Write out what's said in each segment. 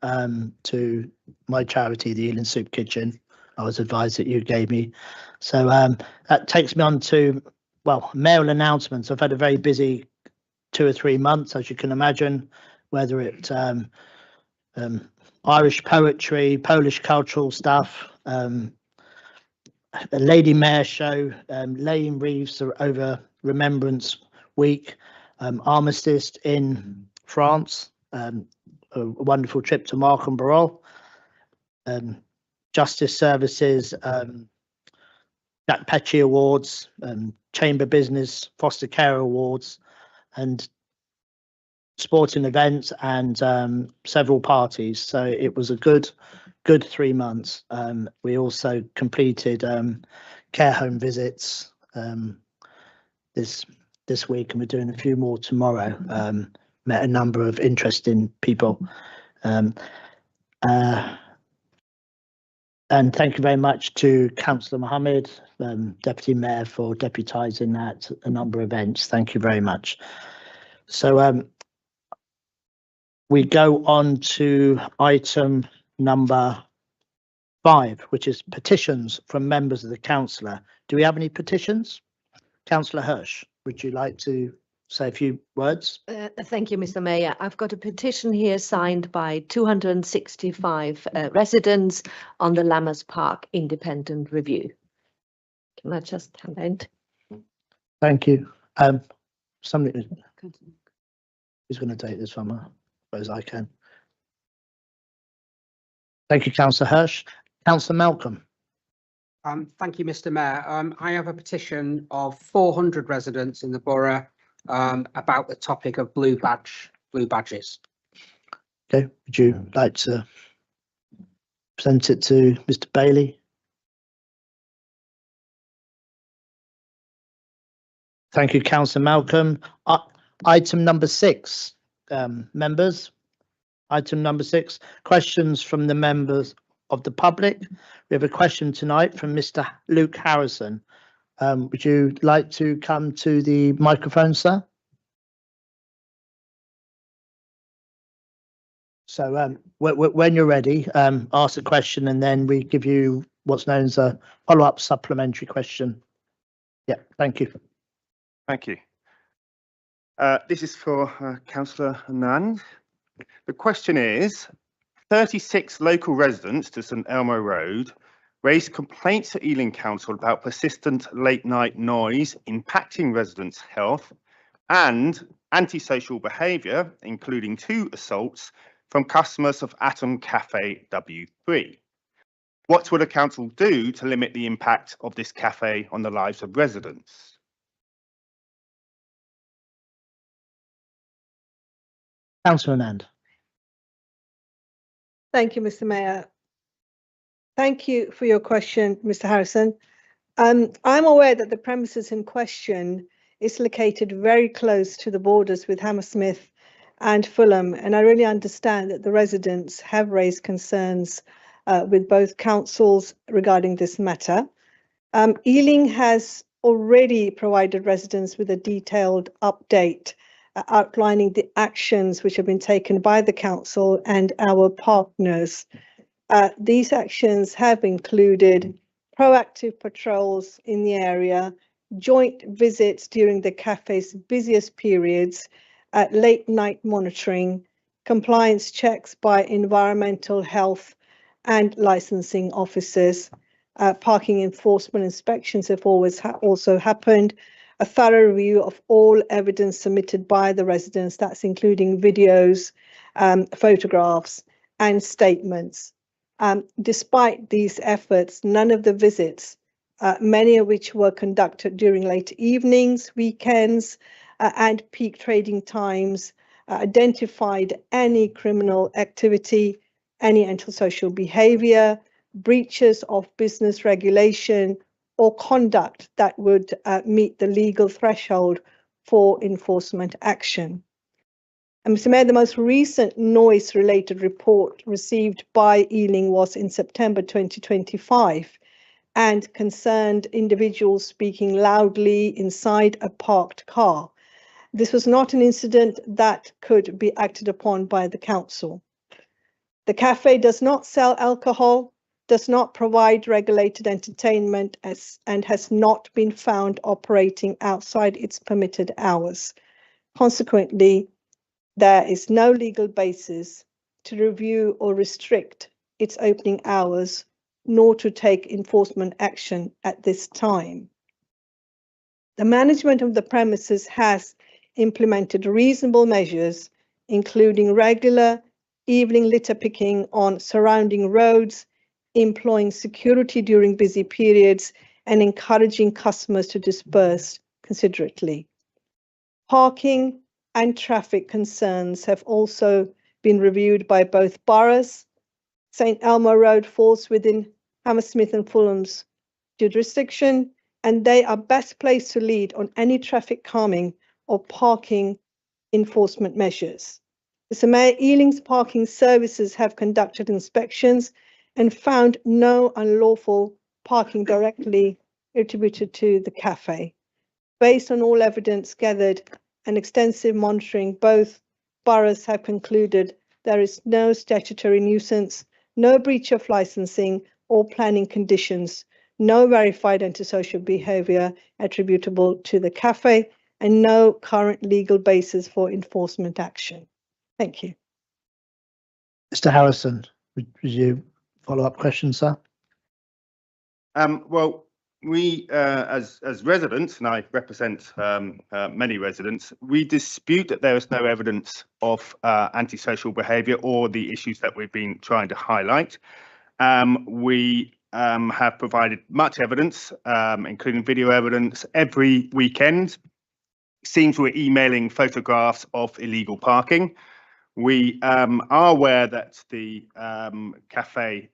to my charity, the Ealing Soup Kitchen. I was advised that you gave me. So that takes me on to, well, mail announcements. I've had a very busy 2 or 3 months, as you can imagine, whether it's Irish poetry, Polish cultural stuff, a Lady Mayor show, laying wreaths over Remembrance Week, Armistice in France, a wonderful trip to Markham Barol, Justice Services, Jack Petchey Awards, Chamber Business, Foster Care Awards, and sporting events and several parties. So it was a good 3 months. We also completed care home visits this week, and we're doing a few more tomorrow. Met a number of interesting people. And thank you very much to Councillor Mohammed, Deputy Mayor, for deputising that a number of events. Thank you very much. So we go on to item number 5, which is petitions from members of the council. Do we have any petitions? Councillor Hirsch, would you like to say a few words? Thank you, Mr. Mayor. I've got a petition here signed by 265 residents on the Lammers Park independent review. Can I just hand it? Thank you. Somebody who's going to take this one, I suppose I can. Thank you, Councillor Hirsch. Councillor Malcolm. Thank you, Mr. Mayor. I have a petition of 400 residents in the borough about the topic of blue badges. Okay, would you like to present it to Mr. Bailey? Thank you, Councillor Malcolm. Item number 6, members. Item number 6, questions from the members of the public. We have a question tonight from Mr. Luke Harrison. Would you like to come to the microphone, sir? So when you're ready, ask the question, and then we give you what's known as a follow-up supplementary question. Yeah, thank you. Thank you. This is for Councillor Anand. The question is, 36 local residents to St Elmo Road raised complaints to Ealing Council about persistent late night noise impacting residents' health and antisocial behaviour, including 2 assaults from customers of Atom Cafe W3. What will the council do to limit the impact of this cafe on the lives of residents? Councillor Anand. Thank you, Mr. Mayor. Thank you for your question, Mr. Harrison. I'm aware that the premises in question is located very close to the borders with Hammersmith and Fulham, and I really understand that the residents have raised concerns with both councils regarding this matter. Ealing has already provided residents with a detailed update outlining the actions which have been taken by the council and our partners. These actions have included proactive patrols in the area, joint visits during the cafe's busiest periods, late night monitoring, compliance checks by environmental health and licensing officers, parking enforcement inspections have also happened, a thorough review of all evidence submitted by the residents, that's including videos, photographs and statements. Despite these efforts, none of the visits, many of which were conducted during late evenings, weekends and peak trading times, identified any criminal activity, any antisocial behaviour, breaches of business regulation or conduct that would meet the legal threshold for enforcement action. And Mr. Mayor, the most recent noise-related report received by Ealing was in September 2025 and concerned individuals speaking loudly inside a parked car. This was not an incident that could be acted upon by the council. The cafe does not sell alcohol, does not provide regulated entertainment and has not been found operating outside its permitted hours. Consequently, there is no legal basis to review or restrict its opening hours, nor to take enforcement action at this time. The management of the premises has implemented reasonable measures, including regular evening litter picking on surrounding roads, employing security during busy periods, and encouraging customers to disperse considerately. Parking and traffic concerns have also been reviewed by both boroughs. St. Elmo Road falls within Hammersmith and Fulham's jurisdiction, and they are best placed to lead on any traffic calming or parking enforcement measures. Mr. Mayor, Ealing's parking services have conducted inspections and found no unlawful parking directly attributed to the cafe. Based on all evidence gathered and extensive monitoring, both boroughs have concluded there is no statutory nuisance, no breach of licensing or planning conditions, no verified antisocial behaviour attributable to the cafe, and no current legal basis for enforcement action. Thank you. Mr. Harrison, would you follow-up question, sir? Well, we, as residents, and I represent many residents, we dispute that there is no evidence of antisocial behaviour or the issues that we've been trying to highlight. We have provided much evidence, including video evidence, every weekend. Seems we're emailing photographs of illegal parking. We are aware that the cafe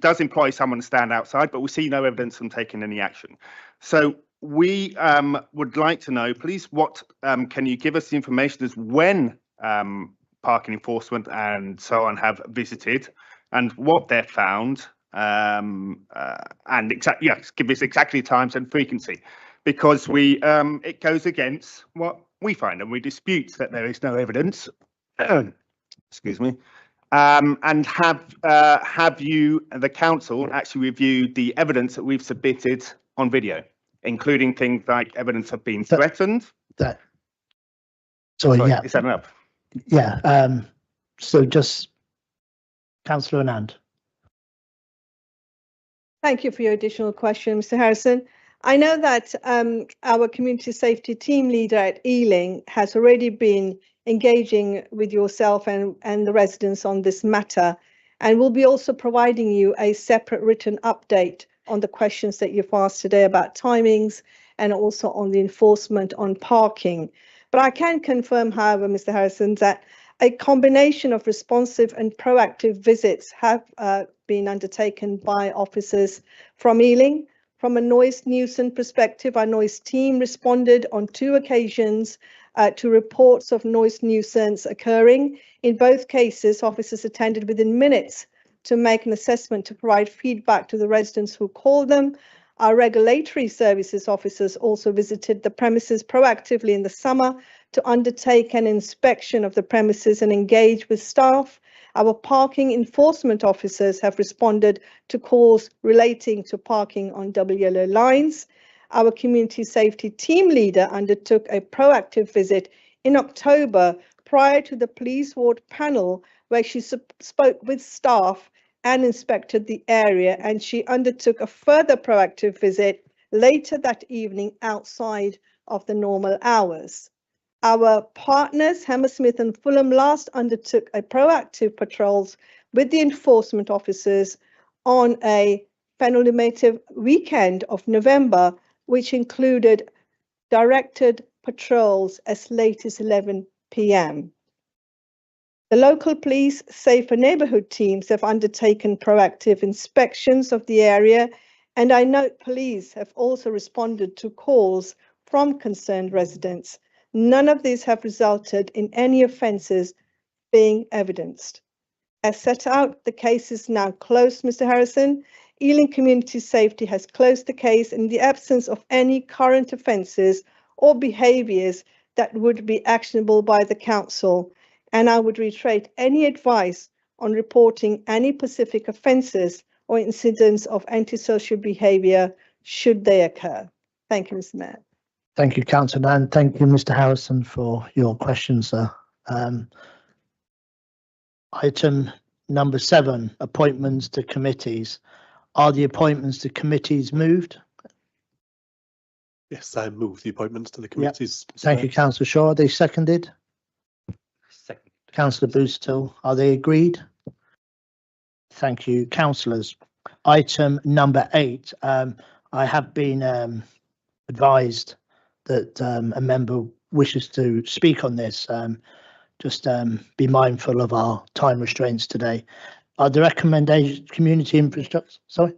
does employ someone to stand outside, but we see no evidence from taking any action. So we would like to know, please, what can you give us the information as when parking enforcement and so on have visited and what they've found, and give us exactly times and frequency, because we it goes against what we find, and we dispute that there is no evidence. Excuse me. And have you, the council, actually reviewed the evidence that we've submitted on video, including things like evidence of being threatened? Sorry, yeah. Is that enough? Yeah. So just Councillor Anand. Thank you for your additional question, Mr. Harrison. I know that our community safety team leader at Ealing has already been engaging with yourself and the residents on this matter, and will be also providing you a separate written update on the questions that you've asked today about timings and also on the enforcement on parking. But I can confirm, however, Mr. Harrison, that a combination of responsive and proactive visits have been undertaken by officers from Ealing. From a noise nuisance perspective, our noise team responded on 2 occasions to reports of noise nuisance occurring. In both cases, officers attended within minutes to make an assessment to provide feedback to the residents who called them. Our regulatory services officers also visited the premises proactively in the summer to undertake an inspection of the premises and engage with staff. Our parking enforcement officers have responded to calls relating to parking on double yellow lines. Our community safety team leader undertook a proactive visit in October prior to the police ward panel, where she spoke with staff and inspected the area, and she undertook a further proactive visit later that evening outside of the normal hours. Our partners, Hammersmith and Fulham, last undertook a proactive patrols with the enforcement officers on a penultimate weekend of November, which included directed patrols as late as 11 p.m. The local police safer neighbourhood teams have undertaken proactive inspections of the area, and I note police have also responded to calls from concerned residents. None of these have resulted in any offences being evidenced. As set out, the case is now closed, Mr. Harrison. Ealing Community Safety has closed the case in the absence of any current offences or behaviours that would be actionable by the council. And I would reiterate any advice on reporting any specific offences or incidents of antisocial behaviour should they occur? Thank you, Mr. Mayor. Thank you, Councillor Nand. Thank you, Mr. Harrison, for your question, sir. Item number 7, appointments to committees. Are the appointments to committees moved? Yes, I move the appointments to the committees. Mr. Thank Mayor. you, Councillor Shaw. Are they seconded? Second. Councillor Boostil, are they agreed? Thank you, councillors. Item number 8, I have been advised that a member wishes to speak on this. Just be mindful of our time restraints today. Are the recommendations, community infrastructure, sorry?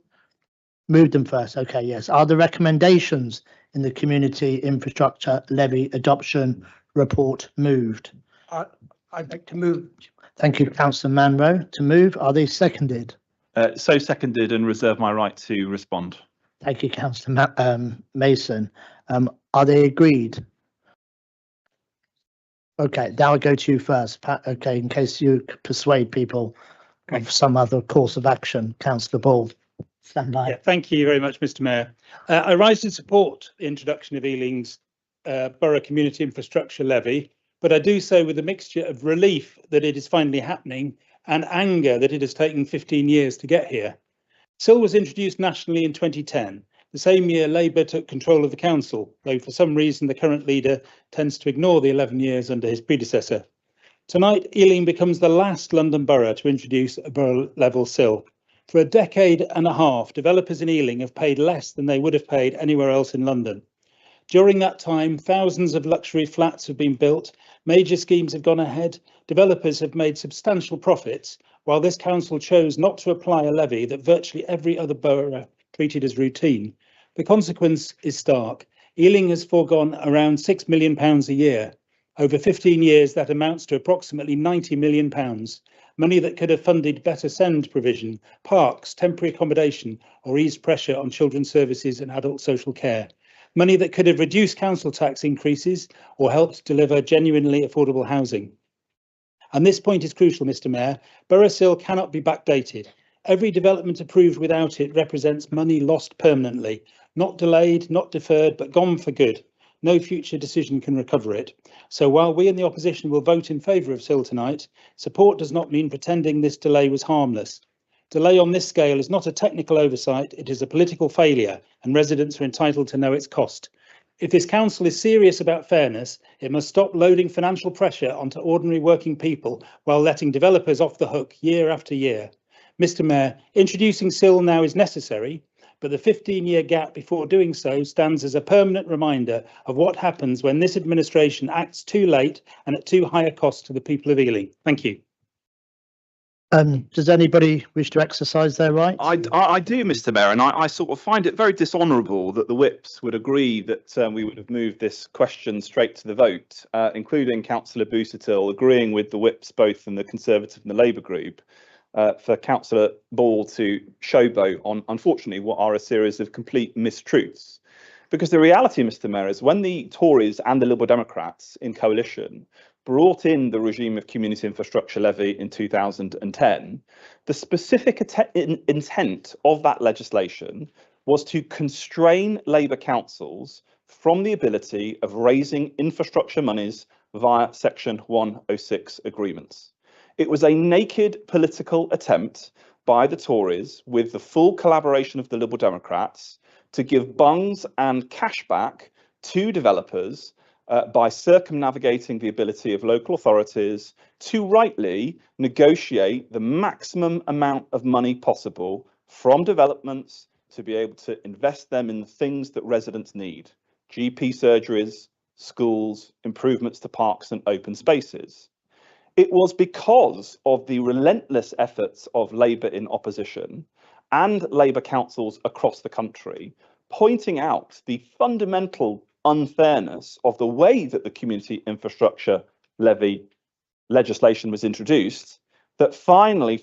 Move them first, okay, yes. Are the recommendations in the community infrastructure levy adoption report moved? I'd like to move. Thank you, Councillor Manro. To move, are they seconded? So seconded and reserve my right to respond. Thank you, Councillor Mason. Are they agreed? Okay, now I'll go to you first, Pat. Okay, in case you persuade people of some other course of action, Councillor Ball, stand by. Yeah, thank you very much, Mr. Mayor. I rise to support the introduction of Ealing's Borough Community Infrastructure Levy, but I do so with a mixture of relief that it is finally happening and anger that it has taken 15 years to get here. SIL was introduced nationally in 2010, the same year Labour took control of the council, though for some reason the current leader tends to ignore the 11 years under his predecessor. Tonight, Ealing becomes the last London borough to introduce a borough-level SIL. For a decade and a half, developers in Ealing have paid less than they would have paid anywhere else in London. During that time, thousands of luxury flats have been built, major schemes have gone ahead, developers have made substantial profits, while this council chose not to apply a levy that virtually every other borough treated as routine. The consequence is stark. Ealing has foregone around £6 million a year. Over 15 years, that amounts to approximately £90 million, money that could have funded better SEND provision, parks, temporary accommodation, or eased pressure on children's services and adult social care. Money that could have reduced council tax increases or helped deliver genuinely affordable housing. And this point is crucial, Mr. Mayor. Borough SIL cannot be backdated. Every development approved without it represents money lost permanently, not delayed, not deferred, but gone for good. No future decision can recover it. So while we in the opposition will vote in favour of SIL tonight, support does not mean pretending this delay was harmless. Delay on this scale is not a technical oversight, it is a political failure, and residents are entitled to know its cost. If this council is serious about fairness, it must stop loading financial pressure onto ordinary working people while letting developers off the hook year after year. Mr. Mayor, introducing SIL now is necessary, but the 15-year gap before doing so stands as a permanent reminder of what happens when this administration acts too late and at too high a cost to the people of Ealing. Thank you. Does anybody wish to exercise their right? I do, Mr. Mayor, and I sort of find it very dishonourable that the whips would agree that we would have moved this question straight to the vote, including Councillor Busuttil agreeing with the whips both from the Conservative and the Labour group, for Councillor Ball to showboat on, unfortunately, what are a series of complete mistruths. Because the reality, Mr. Mayor, is when the Tories and the Liberal Democrats in coalition brought in the regime of community infrastructure levy in 2010, the specific intent of that legislation was to constrain Labour councils from the ability of raising infrastructure monies via Section 106 agreements. It was a naked political attempt by the Tories, with the full collaboration of the Liberal Democrats, to give bungs and cashback to developers by circumnavigating the ability of local authorities to rightly negotiate the maximum amount of money possible from developments to be able to invest them in the things that residents need: GP surgeries, schools, improvements to parks and open spaces. It was because of the relentless efforts of Labour in opposition and Labour councils across the country, pointing out the fundamental unfairness of the way that the community infrastructure levy legislation was introduced, that finally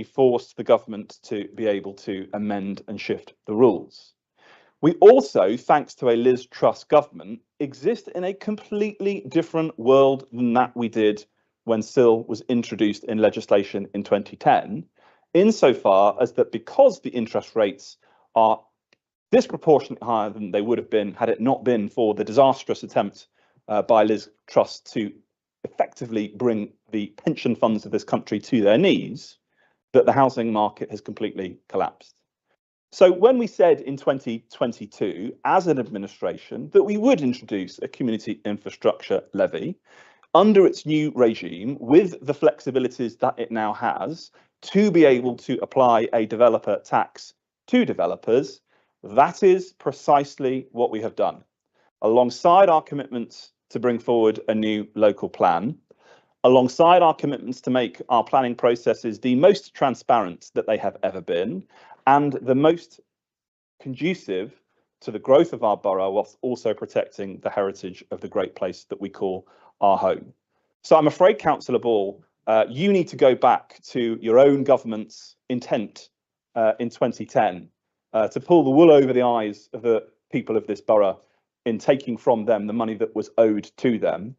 forced the government to be able to amend and shift the rules. We also, thanks to a Liz Truss government, exist in a completely different world than that we did when SIL was introduced in legislation in 2010, insofar as that because the interest rates are disproportionately higher than they would have been had it not been for the disastrous attempt by Liz Truss to effectively bring the pension funds of this country to their knees, that the housing market has completely collapsed. So when we said in 2022, as an administration, that we would introduce a community infrastructure levy under its new regime with the flexibilities that it now has to be able to apply a developer tax to developers, that is precisely what we have done. Alongside our commitments to bring forward a new local plan, alongside our commitments to make our planning processes the most transparent that they have ever been, and the most conducive to the growth of our borough, whilst also protecting the heritage of the great place that we call our home. So I'm afraid, Councillor Ball, you need to go back to your own government's intent in 2010 to pull the wool over the eyes of the people of this borough in taking from them the money that was owed to them,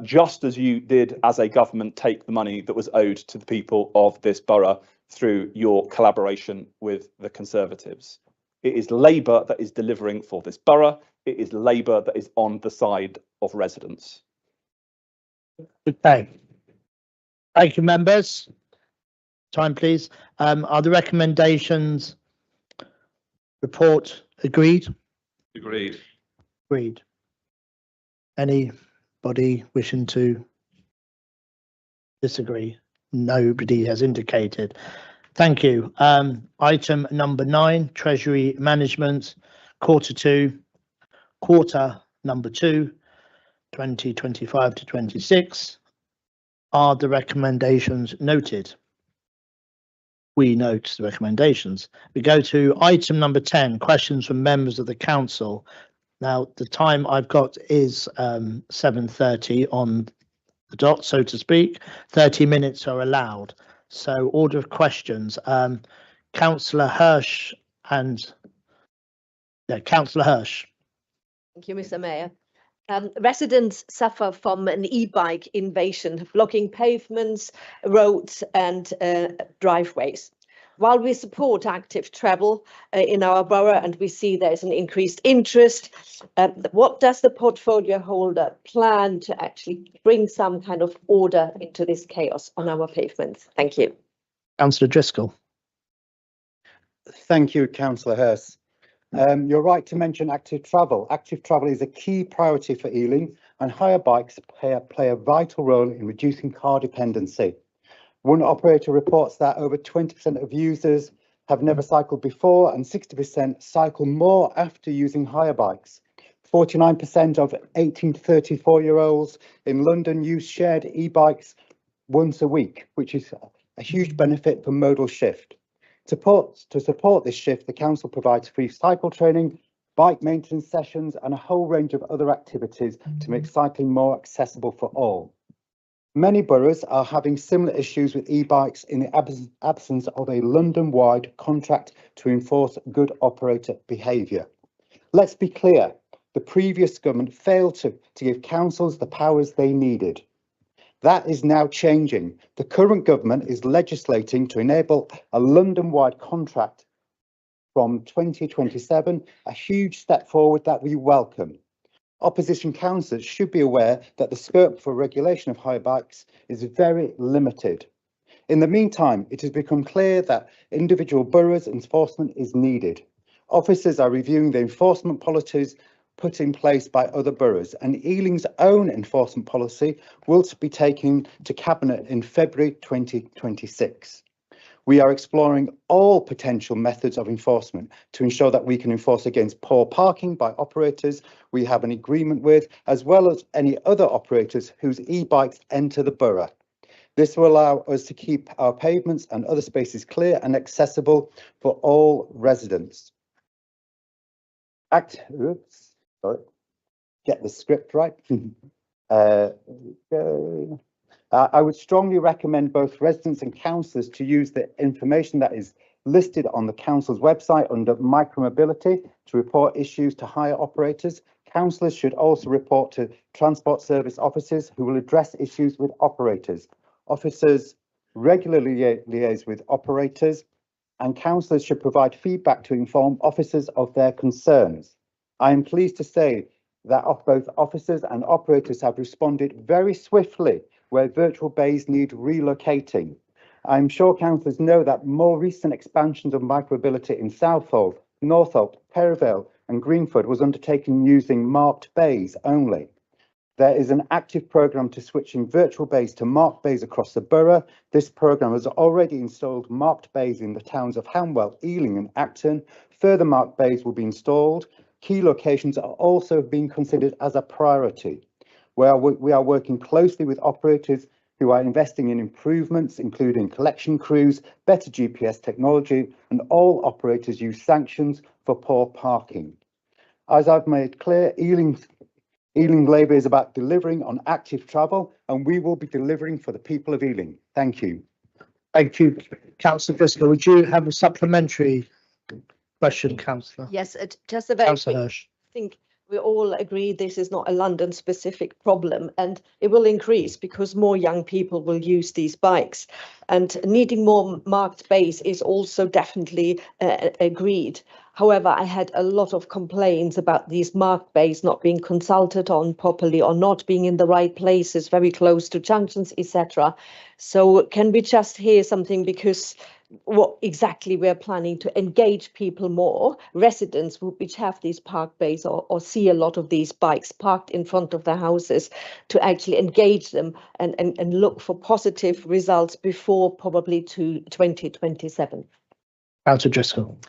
just as you did as a government take the money that was owed to the people of this borough through your collaboration with the Conservatives. It is Labour that is delivering for this borough. It is Labour that is on the side of residents. Okay. Thank you, members. Time, please. Are the recommendations report agreed? Agreed. Agreed. Anybody wishing to disagree? Nobody has indicated. Thank you. Item number 9, Treasury Management, quarter number 2, 2025 to 26. Are the recommendations noted? We note the recommendations. We go to item number 10, questions from members of the council. Now, the time I've got is 7:30 on the dot, so to speak. 30 minutes are allowed. So order of questions. Councillor Hirsch and Councillor Hirsch. Thank you, Mr. Mayor. Residents suffer from an e-bike invasion, blocking pavements, roads and driveways. While we support active travel in our borough and we see there's an increased interest, what does the portfolio holder plan to actually bring some kind of order into this chaos on our pavements? Thank you. Councillor Driscoll. Thank you, Councillor Hirsch. You're right to mention active travel. Active travel is a key priority for Ealing, and hire bikes play a vital role in reducing car dependency. One operator reports that over 20% of users have never cycled before and 60% cycle more after using hire bikes. 49% of 18 to 34-year-olds in London use shared e-bikes once a week, which is a huge benefit for modal shift. To support this shift, the council provides free cycle training, bike maintenance sessions and a whole range of other activities to make cycling more accessible for all. Many boroughs are having similar issues with e-bikes in the absence of a London-wide contract to enforce good operator behaviour. Let's be clear, the previous government failed to give councils the powers they needed. That is now changing. The current government is legislating to enable a London-wide contract from 2027, a huge step forward that we welcome. Opposition councillors should be aware that the scope for regulation of hire bikes is very limited. In the meantime, it has become clear that individual boroughs' enforcement is needed. Officers are reviewing the enforcement policies put in place by other boroughs, and Ealing's own enforcement policy will be taken to Cabinet in February 2026. We are exploring all potential methods of enforcement to ensure that we can enforce against poor parking by operators we have an agreement with, as well as any other operators whose e-bikes enter the borough. This will allow us to keep our pavements and other spaces clear and accessible for all residents. Get the script right. I would strongly recommend both residents and councillors to use the information that is listed on the council's website under micromobility to report issues to hire operators. Councillors should also report to transport service officers who will address issues with operators. Officers regularly liaise with operators, and councillors should provide feedback to inform officers of their concerns. I am pleased to say that both officers and operators have responded very swiftly where virtual bays need relocating. I'm sure councillors know that more recent expansions of micromobility in Southall, Northolt, Perivale and Greenford was undertaken using marked bays only. There is an active programme to switching virtual bays to marked bays across the borough. This programme has already installed marked bays in the towns of Hanwell, Ealing and Acton. Further marked bays will be installed. Key locations are also being considered as a priority. We are working closely with operators who are investing in improvements, including collection crews, better GPS technology, and all operators use sanctions for poor parking. As I've made clear, Ealing Labour is about delivering on active travel, and we will be delivering for the people of Ealing. Thank you. Thank you, Councillor Driscoll. Would you have a supplementary question, Councillor? Yes, just a very Councillor quick. Hirsch. I think we all agree this is not a London specific problem, and it will increase because more young people will use these bikes, and needing more marked bays is also definitely agreed. However, I had a lot of complaints about these marked bays not being consulted on properly or not being in the right places, very close to junctions, etc. So can we just hear something, because what exactly we're planning to engage people more, residents which have these park bays or see a lot of these bikes parked in front of their houses, to actually engage them and look for positive results before probably to 2027. Councillor Driscoll.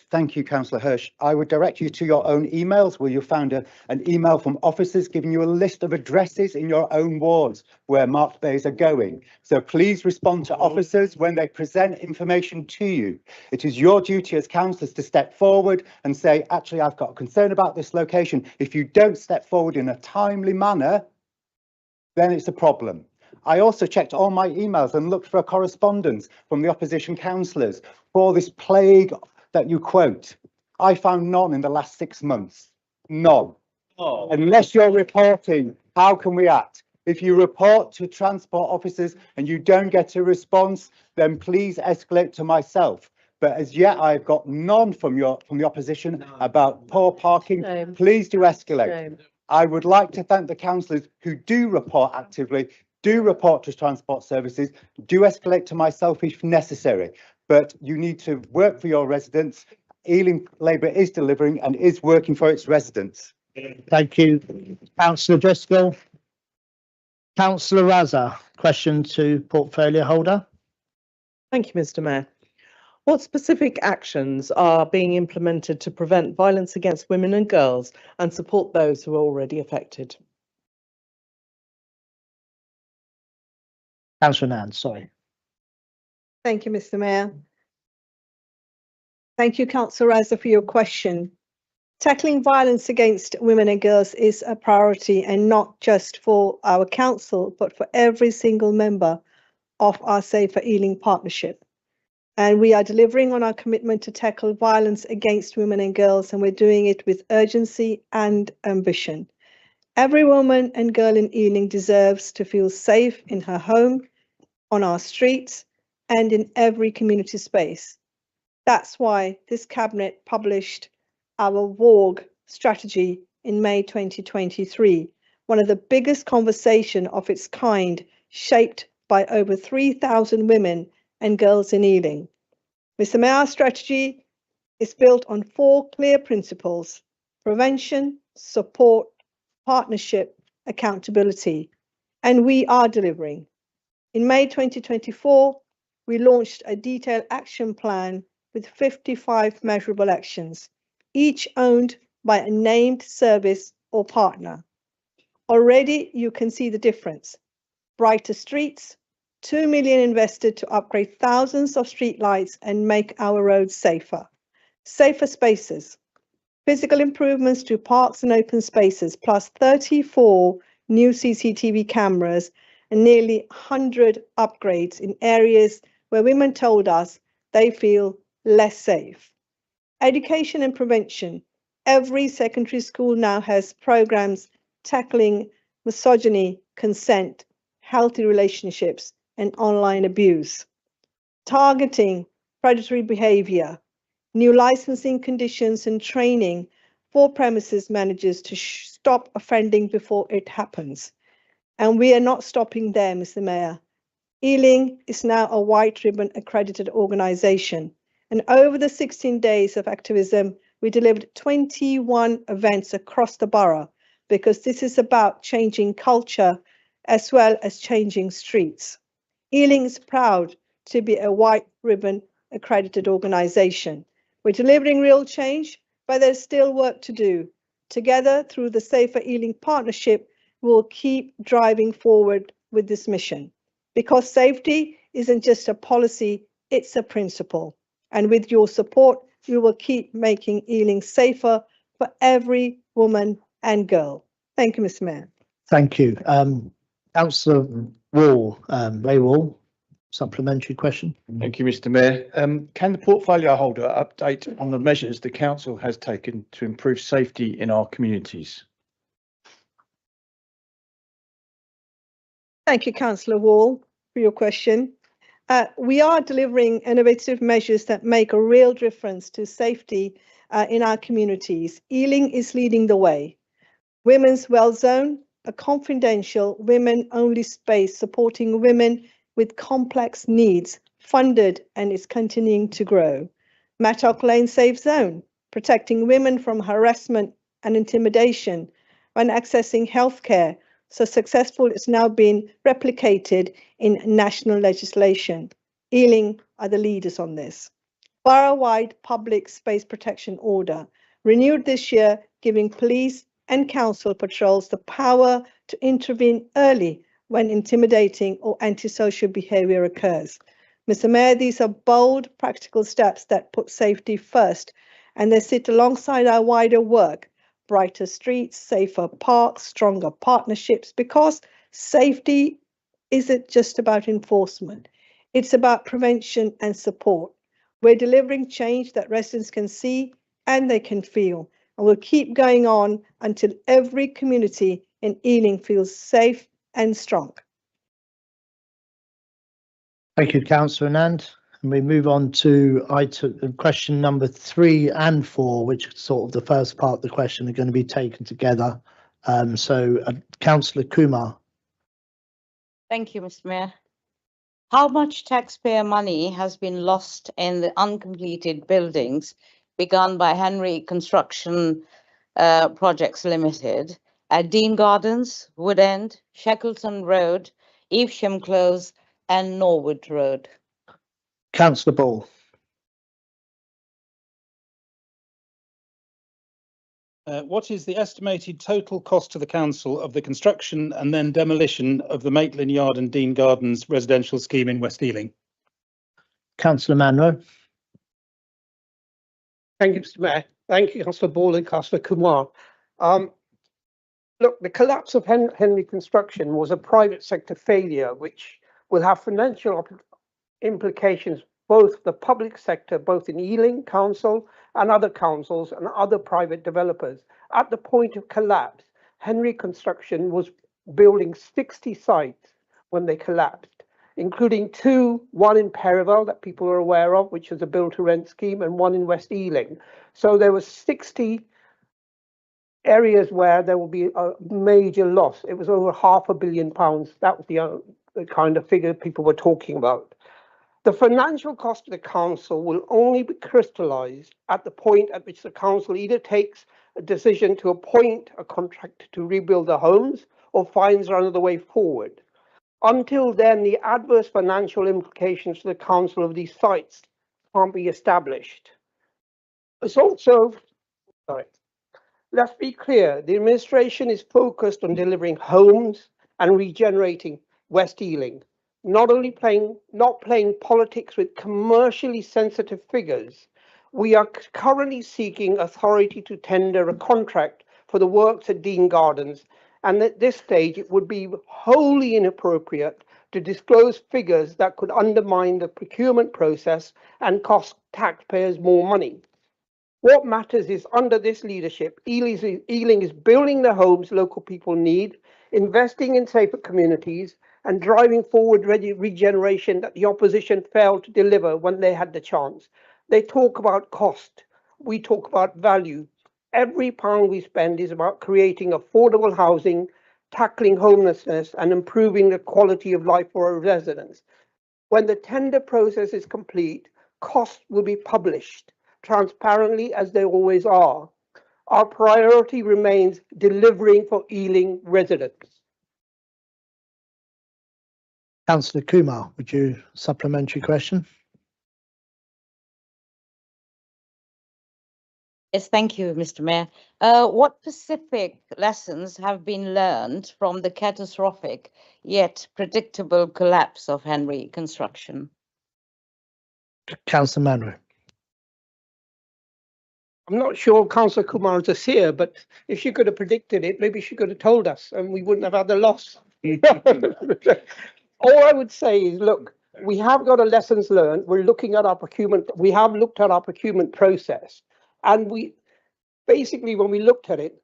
Thank you, Councillor Hirsch. I would direct you to your own emails, where you found an email from officers giving you a list of addresses in your own wards where marked bays are going. So please respond to officers when they present information to you. It is your duty as councillors to step forward and say, actually, I've got a concern about this location. If you don't step forward in a timely manner, then it's a problem. I also checked all my emails and looked for a correspondence from the opposition councillors for this plague that you quote. I found none in the last 6 months. None. Oh. Unless you're reporting, how can we act? If you report to transport officers and you don't get a response, then please escalate to myself. But as yet, I've got none from the opposition about poor parking. Shame. Please do escalate. Shame. I would like to thank the councillors who do report actively, do report to transport services, do escalate to myself if necessary. But you need to work for your residents. Ealing Labour is delivering and is working for its residents. Thank you, Councillor Driscoll. Councillor Raza, question to portfolio holder. Thank you, Mr. Mayor. What specific actions are being implemented to prevent violence against women and girls and support those who are already affected? Councillor Nance, sorry. Thank you, Mr. Mayor. Thank you, Councillor Raza, for your question. Tackling violence against women and girls is a priority, and not just for our council, but for every single member of our Safer Ealing partnership. And we are delivering on our commitment to tackle violence against women and girls, and we're doing it with urgency and ambition. Every woman and girl in Ealing deserves to feel safe in her home, on our streets, and in every community space. That's why this cabinet published our WARG strategy in May 2023, one of the biggest conversation of its kind, shaped by over 3,000 women and girls in Ealing. Mr. Mayor, our strategy is built on 4 clear principles: prevention, support, partnership, accountability, and we are delivering. In May 2024, we launched a detailed action plan with 55 measurable actions, each owned by a named service or partner. Already you can see the difference. Brighter streets, 2 million invested to upgrade thousands of street lights and make our roads safer. Safer spaces, physical improvements to parks and open spaces, plus 34 new CCTV cameras and nearly 100 upgrades in areas where women told us they feel less safe. Education and prevention. Every secondary school now has programs tackling misogyny, consent, healthy relationships, and online abuse. Targeting predatory behavior, new licensing conditions and training for premises managers to stop offending before it happens. And we are not stopping there, Mr. Mayor. Ealing is now a white ribbon accredited organisation. And over the 16 days of activism, we delivered 21 events across the borough, because this is about changing culture as well as changing streets. Ealing is proud to be a white ribbon accredited organisation. We're delivering real change, but there's still work to do. Together, through the Safer Ealing Partnership, we'll keep driving forward with this mission, because safety isn't just a policy, it's a principle. And with your support, we will keep making Ealing safer for every woman and girl. Thank you, Mr. Mayor. Thank you. Councillor Wall, Ray Wall, supplementary question. Thank you, Mr. Mayor. Can the portfolio holder update on the measures the council has taken to improve safety in our communities? Thank you, Councillor Wall, for your question. We are delivering innovative measures that make a real difference to safety in our communities. Ealing is leading the way. Women's Well Zone, a confidential women-only space supporting women with complex needs, funded and is continuing to grow. Mattock Lane Safe Zone, protecting women from harassment and intimidation when accessing healthcare. So successful, it's now been replicated in national legislation. Ealing are the leaders on this. Borough-wide public space protection order, renewed this year, giving police and council patrols the power to intervene early when intimidating or antisocial behaviour occurs. Mr. Mayor, these are bold, practical steps that put safety first, and they sit alongside our wider work. Brighter streets, safer parks, stronger partnerships, because safety isn't just about enforcement. It's about prevention and support. We're delivering change that residents can see and they can feel, and we'll keep going on until every community in Ealing feels safe and strong. Thank you, Councillor Anand. And we move on to question number 3 and 4, which is sort of the first part of the question, are going to be taken together. Councillor Kumar. Thank you, Mr. Mayor. How much taxpayer money has been lost in the uncompleted buildings begun by Henry Construction Projects Limited at Dean Gardens, Wood End, Shackleton Road, Evesham Close and Norwood Road? Councillor Ball. What is the estimated total cost to the council of the construction and then demolition of the Maitland Yard and Dean Gardens residential scheme in West Ealing? Councillor Manro. Thank you, Mr. Mayor. Thank you, Councillor Ball and Councillor Kumar. Look, the collapse of Henry Construction was a private sector failure, which will have financial implications both for the public sector, both in Ealing Council and other councils and other private developers. At the point of collapse, Henry Construction was building 60 sites when they collapsed, including 2, one in Perivale that people are aware of, which is a build-to-rent scheme, and one in West Ealing. So there were 60 areas where there will be a major loss. It was over £500 million. That was the kind of figure people were talking about. The financial cost to the council will only be crystallised at the point at which the council either takes a decision to appoint a contractor to rebuild the homes or finds another way forward. Until then, the adverse financial implications to the council of these sites can't be established. It's also, let's be clear, the administration is focused on delivering homes and regenerating West Ealing. Not playing politics with commercially sensitive figures. We are currently seeking authority to tender a contract for the works at Dean Gardens, and at this stage it would be wholly inappropriate to disclose figures that could undermine the procurement process and cost taxpayers more money. What matters is under this leadership, Ealing is building the homes local people need, investing in safer communities, and driving forward regeneration that the opposition failed to deliver when they had the chance. They talk about cost. We talk about value. Every pound we spend is about creating affordable housing, tackling homelessness, and improving the quality of life for our residents. When the tender process is complete, costs will be published transparently as they always are. Our priority remains delivering for Ealing residents. Councillor Kumar, would you supplementary question? Yes, thank you, Mr. Mayor. What specific lessons have been learned from the catastrophic yet predictable collapse of Henry Construction? Councillor Manro. I'm not sure Councillor Kumar is here, but if she could have predicted it, maybe she could have told us and we wouldn't have had the loss. All I would say is, look, we have got a lessons learned. We're looking at our procurement. We have looked at our procurement process, and we basically, when we looked at it,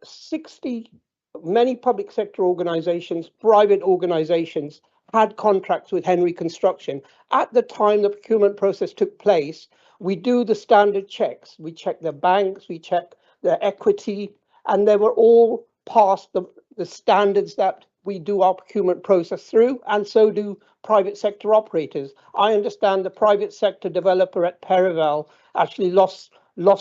many public sector organizations, private organizations had contracts with Henry Construction. At the time the procurement process took place, we do the standard checks. We check the banks, we check their equity, and they were all past the standards that we do our procurement process through, and so do private sector operators. I understand the private sector developer at Perival actually lost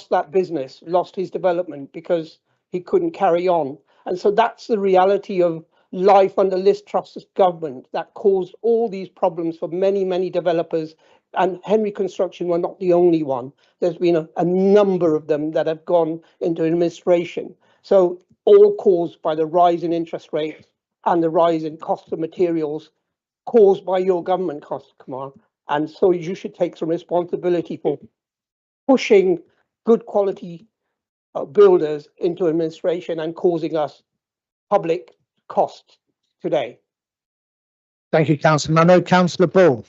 that business, lost his development because he couldn't carry on. And so that's the reality of life under Liz Truss's government that caused all these problems for many, many developers. And Henry Construction were not the only one. There's been a number of them that have gone into administration. So all caused by the rise in interest rates and the rise in cost of materials caused by your government, Councillor Kumar. And so you should take some responsibility for pushing good quality builders into administration and causing us public costs today. Thank you, Councillor Manro. Councillor Ball.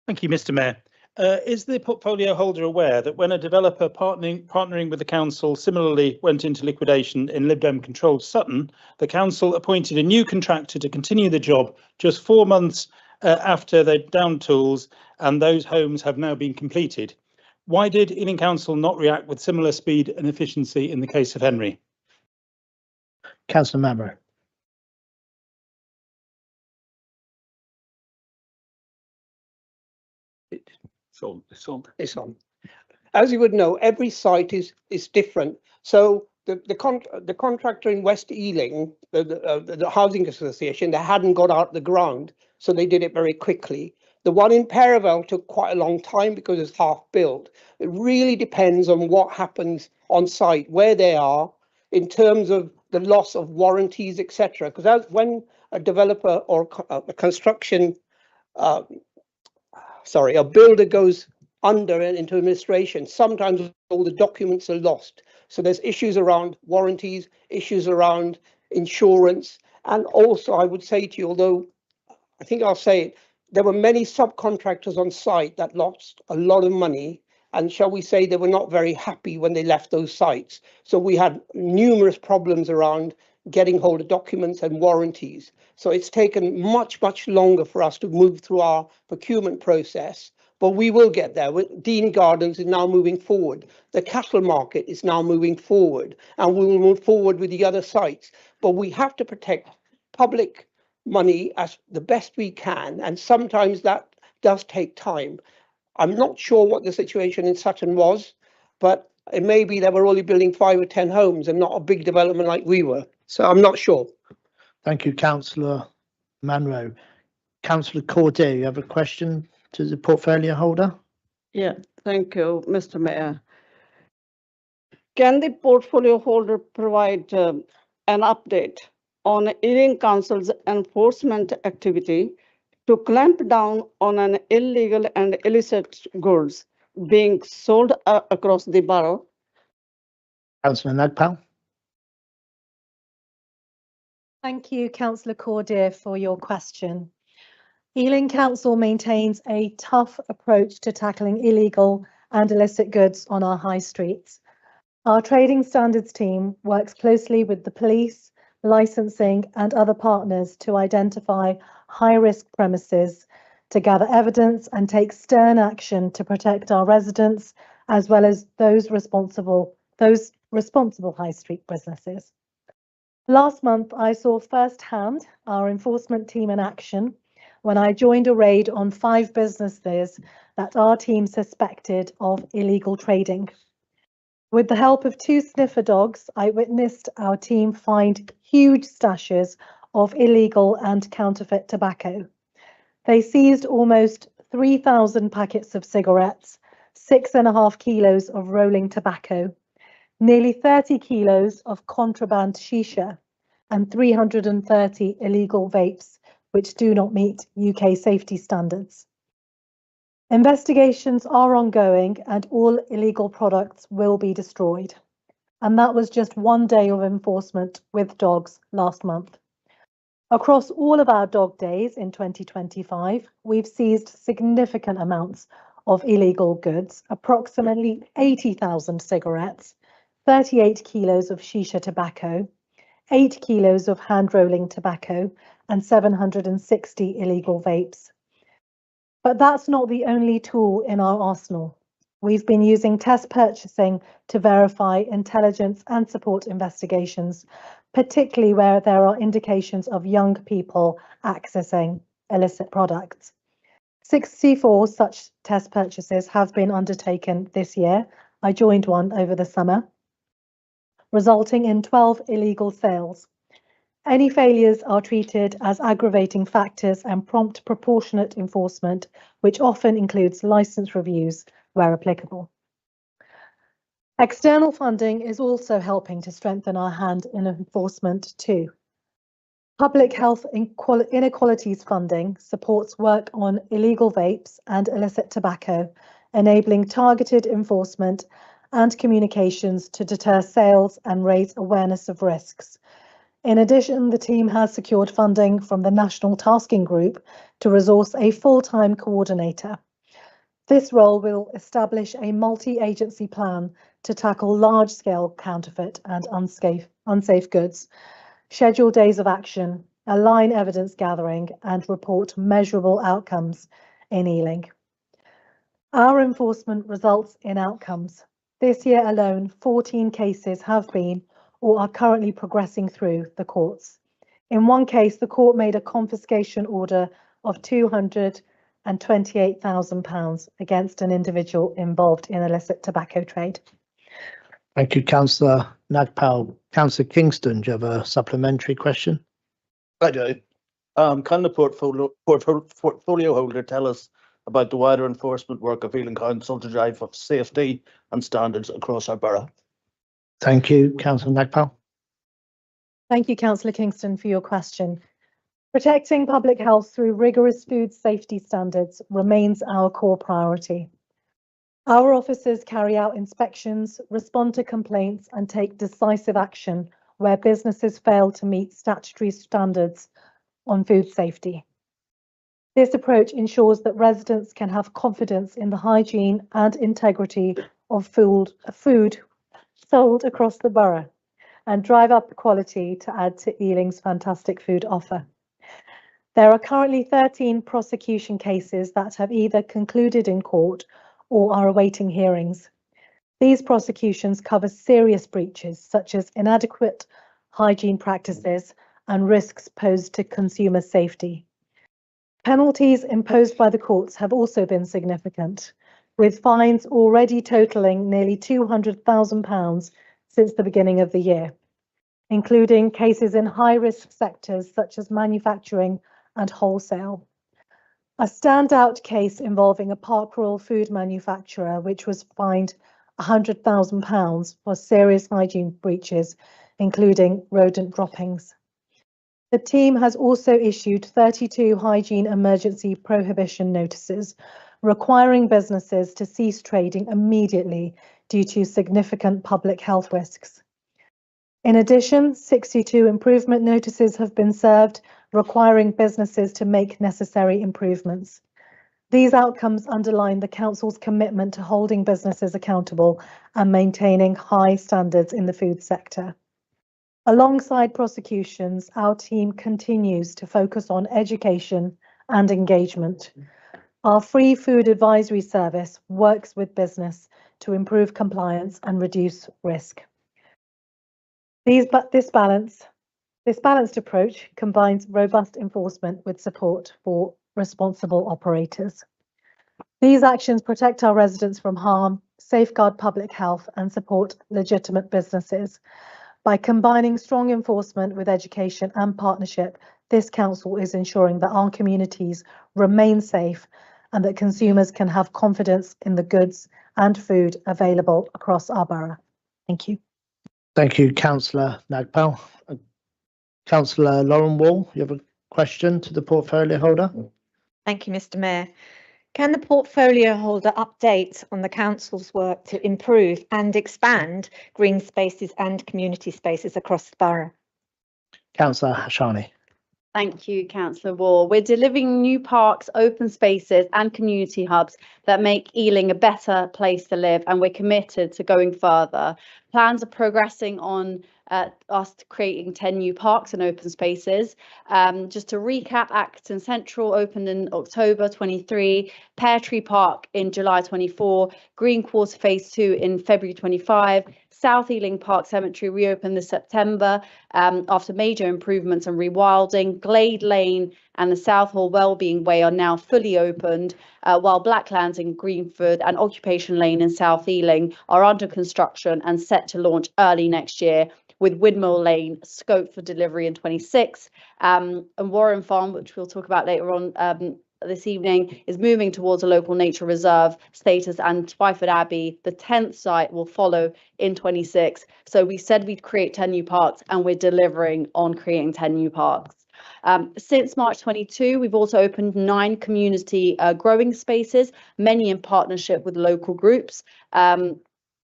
Thank you, Mr. Mayor. Is the portfolio holder aware that when a developer partnering with the council similarly went into liquidation in Lib Dem controlled Sutton, the council appointed a new contractor to continue the job just 4 months after they downed tools, and those homes have now been completed? Why did Ealing Council not react with similar speed and efficiency in the case of Henry? Councillor Manro. It's on. As you would know, every site is different. So the contractor in West Ealing, the housing association, they hadn't got out the ground, so they did it very quickly. The one in Perival took quite a long time because it's half built. It really depends on what happens on site, where they are, in terms of the loss of warranties, etc. Because when a developer or a construction a builder goes under and into administration, sometimes all the documents are lost. So there's issues around warranties, issues around insurance. And also I would say to you, although I think I'll say it, there were many subcontractors on site that lost a lot of money. And shall we say they were not very happy when they left those sites. So we had numerous problems around getting hold of documents and warranties. So it's taken much, much longer for us to move through our procurement process, but we will get there. Dean Gardens is now moving forward. The cattle market is now moving forward, and we will move forward with the other sites. But we have to protect public money as the best we can, and sometimes that does take time. I'm not sure what the situation in Sutton was, but it may be they were only building 5 or 10 homes and not a big development like we were. So I'm not sure. Thank you, Councillor Manro. Councillor Corday, you have a question to the portfolio holder? Yeah, thank you, Mr. Mayor. Can the portfolio holder provide an update on Ealing Council's enforcement activity to clamp down on an illegal and illicit goods being sold across the borough? Councillor Nagpal. Thank you, Councillor Cordier, for your question. Ealing Council maintains a tough approach to tackling illegal and illicit goods on our high streets. Our trading standards team works closely with the police, licensing and other partners to identify high-risk premises, to gather evidence and take stern action to protect our residents as well as those responsible high street businesses. Last month, I saw firsthand our enforcement team in action when I joined a raid on 5 businesses that our team suspected of illegal trading. With the help of 2 sniffer dogs, I witnessed our team find huge stashes of illegal and counterfeit tobacco. They seized almost 3,000 packets of cigarettes, 6.5 kilos of rolling tobacco, nearly 30 kilos of contraband shisha, and 330 illegal vapes, which do not meet UK safety standards. Investigations are ongoing and all illegal products will be destroyed. And that was just one day of enforcement with dogs last month. Across all of our dog days in 2025, we've seized significant amounts of illegal goods, approximately 80,000 cigarettes, 38 kilos of shisha tobacco, 8 kilos of hand rolling tobacco, and 760 illegal vapes. But that's not the only tool in our arsenal. We've been using test purchasing to verify intelligence and support investigations, particularly where there are indications of young people accessing illicit products. 64 such test purchases have been undertaken this year. I joined one over the summer, resulting in 12 illegal sales. Any failures are treated as aggravating factors and prompt proportionate enforcement, which often includes license reviews where applicable. External funding is also helping to strengthen our hand in enforcement too. Public health inequalities funding supports work on illegal vapes and illicit tobacco, enabling targeted enforcement and communications to deter sales and raise awareness of risks. In addition, the team has secured funding from the National Tasking Group to resource a full-time coordinator. This role will establish a multi-agency plan to tackle large-scale counterfeit and unsafe goods, schedule days of action, align evidence gathering, and report measurable outcomes in Ealing. Our enforcement results in outcomes. This year alone, 14 cases have been or are currently progressing through the courts. In one case, the court made a confiscation order of £228,000 against an individual involved in illicit tobacco trade. Thank you, Councillor Nagpal. Councillor Kingston, do you have a supplementary question? I do. Can the portfolio holder tell us about the wider enforcement work of Ealing Council to drive up safety and standards across our borough? Thank you, Councillor Nagpal. Thank you, Councillor Kingston, for your question. Protecting public health through rigorous food safety standards remains our core priority. Our officers carry out inspections, respond to complaints, and take decisive action where businesses fail to meet statutory standards on food safety. This approach ensures that residents can have confidence in the hygiene and integrity of food sold across the borough and drive up quality to add to Ealing's fantastic food offer. There are currently 13 prosecution cases that have either concluded in court or are awaiting hearings. These prosecutions cover serious breaches such as inadequate hygiene practices and risks posed to consumer safety. Penalties imposed by the courts have also been significant, with fines already totaling nearly £200,000 since the beginning of the year, including cases in high-risk sectors such as manufacturing and wholesale. A standout case involving a Park Royal food manufacturer, which was fined £100,000 for serious hygiene breaches, including rodent droppings. The team has also issued 32 hygiene emergency prohibition notices, requiring businesses to cease trading immediately due to significant public health risks. In addition, 62 improvement notices have been served, requiring businesses to make necessary improvements. These outcomes underline the Council's commitment to holding businesses accountable and maintaining high standards in the food sector. Alongside prosecutions, our team continues to focus on education and engagement. Our free food advisory service works with business to improve compliance and reduce risk. This balanced approach combines robust enforcement with support for responsible operators. These actions protect our residents from harm, safeguard public health, and support legitimate businesses. By combining strong enforcement with education and partnership, this council is ensuring that our communities remain safe and that consumers can have confidence in the goods and food available across our borough. Thank you. Thank you, Councillor Nagpal. Councillor Lauren Wall, you have a question to the portfolio holder? Thank you, Mr. Mayor. Can the portfolio holder update on the council's work to improve and expand green spaces and community spaces across the borough? Councillor Hashani. Thank you, Councillor Wall. We're delivering new parks, open spaces and community hubs that make Ealing a better place to live, and we're committed to going further. Plans are progressing on us creating 10 new parks and open spaces. Just to recap, Acton Central opened in October 23, Pear Tree Park in July 24, Green Quarter Phase 2 in February 25, South Ealing Park Cemetery reopened this September after major improvements and rewilding. Glade Lane and the Southall Wellbeing Way are now fully opened, while Blacklands in Greenford and Occupation Lane in South Ealing are under construction and set to launch early next year, with Windmill Lane scope for delivery in 26. And Warren Farm, which we'll talk about later on this evening, is moving towards a local nature reserve status, and Twyford Abbey, the 10th site, will follow in 26. So we said we'd create 10 new parks, and we're delivering on creating 10 new parks. Since March 22, we've also opened 9 community growing spaces, many in partnership with local groups.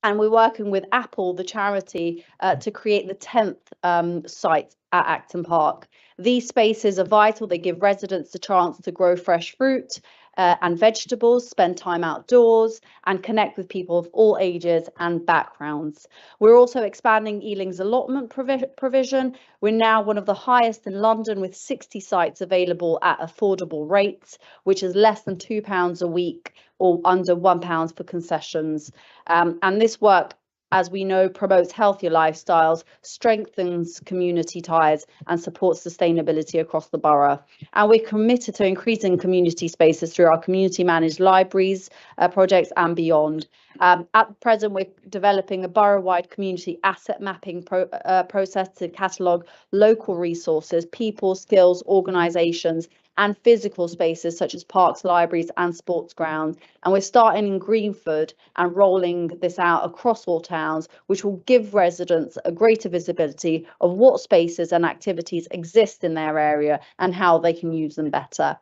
And we're working with Apple, the charity, to create the 10th site at Acton Park. These spaces are vital. They give residents the chance to grow fresh fruit and vegetables, spend time outdoors, and connect with people of all ages and backgrounds. We're also expanding Ealing's allotment provision. We're now one of the highest in London, with 60 sites available at affordable rates, which is less than £2 a week or under £1 for concessions. And this work, as we know, promotes healthier lifestyles, strengthens community ties, and supports sustainability across the borough. And we're committed to increasing community spaces through our community managed libraries projects and beyond. At present, we're developing a borough-wide community asset mapping process to catalogue local resources, people, skills, organisations, and physical spaces such as parks, libraries and sports grounds. And we're starting in Greenford and rolling this out across all towns, which will give residents a greater visibility of what spaces and activities exist in their area and how they can use them better.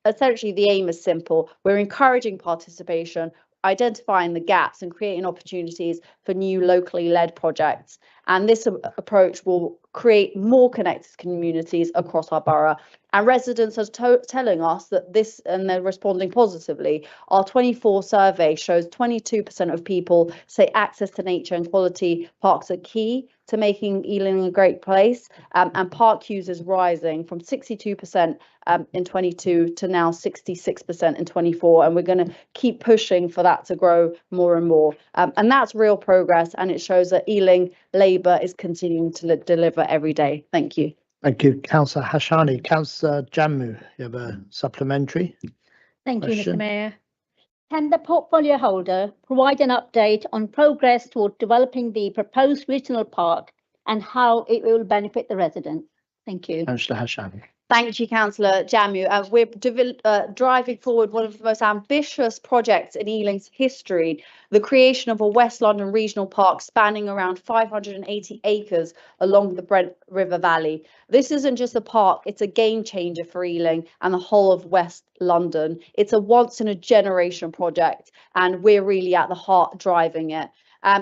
Essentially, the aim is simple. We're encouraging participation, identifying the gaps and creating opportunities for new locally led projects. And this approach will create more connected communities across our borough. And residents are telling us that this, and they're responding positively. Our 24 survey shows 22% of people say access to nature and quality parks are key to making Ealing a great place, and park use is rising from 62% in 22 to now 66% in 24, and we're going to keep pushing for that to grow more and more. And that's real progress, and it shows that Ealing Labour is continuing to deliver every day. Thank you. Thank you, Councillor Hashani. Councillor Jammu, you have a supplementary? Thank you, question? Mr. Mayor. Can the portfolio holder provide an update on progress toward developing the proposed regional park and how it will benefit the residents? Thank you. Councillor Hashani. Thank you, Councillor Jammu. We're driving forward one of the most ambitious projects in Ealing's history, the creation of a West London regional park spanning around 580 acres along the Brent River Valley. This isn't just a park, it's a game changer for Ealing and the whole of West London. It's a once in a generation project, and we're really at the heart driving it.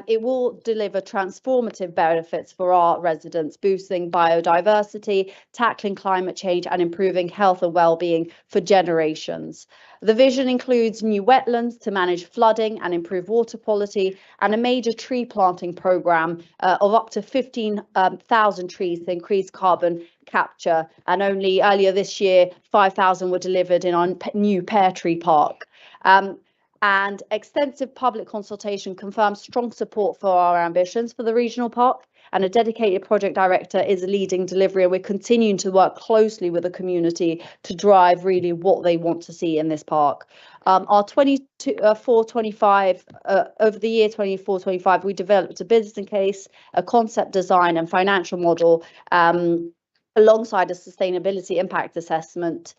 It will deliver transformative benefits for our residents, boosting biodiversity, tackling climate change and improving health and well-being for generations. The vision includes new wetlands to manage flooding and improve water quality, and a major tree planting programme of up to 15,000 trees to increase carbon capture. And only earlier this year, 5,000 were delivered in our new pear tree park. And extensive public consultation confirms strong support for our ambitions for the regional park, and a dedicated project director is leading delivery, and we're continuing to work closely with the community to drive really what they want to see in this park. Our 24-25, over the year 24-25, we developed a business case, a concept design and financial model, alongside a sustainability impact assessment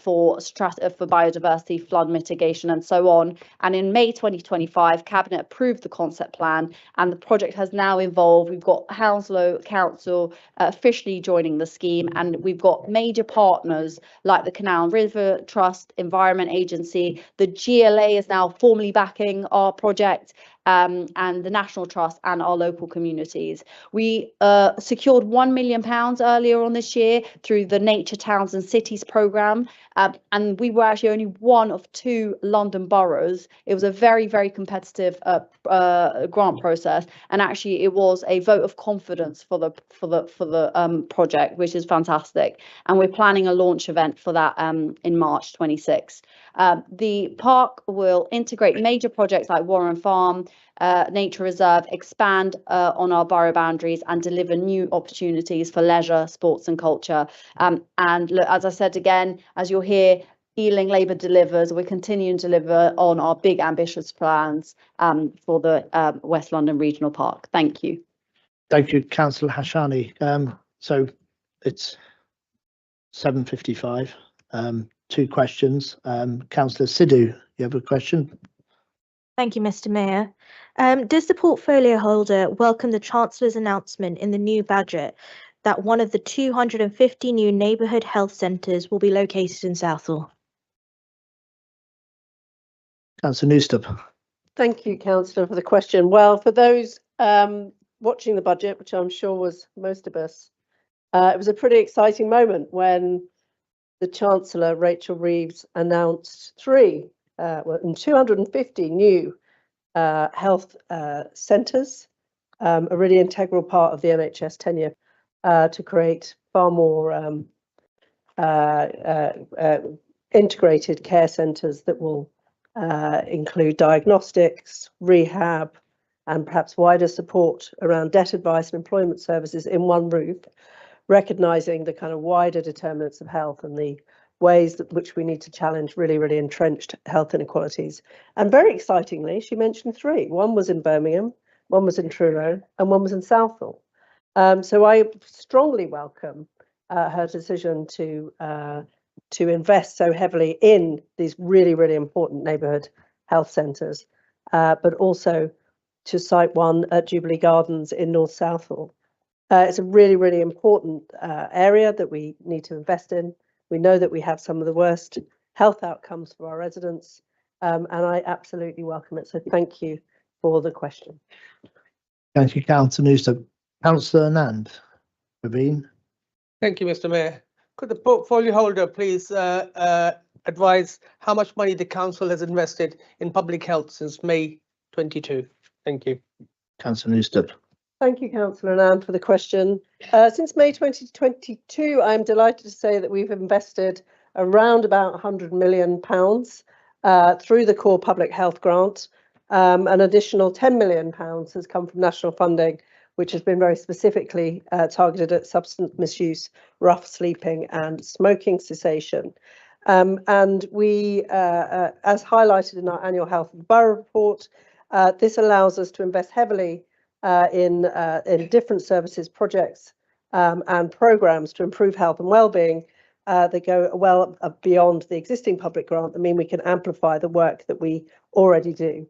for biodiversity, flood mitigation and so on. And in May 2025, Cabinet approved the concept plan, and the project has now evolved. We've got Hounslow Council officially joining the scheme, and we've got major partners like the Canal and River Trust, Environment Agency. The GLA is now formally backing our project, and the National Trust and our local communities. We secured £1 million earlier on this year through the Nature Towns and Cities programme, and we were actually only one of 2 London boroughs. It was a very, very competitive grant process, and actually it was a vote of confidence for the project, which is fantastic. And we're planning a launch event for that in March 26. The park will integrate major projects like Warren Farm, Nature Reserve, expand on our borough boundaries and deliver new opportunities for leisure, sports and culture. And look, as I said again, as you'll hear, Ealing Labour delivers. We're continuing to deliver on our big ambitious plans for the West London Regional Park. Thank you. Thank you, Councillor Hashani. So it's 7:55. 2 questions. Councillor Sidhu, you have a question? Thank you, Mr. Mayor. Does the portfolio holder welcome the Chancellor's announcement in the new budget that one of the 250 new neighbourhood health centres will be located in Southall? Councillor Newstab. Thank you, Councillor, for the question. Well, for those watching the budget, which I'm sure was most of us, it was a pretty exciting moment when the Chancellor, Rachel Reeves, announced 250 new health centres, a really integral part of the NHS tenure, to create far more integrated care centres that will include diagnostics, rehab, and perhaps wider support around debt advice and employment services in one roof, recognising the kind of wider determinants of health and the ways that which we need to challenge really, really entrenched health inequalities. And very excitingly, she mentioned 3. One was in Birmingham, one was in Truro, and one was in Southall. So I strongly welcome her decision to invest so heavily in these really, really important neighbourhood health centres, but also to cite one at Jubilee Gardens in North Southall. It's a really, really important area that we need to invest in. We know that we have some of the worst health outcomes for our residents, and I absolutely welcome it. So thank you for the question. Thank you, Councillor Newstab. Councillor Anand. Praveen. Thank you, Mr. Mayor. Could the portfolio holder please advise how much money the council has invested in public health since May 22? Thank you. Councillor Newstab. Thank you, Councillor Anand, for the question. Since May 2022, I'm delighted to say that we've invested around about £100 million through the core public health grant. An additional £10 million has come from national funding, which has been very specifically targeted at substance misuse, rough sleeping and smoking cessation. And we, as highlighted in our annual Health of the Borough report, this allows us to invest heavily in different services, projects and programmes to improve health and well-being that go well beyond the existing public grant. I mean, we can amplify the work that we already do.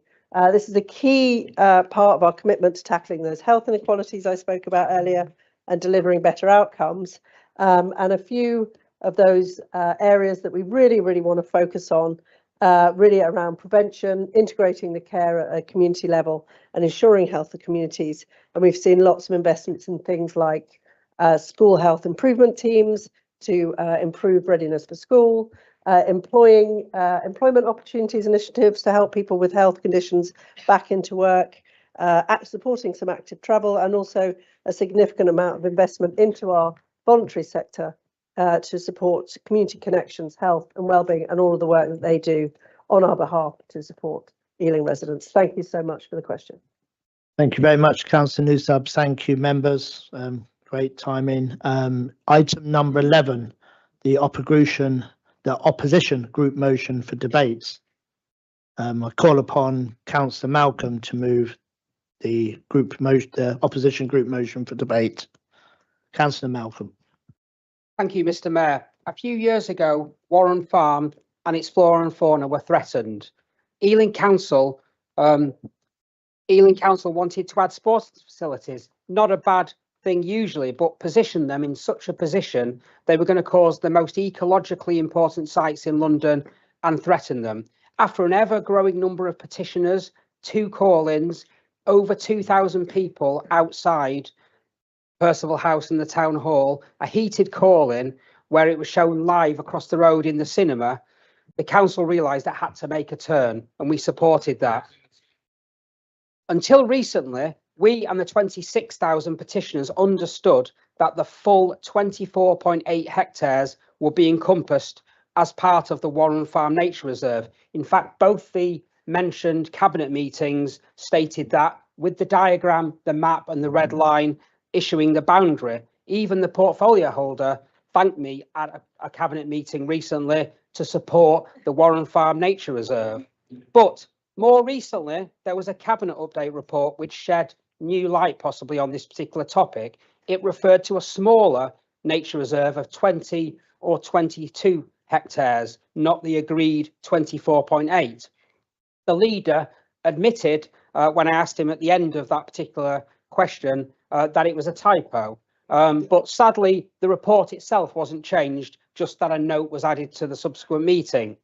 This is a key part of our commitment to tackling those health inequalities I spoke about earlier and delivering better outcomes. And a few of those areas that we really, really want to focus on really around prevention, integrating the care at a community level and ensuring health of communities. And we've seen lots of investments in things like school health improvement teams to improve readiness for school, employment opportunities initiatives to help people with health conditions back into work, supporting some active travel, and also a significant amount of investment into our voluntary sector to support community connections, health and wellbeing, and all of the work that they do on our behalf to support Ealing residents. Thank you so much for the question. Thank you very much, Councillor Newsab. Thank you, members. Great timing. Item number 11, the opposition group motion for debates. I call upon Councillor Malcolm to move the opposition group motion for debate. Councillor Malcolm. Thank you, Mr. Mayor. A few years ago, Warren Farm and its flora and fauna were threatened. Ealing Council wanted to add sports facilities. Not a bad thing usually, but position them in such a position they were going to cause the most ecologically important sites in London and threaten them. After an ever-growing number of petitioners, 2 call-ins, over 2,000 people outside Percival House and the Town Hall, a heated call-in where it was shown live across the road in the cinema, the council realised it had to make a turn, and we supported that. Until recently, we and the 26,000 petitioners understood that the full 24.8 hectares will be encompassed as part of the Warren Farm Nature Reserve. In fact, both the mentioned cabinet meetings stated that, with the diagram, the map and the red line issuing the boundary. Even the portfolio holder thanked me at a cabinet meeting recently to support the Warren Farm Nature Reserve. But more recently, there was a cabinet update report which shed new light possibly on this particular topic. It referred to a smaller nature reserve of 20 or 22 hectares, not the agreed 24.8. The leader admitted when I asked him at the end of that particular question that it was a typo. But sadly, the report itself wasn't changed, just that a note was added to the subsequent meeting.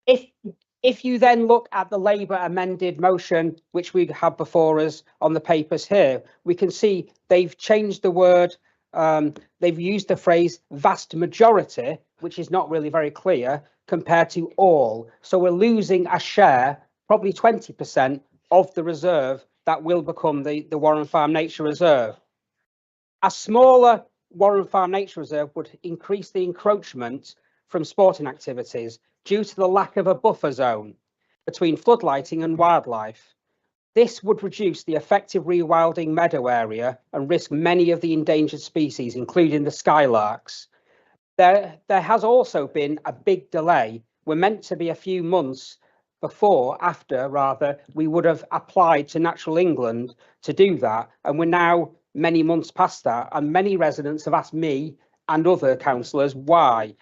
If you then look at the Labour amended motion, which we have before us on the papers here, we can see they've changed the word, they've used the phrase vast majority, which is not really very clear, compared to all. So we're losing a share, probably 20% of the reserve that will become the Warren Farm Nature Reserve. A smaller Warren Farm Nature Reserve would increase the encroachment from sporting activities due to the lack of a buffer zone between floodlighting and wildlife. This would reduce the effective rewilding meadow area and risk many of the endangered species, including the skylarks. There has also been a big delay. We're meant to be a few months after, we would have applied to Natural England to do that. And we're now many months past that. And many residents have asked me and other councillors why.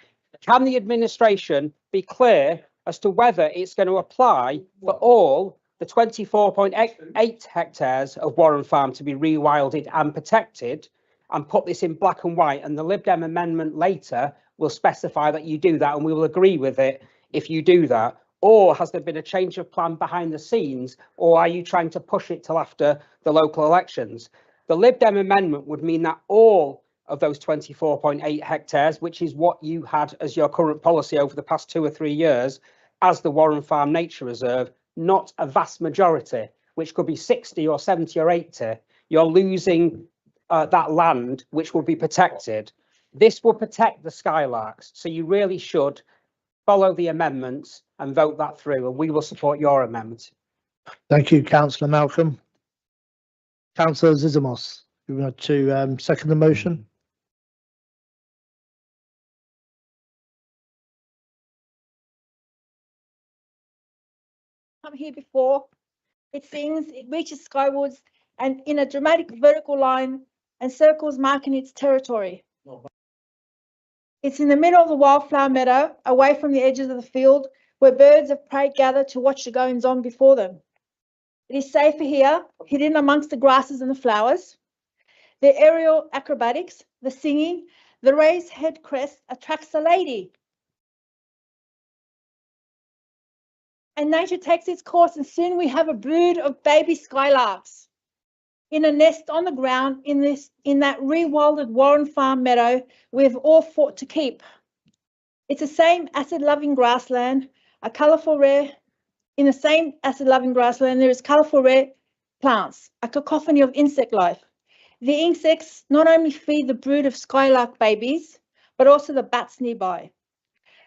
Can the administration be clear as to whether it's going to apply for all the 24.8 hectares of Warren Farm to be rewilded and protected, and put this in black and white? And the Lib Dem amendment later will specify that you do that, and we will agree with it if you do that. Or has there been a change of plan behind the scenes, or are you trying to push it till after the local elections? The Lib Dem amendment would mean that all of those 24.8 hectares, which is what you had as your current policy over the past 2 or 3 years, as the Warren Farm Nature Reserve, not a vast majority, which could be 60 or 70 or 80. You're losing that land, which will be protected. This will protect the skylarks. So you really should follow the amendments and vote that through, and we will support your amendment. Thank you, Councillor Malcolm. Councillor Zizamos, you want to second the motion? Come here before. It sings, it reaches skywards, and in a dramatic vertical line and circles marking its territory. It's in the middle of the wildflower meadow, away from the edges of the field, where birds of prey gather to watch the goings on before them. It is safer here, hidden amongst the grasses and the flowers. The aerial acrobatics, the singing, the raised head crest attracts the lady. and nature takes its course, and soon we have a brood of baby skylarks in a nest on the ground in that rewilded Warren Farm meadow we've all fought to keep. It's the same acid-loving grassland, in the same acid-loving grassland, there is colourful rare plants, a cacophony of insect life. The insects not only feed the brood of skylark babies, but also the bats nearby.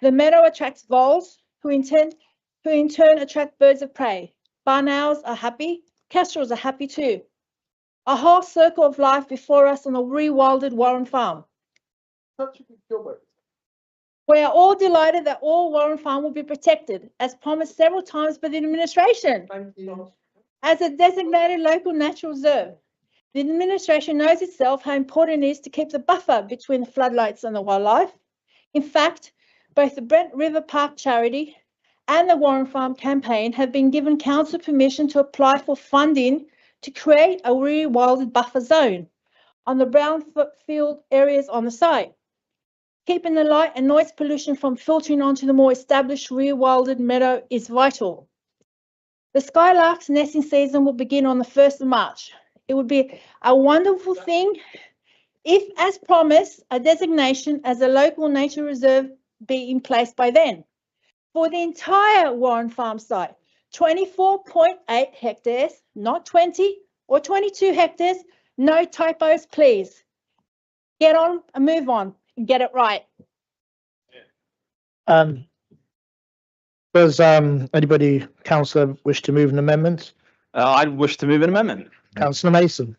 The meadow attracts voles, who in turn attract birds of prey. Barn owls are happy, kestrels are happy too. A whole circle of life before us on the rewilded Warren Farm. We are all delighted that all Warren Farm will be protected, as promised several times by the administration. As a designated local natural reserve, the administration knows itself how important it is to keep the buffer between the floodlights and the wildlife. In fact, both the Brent River Park Charity and the Warren Farm campaign have been given council permission to apply for funding to create a rewilded buffer zone on the brownfield areas on the site. Keeping the light and noise pollution from filtering onto the more established rewilded meadow is vital. The skylark's nesting season will begin on the 1st of March. It would be a wonderful thing if, as promised, a designation as a local nature reserve be in place by then. For the entire Warren Farm site, 24.8 hectares, not 20 or 22 hectares, no typos, please. Get on and move on and get it right. Does anybody, councillor, wish to move an amendment? I wish to move an amendment. Councillor Mason.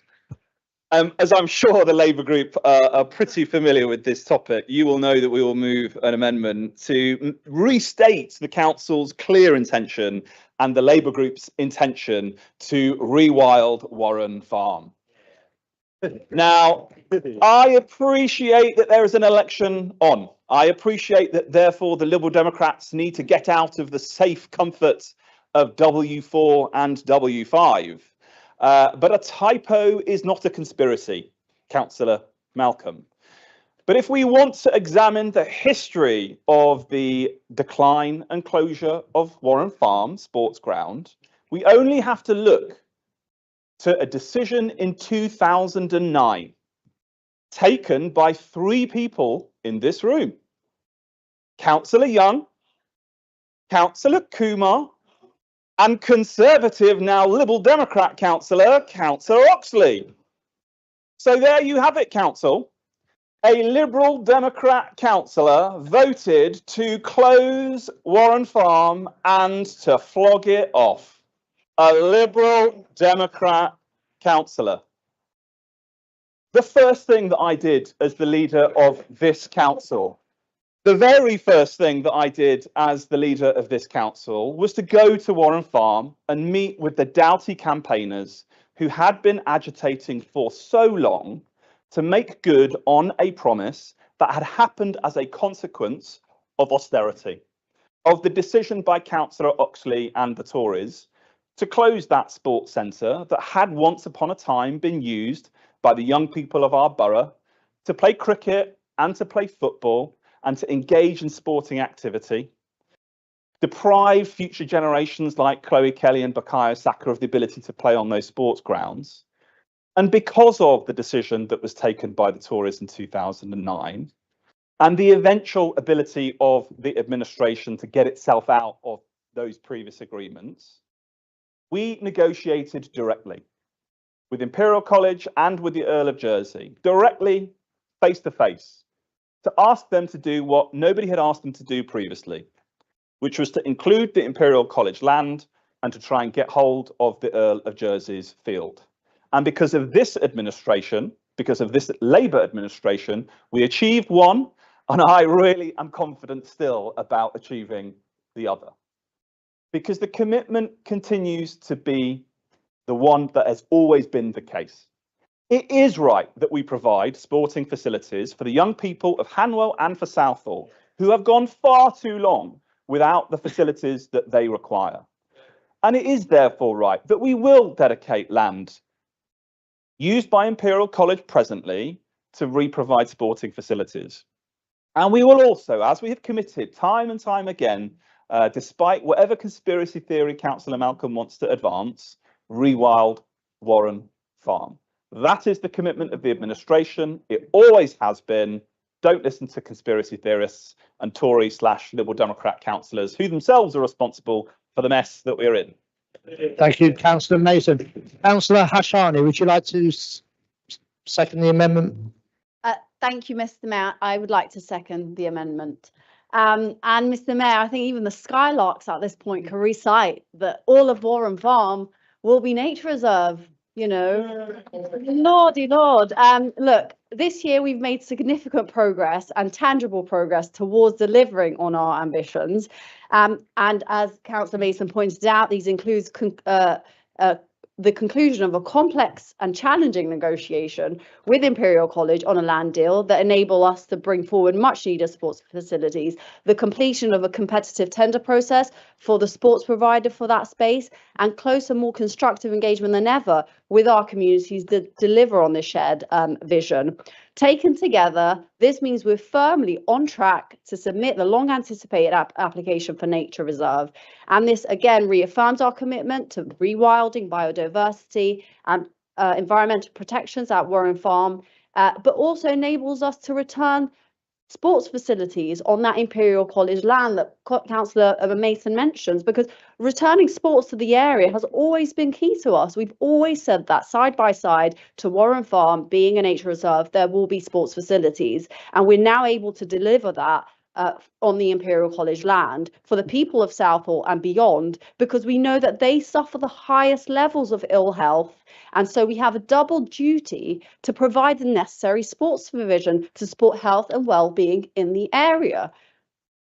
As I'm sure the Labour group are pretty familiar with this topic, you will know that we will move an amendment to restate the council's clear intention and the Labour group's intention to rewild Warren Farm. Now, I appreciate that there is an election on. I appreciate that, therefore, the Liberal Democrats need to get out of the safe comfort of W4 and W5. But a typo is not a conspiracy, Councillor Malcolm. But if we want to examine the history of the decline and closure of Warren Farm Sports Ground, we only have to look to a decision in 2009 taken by 3 people in this room: Councillor Young, Councillor Kumar, and Conservative, now Liberal Democrat Councillor Oxley. So there you have it, Council. A Liberal Democrat councillor voted to close Warren Farm and to flog it off. A Liberal Democrat councillor. The first thing that I did as the leader of this council, the very first thing that I did as the leader of this council was to go to Warren Farm and meet with the doughty campaigners who had been agitating for so long to make good on a promise that had happened as a consequence of austerity, of the decision by Councillor Oxley and the Tories to close that sports centre that had once upon a time been used by the young people of our borough to play cricket and to play football and to engage in sporting activity, deprive future generations like Chloe Kelly and Bukayo Saka of the ability to play on those sports grounds. And because of the decision that was taken by the Tories in 2009 and the eventual ability of the administration to get itself out of those previous agreements, we negotiated directly with Imperial College and with the Earl of Jersey, directly, face to face, to ask them to do what nobody had asked them to do previously, which was to include the Imperial College land and to try and get hold of the Earl of Jersey's field. And because of this administration, because of this Labour administration, we achieved one, and I really am confident still about achieving the other. Because the commitment continues to be the one that has always been the case. It is right that we provide sporting facilities for the young people of Hanwell and for Southall, who have gone far too long without the facilities that they require. And it is therefore right that we will dedicate land used by Imperial College presently to re-provide sporting facilities. And we will also, as we have committed time and time again, despite whatever conspiracy theory Councillor Malcolm wants to advance, rewild Warren Farm. That is the commitment of the administration. It always has been. Don't listen to conspiracy theorists and Tory/Liberal Democrat councillors who themselves are responsible for the mess that we're in. Thank you, Councillor Mason. Councillor Hashani, would you like to second the amendment? Thank you, Mr. Mayor. I would like to second the amendment. And Mr. Mayor, I think even the Skylarks at this point can recite that all of Warren Farm will be nature reserve. You know, Lordy Lord. Look, this year we've made significant progress and tangible progress towards delivering on our ambitions. And as Councillor Mason pointed out, these includes the conclusion of a complex and challenging negotiation with Imperial College on a land deal that enable us to bring forward much needed sports facilities, the completion of a competitive tender process for the sports provider for that space, and closer, more constructive engagement than ever with our communities to deliver on this shared vision. Taken together, this means we're firmly on track to submit the long anticipated application for nature reserve. And this again reaffirms our commitment to rewilding, biodiversity and environmental protections at Warren Farm, but also enables us to return sports facilities on that Imperial College land that Councillor Mason mentions, because returning sports to the area has always been key to us. We've always said that side by side to Warren Farm being a nature reserve, there will be sports facilities, and we're now able to deliver that on the Imperial College land for the people of Southall and beyond, because we know that they suffer the highest levels of ill health. And so we have a double duty to provide the necessary sports provision to support health and well-being in the area.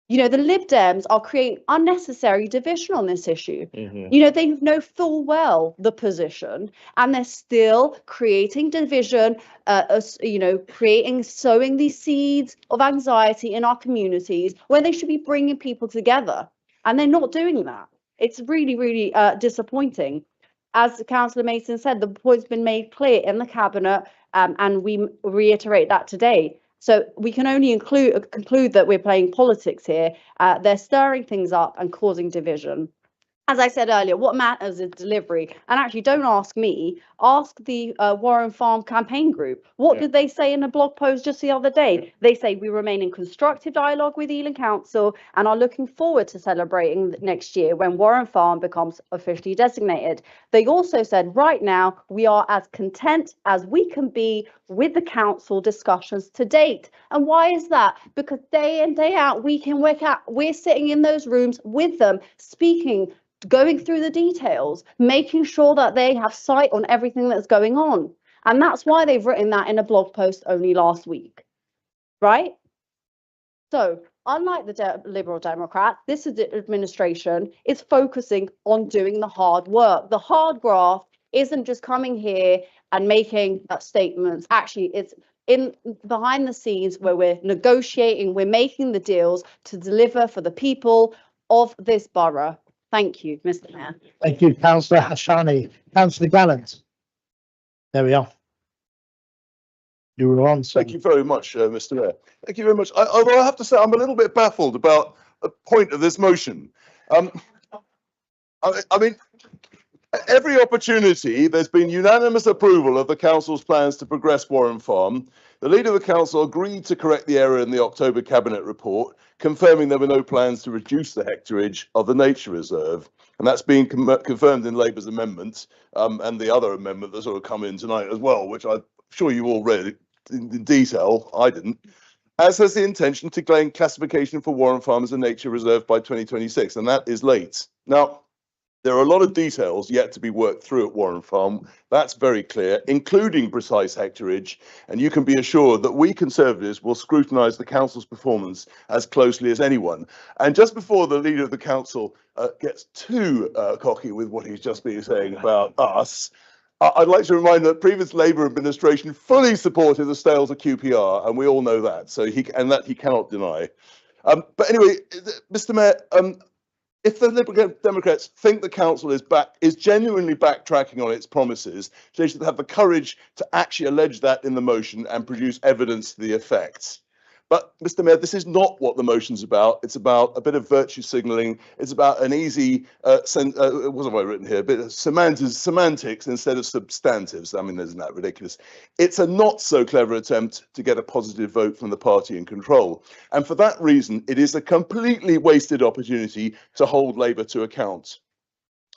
You know, the Lib Dems are creating unnecessary division on this issue. You know, they know full well the position, and they're still creating division, sowing these seeds of anxiety in our communities when they should be bringing people together. And they're not doing that. It's really, really disappointing. As Councillor Mason said, the point's been made clear in the Cabinet, and we reiterate that today. So we can only conclude that we're playing politics here. They're stirring things up and causing division. As I said earlier, what matters is delivery. And actually, don't ask me, ask the Warren Farm campaign group. What did they say in a blog post just the other day? They say we remain in constructive dialogue with Ealing Council and are looking forward to celebrating next year when Warren Farm becomes officially designated. They also said right now we are as content as we can be with the council discussions to date. And why is that? Because day in, day out, week in, week out, we're sitting in those rooms with them, speaking, going through the details, making sure that they have sight on everything that's going on. And that's why they've written that in a blog post only last week, right? So unlike the Liberal Democrats, this administration is focusing on doing the hard work. The hard graft isn't just coming here and making statements. Actually, it's in behind the scenes where we're negotiating, we're making the deals to deliver for the people of this borough. Thank you, Mr. Mayor. Thank you, Councillor Hashani. Councillor Gallant. There we are. You were on. Thank you very much, Mr. Mayor. Thank you very much. Although I have to say, I'm a little bit baffled about the point of this motion. I mean, every opportunity, there's been unanimous approval of the council's plans to progress Warren Farm. The leader of the council agreed to correct the error in the October cabinet report, confirming there were no plans to reduce the hectareage of the nature reserve. And that's been confirmed in Labour's amendment and the other amendment that's sort of come in tonight as well, which I'm sure you all read in detail. I didn't. As has the intention to gain classification for Warren Farm as a nature reserve by 2026, and that is late. Now, there are a lot of details yet to be worked through at Warren Farm. That's very clear, including precise hectareage. And you can be assured that we Conservatives will scrutinise the council's performance as closely as anyone. And just before the leader of the council gets too cocky with what he's just been saying about us, I'd like to remind that previous Labour administration fully supported the sales of QPR, and we all know that. So he cannot deny. But anyway, Mr. Mayor. If the Liberal Democrats think the council is genuinely backtracking on its promises, they should have the courage to actually allege that in the motion and produce evidence to the effect. But, Mr. Mayor, this is not what the motion's about. It's about a bit of virtue signalling. It's about an easy, what have I written here? A bit of semantics instead of substantives. I mean, isn't that ridiculous? It's a not so clever attempt to get a positive vote from the party in control. And for that reason, it is a completely wasted opportunity to hold Labour to account.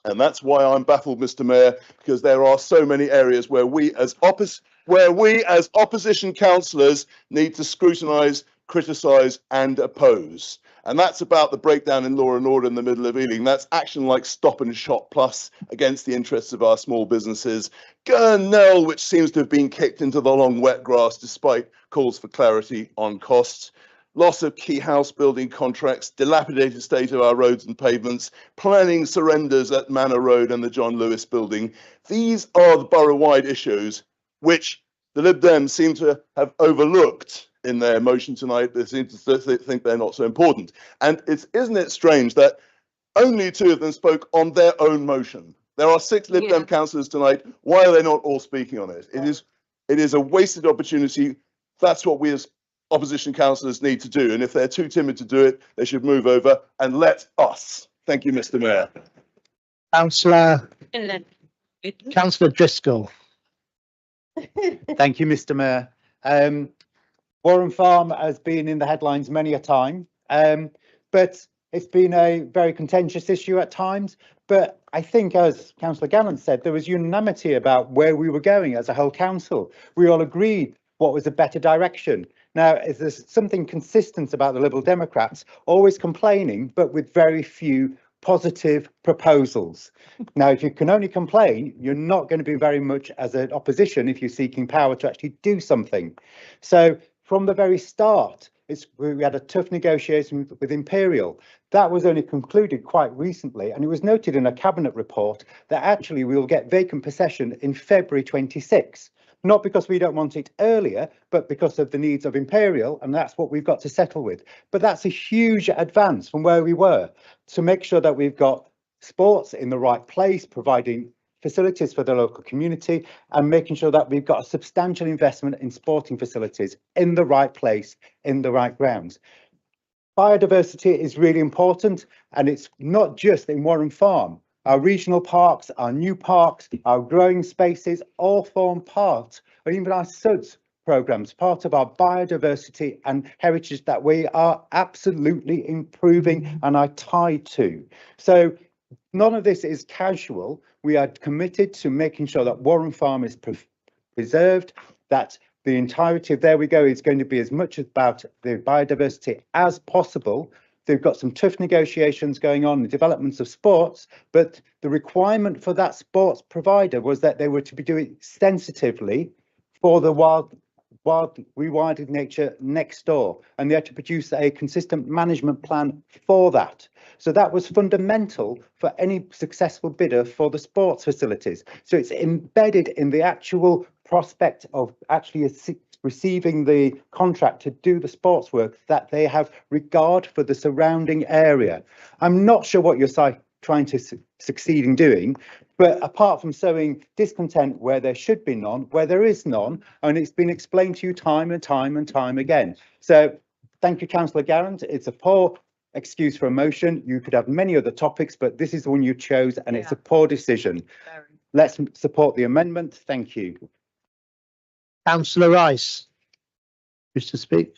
And that's why I'm baffled, Mr. Mayor, because there are so many areas where we as opposition councillors need to scrutinise, criticise and oppose. And that's about the breakdown in law and order in the middle of Ealing. That's action like Stop and Shop Plus against the interests of our small businesses. Gurnell, which seems to have been kicked into the long wet grass despite calls for clarity on costs. Loss of key house building contracts, dilapidated state of our roads and pavements, planning surrenders at Manor Road and the John Lewis building. These are the borough-wide issues which the Lib Dems seem to have overlooked in their motion tonight. They seem to think they're not so important. And isn't it strange that only 2 of them spoke on their own motion? There are 6 Lib Dem councillors tonight. Why are they not all speaking on it? It is a wasted opportunity. That's what we as opposition councillors need to do. And if they're too timid to do it, they should move over and let us. Thank you, Mr. Mayor. Councillor Driscoll. Thank you, Mr. Mayor. Warren Farm has been in the headlines many a time, but it's been a very contentious issue at times. But I think, as Councillor Gallant said, there was unanimity about where we were going as a whole council. We all agreed what was a better direction. Now, there's something consistent about the Liberal Democrats, always complaining, but with very few positive proposals. Now, if you can only complain, you're not going to be very much as an opposition if you're seeking power to actually do something. So from the very start, we had a tough negotiation with Imperial. That was only concluded quite recently, and it was noted in a cabinet report that actually we will get vacant possession in February 26. Not because we don't want it earlier, but because of the needs of Imperial, and that's what we've got to settle with. But that's a huge advance from where we were, to make sure that we've got sports in the right place, providing facilities for the local community, and making sure that we've got a substantial investment in sporting facilities in the right place, in the right grounds. Biodiversity is really important, and it's not just in Warren Farm. Our regional parks, our new parks, our growing spaces all form part, or even our SUDS programmes, part of our biodiversity and heritage that we are absolutely improving and are tied to. So none of this is casual. We are committed to making sure that Warren Farm is preserved, that the entirety of There We Go is going to be as much about the biodiversity as possible. They've got some tough negotiations going on, the developments of sports, but the requirement for that sports provider was that they were to be doing sensitively for the wild rewilded nature next door, and they had to produce a consistent management plan for that. So that was fundamental for any successful bidder for the sports facilities. So it's embedded in the actual prospect of actually receiving the contract to do the sports work, that they have regard for the surrounding area. I'm not sure what you're trying to succeed in doing, but apart from sowing discontent where there should be none, where there is none, and it's been explained to you time and time and time again. So thank you, Councillor Garrett. It's a poor excuse for a motion. You could have many other topics, but this is the one you chose, and it's a poor decision. Let's support the amendment. Thank you. Councillor Rice, wish to speak?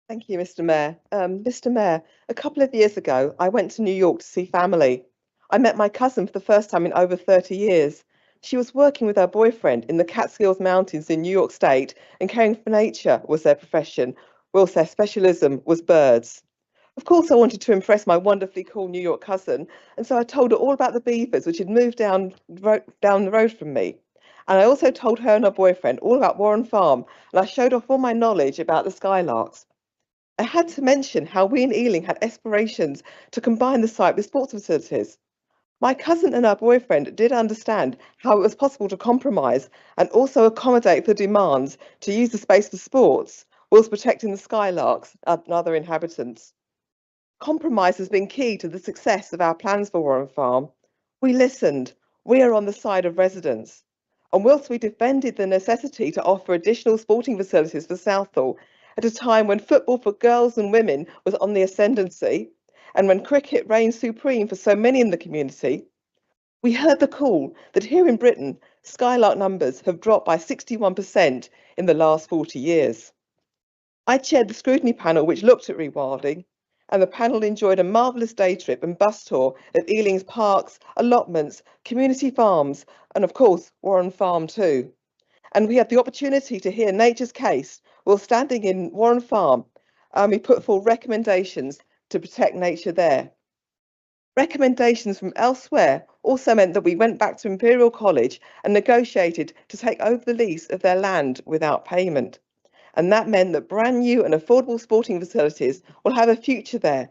Thank you, Mr. Mayor. Mr. Mayor, a couple of years ago, I went to New York to see family. I met my cousin for the first time in over 30 years. She was working with her boyfriend in the Catskills Mountains in New York State, and caring for nature was their profession, whilst their specialism was birds. Of course, I wanted to impress my wonderfully cool New York cousin, and so I told her all about the beavers which had moved down the road from me. And I also told her and her boyfriend all about Warren Farm, and I showed off all my knowledge about the skylarks. I had to mention how we in Ealing had aspirations to combine the site with sports facilities. My cousin and her boyfriend did understand how it was possible to compromise and also accommodate the demands to use the space for sports, whilst protecting the skylarks and other inhabitants. Compromise has been key to the success of our plans for Warren Farm. We listened. We are on the side of residents. And whilst we defended the necessity to offer additional sporting facilities for Southall, at a time when football for girls and women was on the ascendancy, and when cricket reigned supreme for so many in the community, we heard the call that here in Britain, Skylark numbers have dropped by 61% in the last 40 years. I chaired the scrutiny panel which looked at rewilding, and the panel enjoyed a marvellous day trip and bus tour of Ealing's parks, allotments, community farms, and of course, Warren Farm too. And we had the opportunity to hear nature's case while standing in Warren Farm. We put forward recommendations to protect nature there. Recommendations from elsewhere also meant that we went back to Imperial College and negotiated to take over the lease of their land without payment. And that meant that brand new and affordable sporting facilities will have a future there.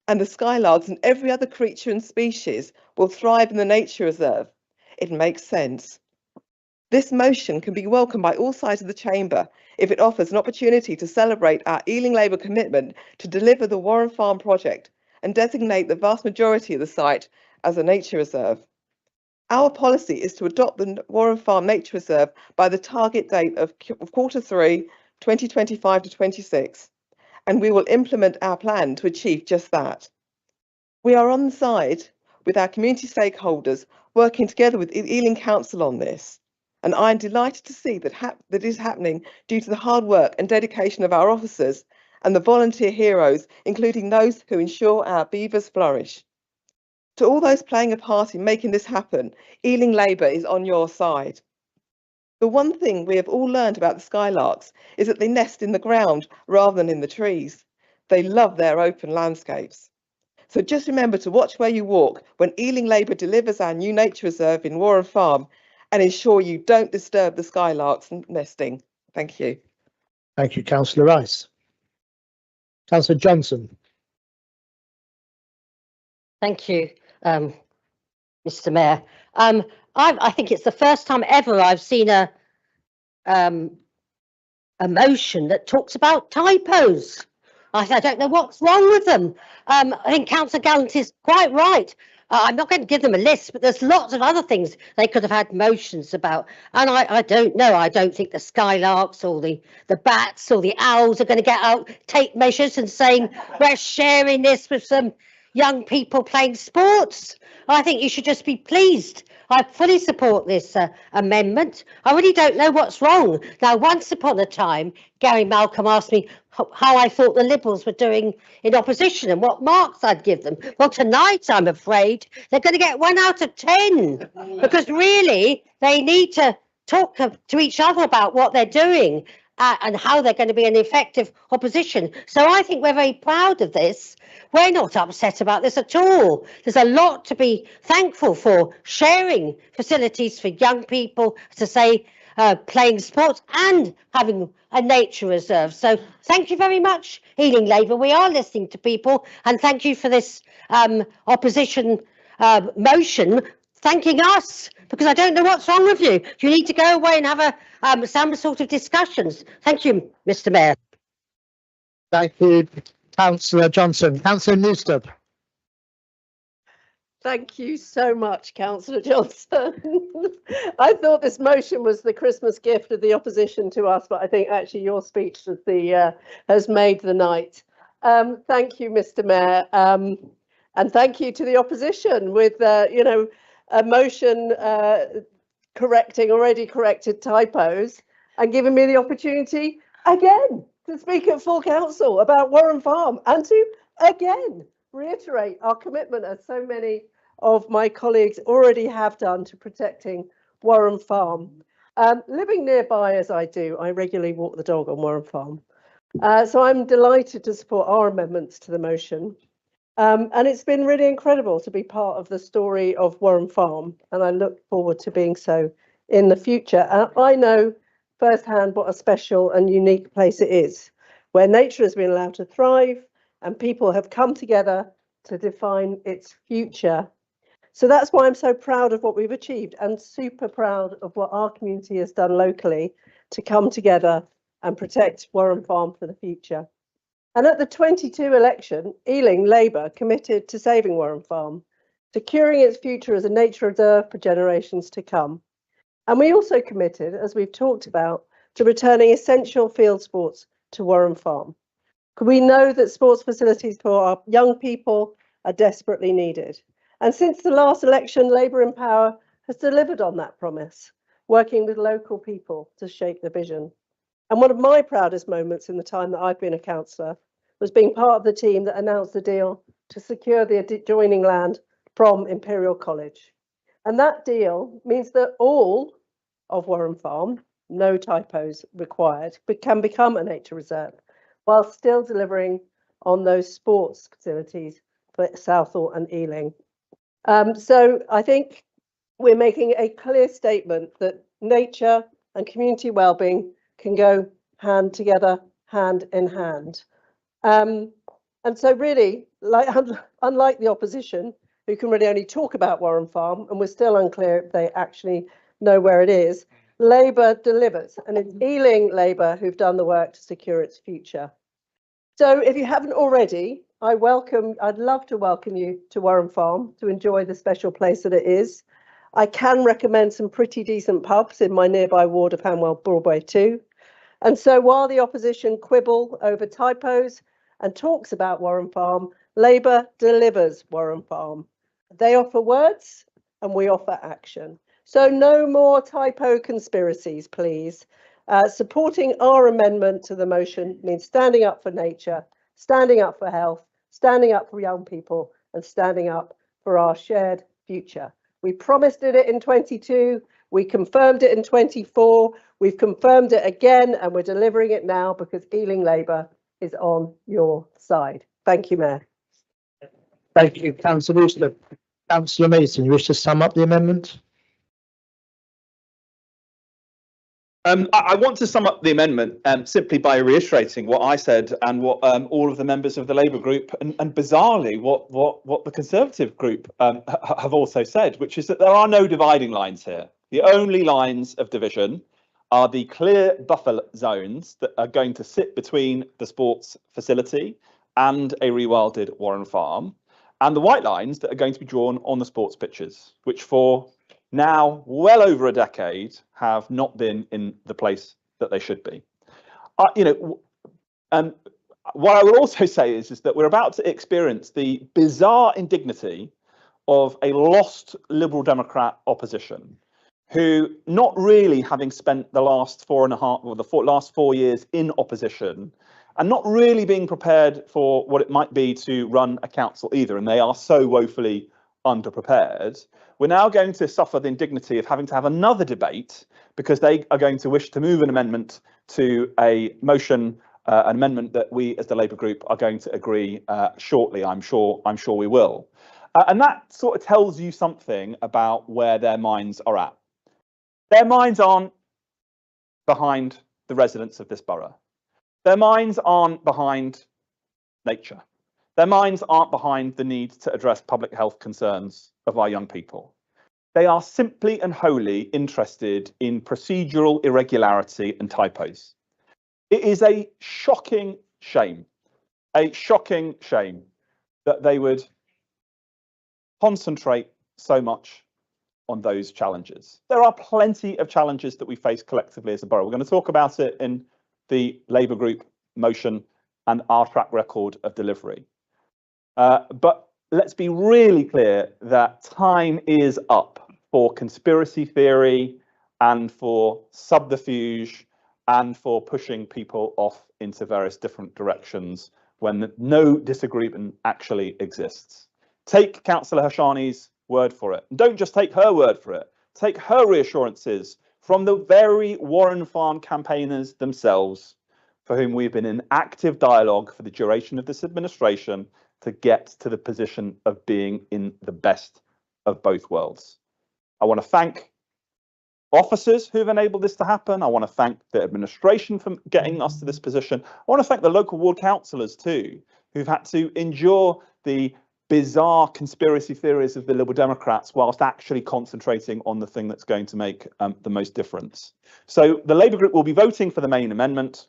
And the skylarks and every other creature and species will thrive in the nature reserve. It makes sense. This motion can be welcomed by all sides of the chamber if it offers an opportunity to celebrate our Ealing Labour commitment to deliver the Warren Farm project and designate the vast majority of the site as a nature reserve. Our policy is to adopt the Warren Farm Nature Reserve by the target date of Q3 2025 to 26, and we will implement our plan to achieve just that. We are on the side with our community stakeholders, working together with Ealing Council on this, and I'm delighted to see that that is happening due to the hard work and dedication of our officers and the volunteer heroes, including those who ensure our beavers flourish. To all those playing a part in making this happen, Ealing Labour is on your side. The one thing we have all learned about the skylarks is that they nest in the ground rather than in the trees. They love their open landscapes. So just remember to watch where you walk when Ealing Labour delivers our new nature reserve in Warren Farm, and ensure you don't disturb the skylarks nesting. Thank you. Thank you, Councillor Rice. Councillor Johnson. Thank you, Mr. Mayor. I think it's the first time ever I've seen a motion that talks about typos. I don't know what's wrong with them. I think Councillor Gallant is quite right. I'm not going to give them a list, but there's lots of other things they could have had motions about. And I don't know. I don't think the skylarks or the bats or the owls are going to get out, take measures and saying, we're sharing this with some young people playing sports. I think you should just be pleased. I fully support this amendment. I really don't know what's wrong. Now, once upon a time, Gary Malcolm asked me how I thought the Liberals were doing in opposition and what marks I'd give them. Well, tonight, I'm afraid, they're going to get 1 out of 10 because really they need to talk to each other about what they're doing and how they're going to be an effective opposition. So I think we're very proud of this. We're not upset about this at all. There's a lot to be thankful for, sharing facilities for young people, to say, playing sports and having a nature reserve. So thank you very much, Ealing Labour. We are listening to people, and thank you for this opposition motion thanking us, because I don't know what's wrong with you. You need to go away and have some sort of discussions. Thank you, Mr. Mayor. Thank you, Councillor Johnson. Councillor Newsted. Thank you so much, Councillor Johnson. I thought this motion was the Christmas gift of the opposition to us, but I think actually your speech has made the night. Thank you, Mr. Mayor, and thank you to the opposition with a motion correcting already corrected typos and giving me the opportunity again to speak at full council about Warren Farm and to again reiterate our commitment, as so many of my colleagues already have done, to protecting Warren Farm. Living nearby as I do, I regularly walk the dog on Warren Farm. So I'm delighted to support our amendments to the motion. And it's been really incredible to be part of the story of Warren Farm, and I look forward to being so in the future. And I know firsthand what a special and unique place it is, where nature has been allowed to thrive and people have come together to define its future. So that's why I'm so proud of what we've achieved, and super proud of what our community has done locally to come together and protect Warren Farm for the future. And at the 22 election, Ealing Labour committed to saving Warren Farm, securing its future as a nature reserve for generations to come. And we also committed, as we've talked about, to returning essential field sports to Warren Farm. We know that sports facilities for our young people are desperately needed. And since the last election, Labour in power has delivered on that promise, working with local people to shape the vision. And one of my proudest moments in the time that I've been a councillor was being part of the team that announced the deal to secure the adjoining land from Imperial College. And that deal means that all of Warren Farm, no typos required, but can become a nature reserve, while still delivering on those sports facilities for Southall and Ealing. So I think we're making a clear statement that nature and community wellbeing can go hand together, hand in hand. And so really, unlike the opposition, who can really only talk about Warren Farm, and we're still unclear if they actually know where it is, Labour delivers, and it's Ealing Labour who've done the work to secure its future. So if you haven't already, I'd love to welcome you to Warren Farm to enjoy the special place that it is. I can recommend some pretty decent pubs in my nearby ward of Hanwell Broadway too. And so while the opposition quibble over typos and talks about Warren Farm, Labour delivers Warren Farm. They offer words and we offer action. So no more typo conspiracies, please. Supporting our amendment to the motion means standing up for nature, standing up for health, standing up for young people, and standing up for our shared future. We promised it in 22, we confirmed it in 24, we've confirmed it again, and we're delivering it now because Ealing Labour is on your side. Thank you, Mayor. Thank you, Councillor Wooster. Councillor Mason, you wish to sum up the amendment? I want to sum up the amendment simply by reiterating what I said and what all of the members of the Labour group and bizarrely what the Conservative group have also said, which is that there are no dividing lines here. The only lines of division are the clear buffer zones that are going to sit between the sports facility and a rewilded Warren Farm, and the white lines that are going to be drawn on the sports pitches, which for now well over a decade have not been in the place that they should be. What I will also say is that we're about to experience the bizarre indignity of a lost Liberal Democrat opposition who, not really having spent the last last 4 years in opposition and not really being prepared for what it might be to run a council either, and they are so woefully underprepared, we're now going to suffer the indignity of having to have another debate because they are going to wish to move an amendment to a motion, an amendment that we as the Labour group are going to agree shortly. I'm sure we will. And that sort of tells you something about where their minds are at. Their minds aren't behind the residents of this borough. Their minds aren't behind nature. Their minds aren't behind the need to address public health concerns of our young people. They are simply and wholly interested in procedural irregularity and typos. It is a shocking shame that they would concentrate so much on those challenges. There are plenty of challenges that we face collectively as a borough. We're going to talk about it in the Labour group motion and our track record of delivery. But let's be really clear that time is up for conspiracy theory and for subterfuge and for pushing people off into various different directions when no disagreement actually exists. Take Councillor Hashani's word for it. And don't just take her word for it. Take her reassurances from the very Warren Farm campaigners themselves, for whom we've been in active dialogue for the duration of this administration to get to the position of being in the best of both worlds. I want to thank officers who've enabled this to happen. I want to thank the administration for getting us to this position. I want to thank the local ward councillors too, who've had to endure the bizarre conspiracy theories of the Liberal Democrats whilst actually concentrating on the thing that's going to make the most difference. So the Labour group will be voting for the main amendment.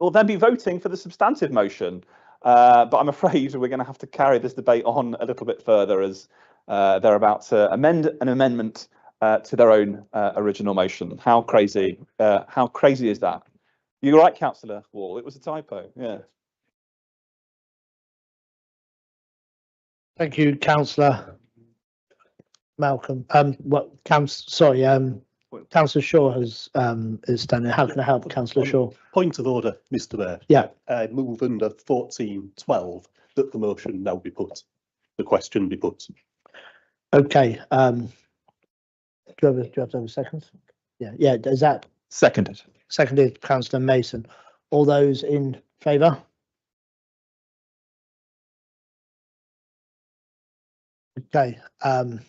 We'll then be voting for the substantive motion. But I'm afraid we're going to have to carry this debate on a little bit further as they're about to amend an amendment to their own original motion. How crazy is that? You're right, Councillor Wall. It was a typo. Yeah. Thank you, Councillor Malcolm. Councillor Shaw has is standing. How can I help, Councillor Shaw? Point of order, Mr. Mayor. Yeah. I move under 1412 that the motion now be put, the question be put. Okay. Do you have to have a second? Yeah. Is that seconded? Seconded, Councillor Mason. All those in favour? Okay. And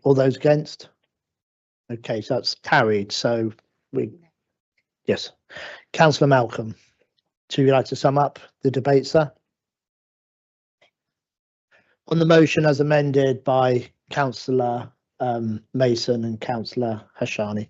all those against? Okay, so that's carried. So yes. Councillor Malcolm, would you like to sum up the debate, sir? On the motion as amended by Councillor Mason and Councillor Hashani.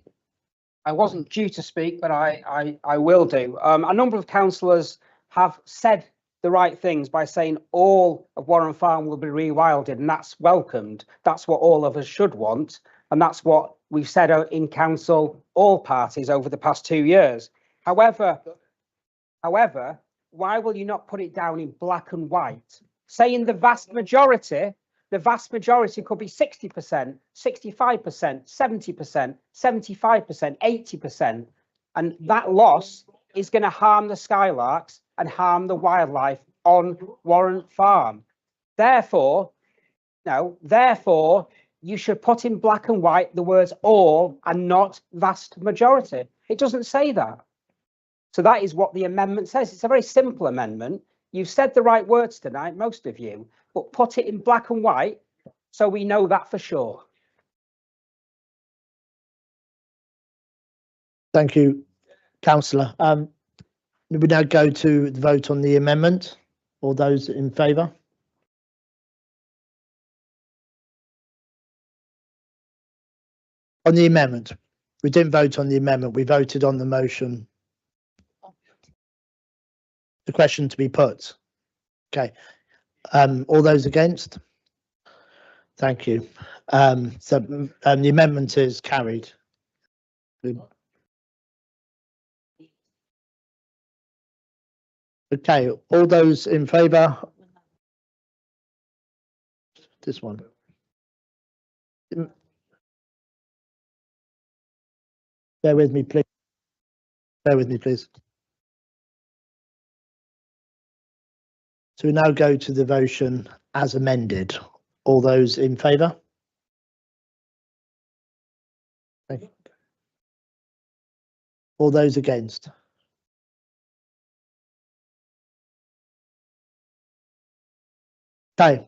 I wasn't due to speak, but I will do. A number of councillors have said the right things by saying all of Warren Farm will be rewilded, and that's welcomed. That's what all of us should want, and that's what we've said in council, all parties, over the past 2 years. However, why will you not put it down in black and white, saying the vast majority could be 60%, 65%, 70%, 75%, 80%, and that loss is going to harm the skylarks and harm the wildlife on Warren Farm. Therefore, you should put in black and white the words all and not vast majority. It doesn't say that. So that is what the amendment says. It's a very simple amendment. You've said the right words tonight, most of you, but put it in black and white so we know that for sure. Thank you, Councillor. We now go to the vote on the amendment. All those in favour? On the amendment, we didn't vote on the amendment. We voted on the motion. The question to be put. Okay. All those against? Thank you. So the amendment is carried. Okay, all those in favour? This one. Bear with me, please. Bear with me, please. So we now go to the motion as amended. All those in favour? Thank you. All those against? Okay.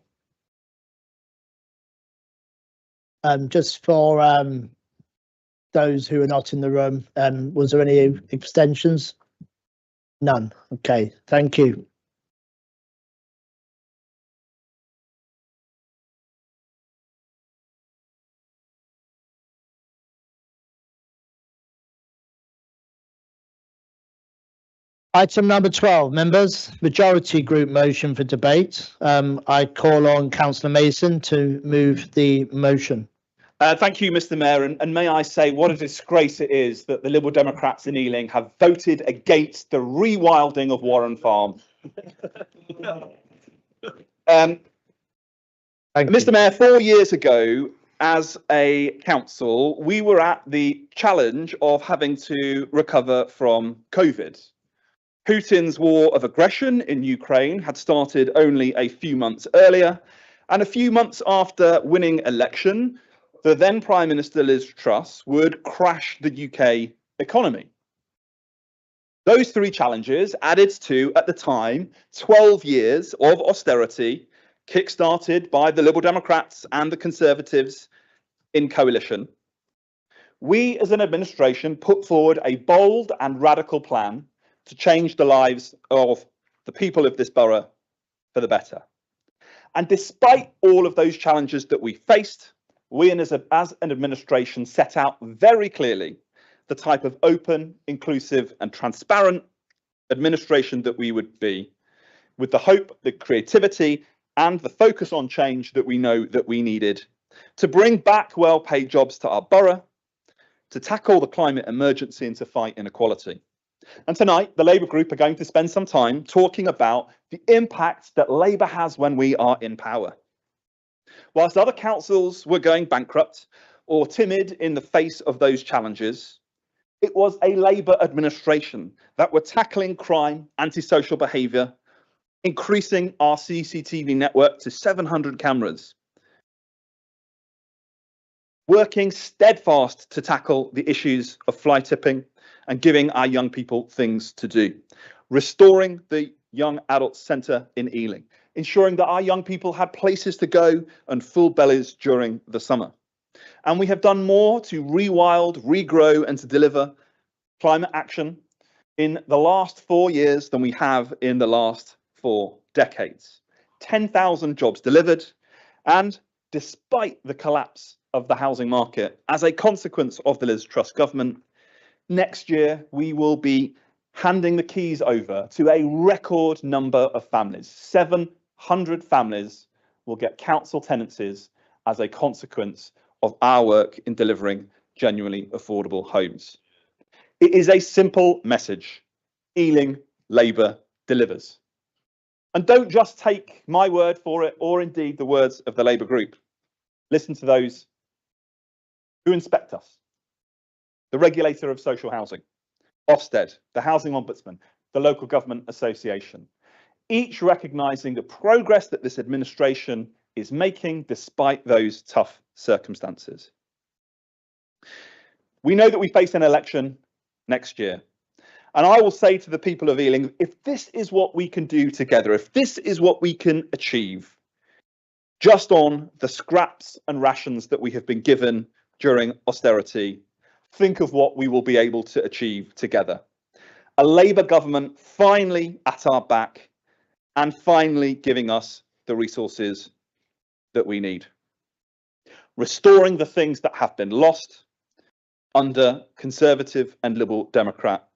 Just for those who are not in the room, was there any abstentions? None. Okay, thank you. Item number 12, members, majority group motion for debate. I call on Councillor Mason to move the motion. Thank you, Mr. Mayor, and may I say what a disgrace it is that the Liberal Democrats in Ealing have voted against the rewilding of Warren Farm. Mr. Mayor, 4 years ago, as a council, we were at the challenge of having to recover from COVID. Putin's war of aggression in Ukraine had started only a few months earlier, and a few months after winning election, the then Prime Minister Liz Truss would crash the UK economy. Those three challenges added to, at the time, 12 years of austerity, kick-started by the Liberal Democrats and the Conservatives in coalition. We as an administration put forward a bold and radical plan to change the lives of the people of this borough for the better. And despite all of those challenges that we faced, we as an administration set out very clearly the type of open, inclusive and transparent administration that we would be, with the hope, the creativity and the focus on change that we know that we needed to bring back well-paid jobs to our borough, to tackle the climate emergency and to fight inequality. And tonight, the Labour group are going to spend some time talking about the impact that Labour has when we are in power. Whilst other councils were going bankrupt or timid in the face of those challenges, it was a Labour administration that were tackling crime, antisocial behaviour, increasing our CCTV network to 700 cameras, working steadfast to tackle the issues of fly tipping and giving our young people things to do, restoring the Young Adults Centre in Ealing, ensuring that our young people had places to go and full bellies during the summer. And we have done more to rewild, regrow and to deliver climate action in the last 4 years than we have in the last 4 decades. 10,000 jobs delivered, and despite the collapse of the housing market as a consequence of the Liz Truss government, next year we will be handing the keys over to a record number of families. 700 families will get council tenancies as a consequence of our work in delivering genuinely affordable homes. It is a simple message. Ealing Labour delivers. And don't just take my word for it, or indeed the words of the Labour group. Listen to those who inspect us. The regulator of social housing, Ofsted, the Housing Ombudsman, the Local Government Association, each recognising the progress that this administration is making despite those tough circumstances. We know that we face an election next year. And I will say to the people of Ealing, if this is what we can do together, if this is what we can achieve, just on the scraps and rations that we have been given during austerity, think of what we will be able to achieve together. A Labour government finally at our back and finally giving us the resources that we need. Restoring the things that have been lost under Conservative and Liberal Democrat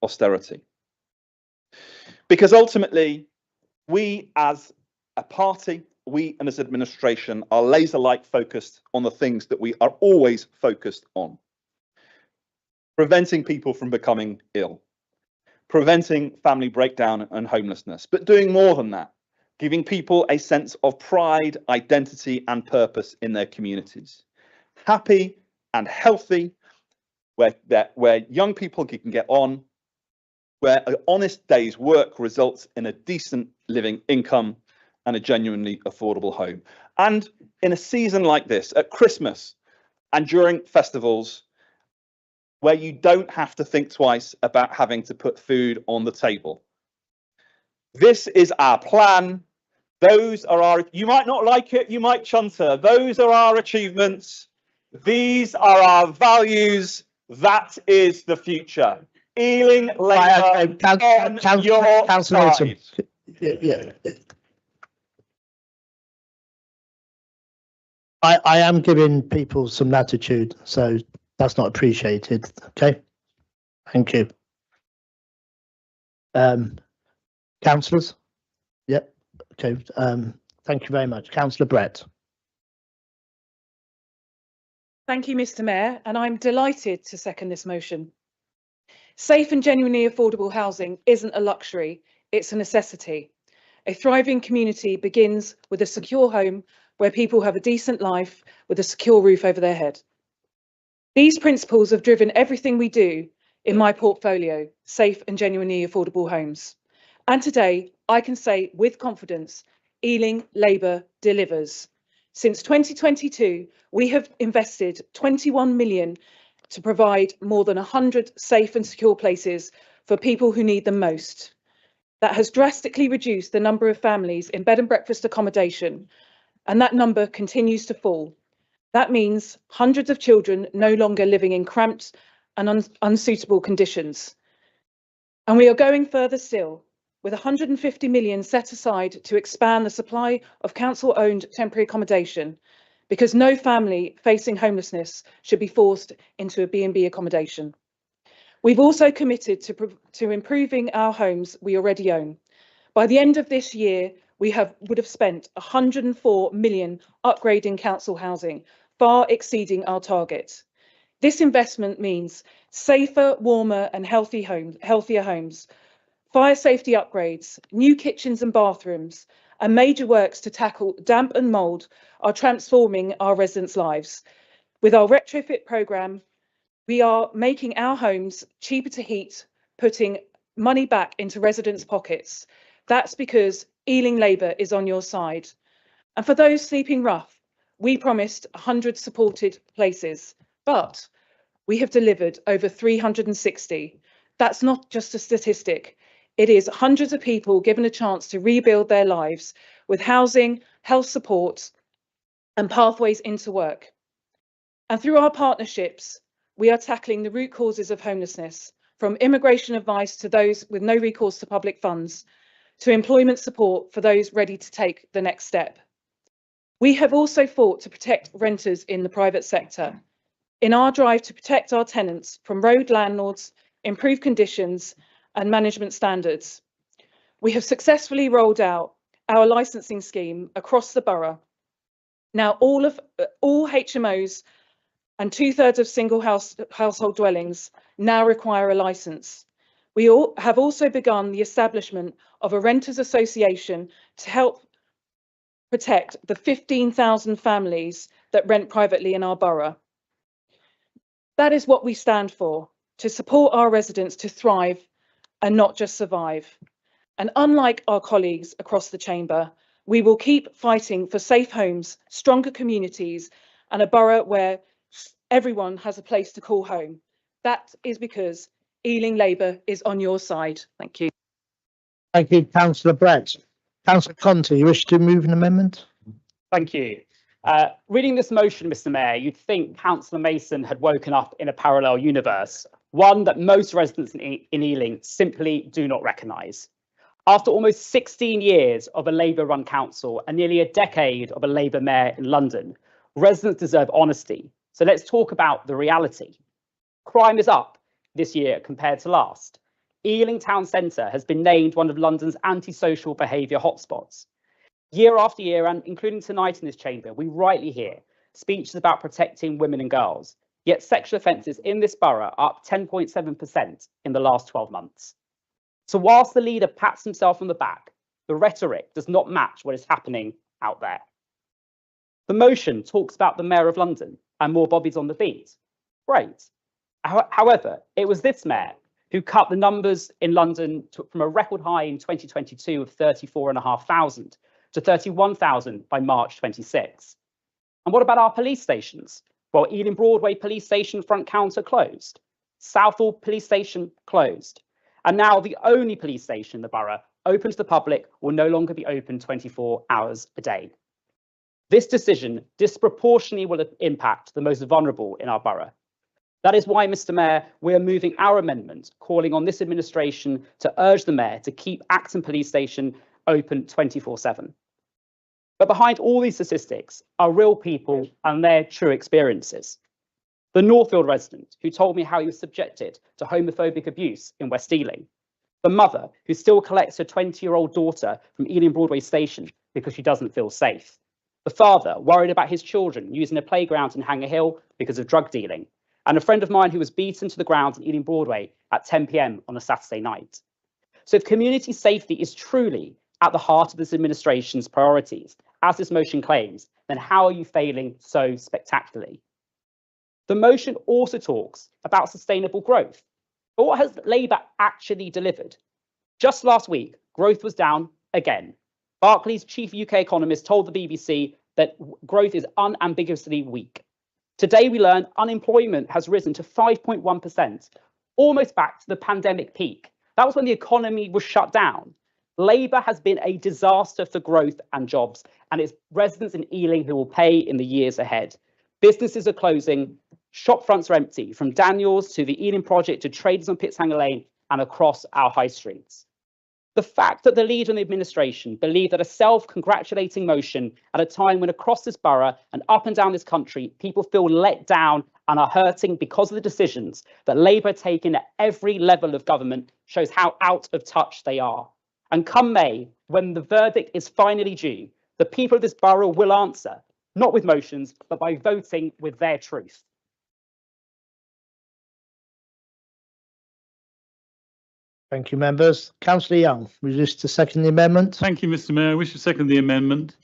austerity. Because ultimately, we as a party, we and as administration are laser-like focused on the things that we are always focused on. Preventing people from becoming ill, preventing family breakdown and homelessness, but doing more than that, giving people a sense of pride, identity and purpose in their communities. Happy and healthy, where young people can get on, where an honest day's work results in a decent living income and a genuinely affordable home. And in a season like this, at Christmas and during festivals, where you don't have to think twice about having to put food on the table. This is our plan. Those are our, you might not like it, you might chunter. Those are our achievements. These are our values. That is the future. Ealing Labour on your side. Yeah. I am giving people some latitude, so that's not appreciated. Okay, thank you. Councillors? Yep. Okay. Thank you very much. Councillor Brett. Thank you, Mr. Mayor, and I'm delighted to second this motion. Safe and genuinely affordable housing isn't a luxury, it's a necessity. A thriving community begins with a secure home where people have a decent life with a secure roof over their head. These principles have driven everything we do in my portfolio, safe and genuinely affordable homes. And today, I can say with confidence, Ealing Labour delivers. Since 2022, we have invested 21 million to provide more than 100 safe and secure places for people who need them most. That has drastically reduced the number of families in bed and breakfast accommodation, and that number continues to fall. That means hundreds of children no longer living in cramped and unsuitable conditions. And we are going further still, with 150 million set aside to expand the supply of council-owned temporary accommodation, because no family facing homelessness should be forced into a B&B accommodation. We've also committed to improving our homes we already own. By the end of this year, we would have spent 104 million upgrading council housing, far exceeding our target. This investment means safer, warmer and healthier homes, fire safety upgrades, new kitchens and bathrooms, and major works to tackle damp and mould are transforming our residents' lives. With our retrofit programme, we are making our homes cheaper to heat, putting money back into residents' pockets. That's because Ealing Labour is on your side. And for those sleeping rough, we promised 100 supported places, but we have delivered over 360. That's not just a statistic. It is hundreds of people given a chance to rebuild their lives with housing, health support, and pathways into work. And through our partnerships, we are tackling the root causes of homelessness, from immigration advice to those with no recourse to public funds, to employment support for those ready to take the next step. We have also fought to protect renters in the private sector in our drive to protect our tenants from road landlords, improve conditions and management standards. We have successfully rolled out our licensing scheme across the borough. Now all HMOs and 2/3 of single household dwellings now require a licence. We have also begun the establishment of a renters association to help protect the 15,000 families that rent privately in our borough. That is what we stand for, to support our residents to thrive and not just survive. And unlike our colleagues across the chamber, we will keep fighting for safe homes, stronger communities, and a borough where everyone has a place to call home. That is because Ealing Labour is on your side. Thank you. Thank you, Councillor Brett. Councillor Conte, you wish to move an amendment? Thank you. Reading this motion, Mr. Mayor, you'd think Councillor Mason had woken up in a parallel universe, one that most residents in Ealing simply do not recognise. After almost 16 years of a Labour-run council and nearly a decade of a Labour mayor in London, residents deserve honesty. So let's talk about the reality. Crime is up this year compared to last. Ealing Town Centre has been named one of London's antisocial behaviour hotspots. Year after year, and including tonight in this chamber, we rightly hear speeches about protecting women and girls, yet sexual offences in this borough are up 10.7% in the last 12 months. So whilst the leader pats himself on the back, the rhetoric does not match what is happening out there. The motion talks about the Mayor of London and more bobbies on the beat. Great. However, it was this mayor who cut the numbers in London from a record high in 2022 of 34,500 to 31,000 by March 26. And what about our police stations? Well, Ealing Broadway Police Station front counter closed. Southall Police Station closed. And now the only police station in the borough open to the public will no longer be open 24 hours a day. This decision disproportionately will impact the most vulnerable in our borough. That is why, Mr. Mayor, we are moving our amendment, calling on this administration to urge the Mayor to keep Acton Police Station open 24/7. But behind all these statistics are real people and their true experiences. The Northfield resident who told me how he was subjected to homophobic abuse in West Ealing. The mother who still collects her 20-year-old daughter from Ealing Broadway Station because she doesn't feel safe. The father worried about his children using a playground in Hanger Hill because of drug dealing. And a friend of mine who was beaten to the ground in Ealing Broadway at 10 p.m. on a Saturday night. So if community safety is truly at the heart of this administration's priorities, as this motion claims, then how are you failing so spectacularly? The motion also talks about sustainable growth. But what has Labour actually delivered? Just last week, growth was down again. Barclays' chief UK economist told the BBC that growth is unambiguously weak. Today, we learn unemployment has risen to 5.1%, almost back to the pandemic peak. That was when the economy was shut down. Labour has been a disaster for growth and jobs, and it's residents in Ealing who will pay in the years ahead. Businesses are closing, shop fronts are empty, from Daniels to the Ealing Project to traders on Pitshanger Lane and across our high streets. The fact that the leader and the administration believe that a self-congratulating motion at a time when across this borough and up and down this country, people feel let down and are hurting because of the decisions that Labour have taken at every level of government shows how out of touch they are. And come May, when the verdict is finally due, the people of this borough will answer, not with motions, but by voting with their truth. Thank you, members. Councillor Young, would you wish to second the amendment? Thank you, Mr. Mayor. I wish to second the amendment.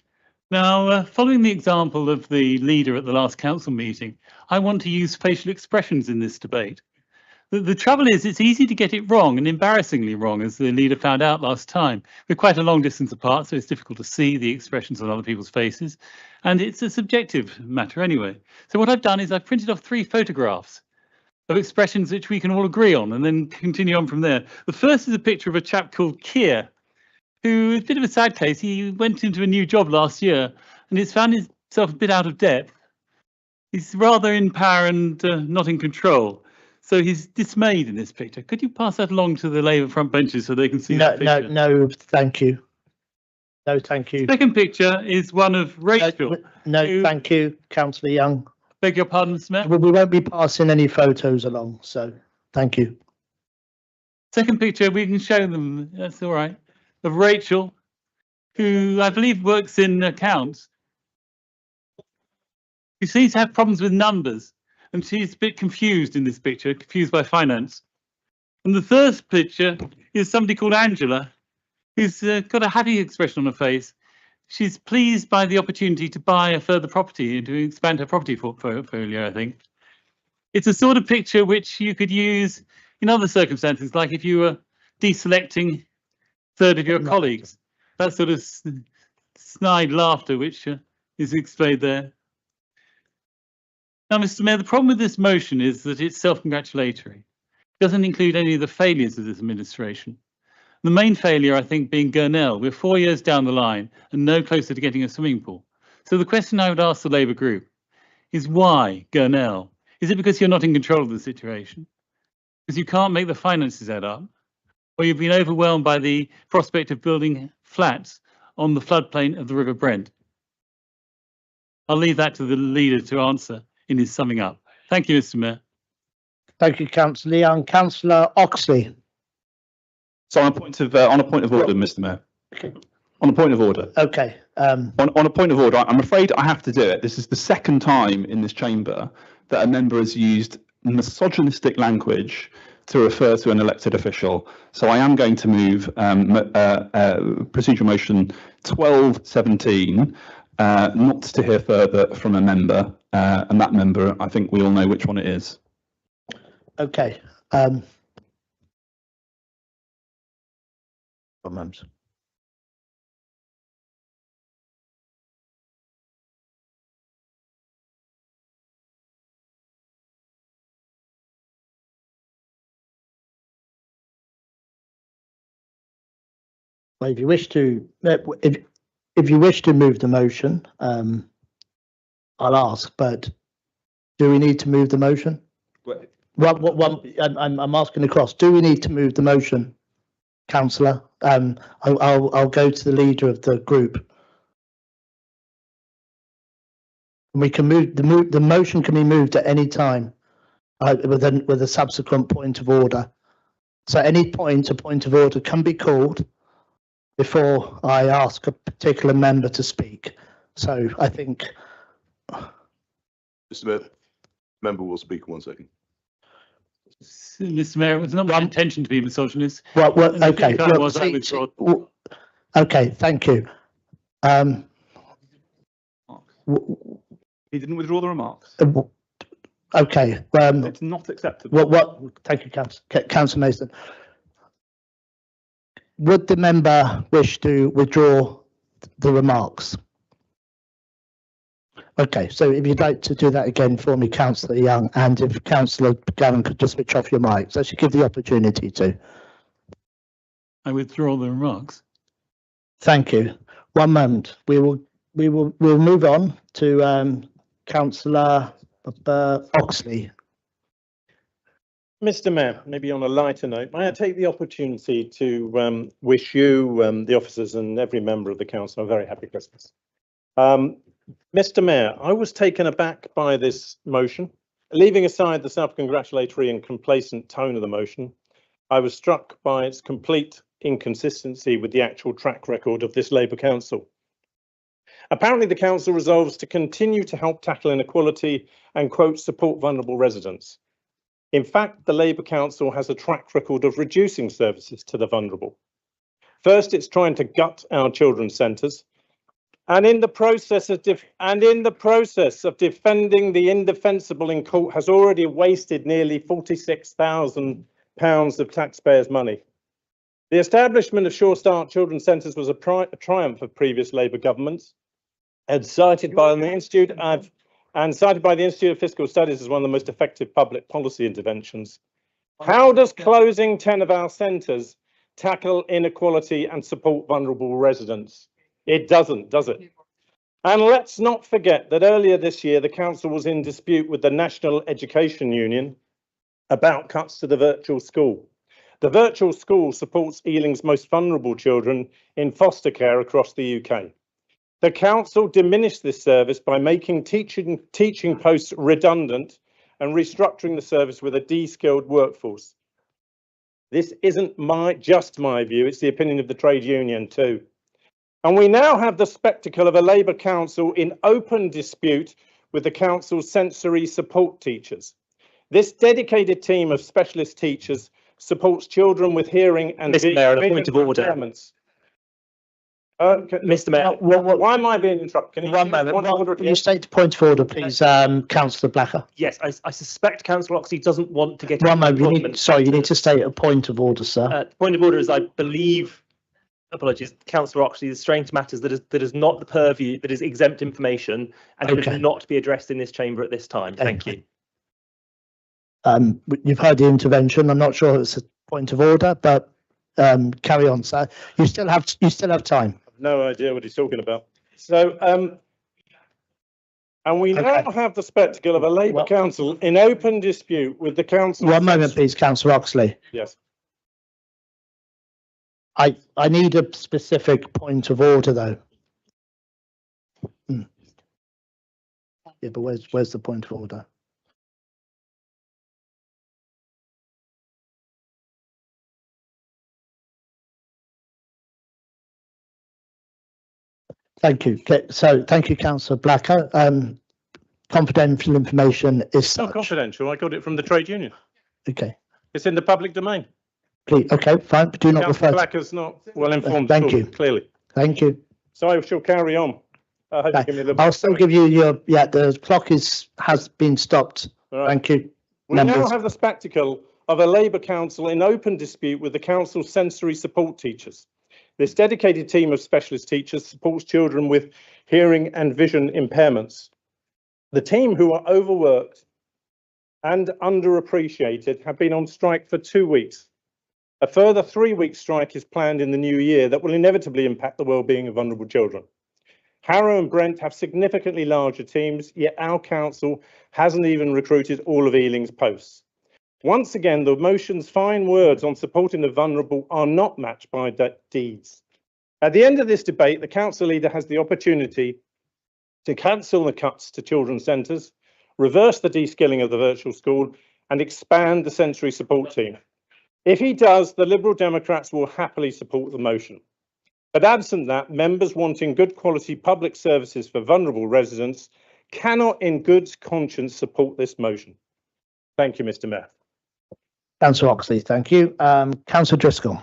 Now, following the example of the leader at the last council meeting, I want to use facial expressions in this debate. The trouble is, it's easy to get it wrong, and embarrassingly wrong, as the leader found out last time. We're quite a long distance apart, so it's difficult to see the expressions on other people's faces, and it's a subjective matter anyway. So what I've done is I've printed off 3 photographs of expressions which we can all agree on, and then continue on from there. The first is a picture of a chap called Keir, who is a bit of a sad case. He went into a new job last year, and he's found himself a bit out of depth. He's rather in power and not in control. So he's dismayed in this picture. Could you pass that along to the Labour front benches so they can see that picture? No, thank you. No, thank you. Second picture is one of Rachel. No, thank you, Councillor Young. Beg your pardon, Mr. Mayor? We won't be passing any photos along, so thank you. Second picture, we can show them, that's all right, of Rachel, who I believe works in accounts. Who seems to have problems with numbers. And she's a bit confused in this picture, confused by finance. And the third picture is somebody called Angela, who's got a happy expression on her face. She's pleased by the opportunity to buy a further property and to expand her property portfolio, I think. It's a sort of picture which you could use in other circumstances, like if you were deselecting a third of your colleagues. That sort of snide laughter which is displayed there. Now, Mr. Mayor, the problem with this motion is that it's self-congratulatory. It doesn't include any of the failures of this administration. The main failure, I think, being Gurnell. We're 4 years down the line and no closer to getting a swimming pool. So the question I would ask the Labour group is why Gurnell? Is it because you're not in control of the situation? Because you can't make the finances add up? Or you've been overwhelmed by the prospect of building flats on the floodplain of the River Brent? I'll leave that to the leader to answer in his summing up. Thank you, Mr. Mayor. Thank you, Councillor Young. Councillor Oxley. So on a point of order, Mr. Mayor. Okay. On a point of order. Okay. On a point of order, I'm afraid I have to do it. This is the second time in this chamber that a member has used misogynistic language to refer to an elected official. So I am going to move procedural motion 1217, not to hear further from a member, and that member, I think we all know which one it is. Okay. Well, if you wish to, if you wish to move the motion, I'll ask. But do we need to move the motion? I'm asking across. Do we need to move the motion, Councillor? I'll go to the leader of the group. We can move the motion can be moved at any time with a subsequent point of order. So any point, a point of order can be called before I ask a particular member to speak. So I think. Mr. Mayor, member will speak 1 second. Mr. Mayor, it was not my intention to be misogynist. Well, okay. Okay, thank you. He didn't withdraw the remarks. Okay. It's not acceptable. Thank you, Councillor Mason. Would the member wish to withdraw the remarks? Okay, so if you'd like to do that again for me, Councillor Young, and if Councillor Gavin could just switch off your mic, so she give the opportunity to. I withdraw the remarks. Thank you. One moment. We'll move on to Councillor Oxley. Mr. Mayor, maybe on a lighter note, may I take the opportunity to wish you, the officers and every member of the council a very happy Christmas. Mr. Mayor, I was taken aback by this motion. Leaving aside the self-congratulatory and complacent tone of the motion, I was struck by its complete inconsistency with the actual track record of this Labour Council. Apparently, the council resolves to continue to help tackle inequality and, quote, support vulnerable residents. In fact, the Labour Council has a track record of reducing services to the vulnerable. First, it's trying to gut our children's centres, and in the process of defending the indefensible in court, has already wasted nearly £46,000 of taxpayers' money. The establishment of Sure Start Children's Centres was a triumph of previous Labour governments, and cited by the Institute of Fiscal Studies as one of the most effective public policy interventions. How does closing 10 of our centres tackle inequality and support vulnerable residents? It doesn't, does it? And let's not forget that earlier this year, the council was in dispute with the National Education Union about cuts to the virtual school. The virtual school supports Ealing's most vulnerable children in foster care across the UK. The council diminished this service by making teaching posts redundant and restructuring the service with a de-skilled workforce. This isn't just my view, it's the opinion of the trade union too. And we now have the spectacle of a Labour council in open dispute with the council's sensory support teachers. This dedicated team of specialist teachers supports children with hearing and Mr. Mayor, a point of order. impairments. Mr. Mayor, why am I being interrupted? Can you One moment. Can you state the point of order, please, Councillor Blacker? yes, I suspect Councillor Oxley doesn't want to get. One into moment. employment You need to state a point of order, sir. point of order is, I believe, apologies, Councillor Oxley, the strange matters that is not the purview, that is exempt information and Okay. should not be addressed in this chamber at this time. Thank you. You've heard the intervention. I'm not sure it's a point of order, but carry on, sir. You still have time. I've no idea what he's talking about. So, and we now have the spectacle of a Labour council in open dispute with the council. One moment, please, Councillor Oxley. Yes. I need a specific point of order, though. Yeah, but where's the point of order? Thank you. So thank you, Councillor Blacker. Confidential information is It's not confidential. I got it from the trade union. Okay. It's in the public domain. Please, okay, fine, but do not Councillor refer. Blacker's not well informed. Thank at all, you. Clearly. Thank you. So I shall carry on. I hope you give me a little. I'll still give you your, the clock has been stopped. Right. Thank you. We now Members. have the spectacle of a Labour council in open dispute with the council's sensory support teachers. This dedicated team of specialist teachers supports children with hearing and vision impairments. The team, who are overworked and underappreciated, have been on strike for 2 weeks. A further 3-week strike is planned in the new year that will inevitably impact the well-being of vulnerable children. Harrow and Brent have significantly larger teams, yet our council hasn't even recruited all of Ealing's posts. Once again, the motion's fine words on supporting the vulnerable are not matched by deeds. At the end of this debate, the council leader has the opportunity to cancel the cuts to children's centres, reverse the de-skilling of the virtual school, and expand the sensory support team. If he does, the Liberal Democrats will happily support the motion. But absent that, members wanting good quality public services for vulnerable residents cannot in good conscience support this motion. Thank you, Mr. Mayor. Councillor Oxley, thank you. Councillor Driscoll.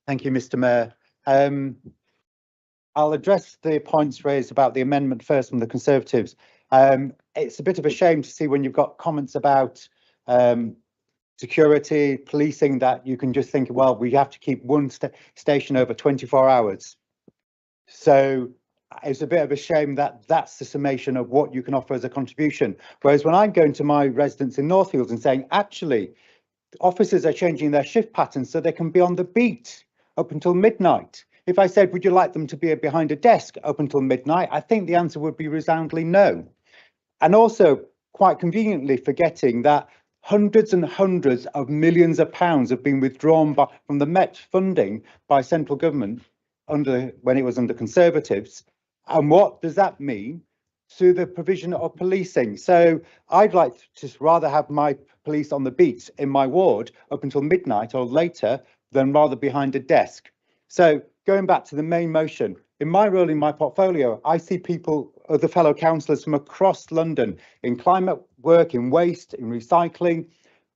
Thank you, Mr. Mayor. I'll address the points raised about the amendment first from the Conservatives. It's a bit of a shame to see when you've got comments about security, policing, that you can just think, well, we have to keep one station over 24 hours. So it's a bit of a shame that that's the summation of what you can offer as a contribution. Whereas when I'm going to my residents in Northfields and saying, actually, officers are changing their shift patterns so they can be on the beat up until midnight. If I said, would you like them to be behind a desk up until midnight? I think the answer would be resoundingly no. And also, quite conveniently forgetting that hundreds and hundreds of millions of pounds have been withdrawn from the Met funding by central government when it was under Conservatives. And what does that mean to the provision of policing? So I'd like to rather have my police on the beat in my ward up until midnight or later than rather behind a desk. So going back to the main motion, in my role in my portfolio, I see people, other fellow councillors from across London, in climate work, in waste, in recycling,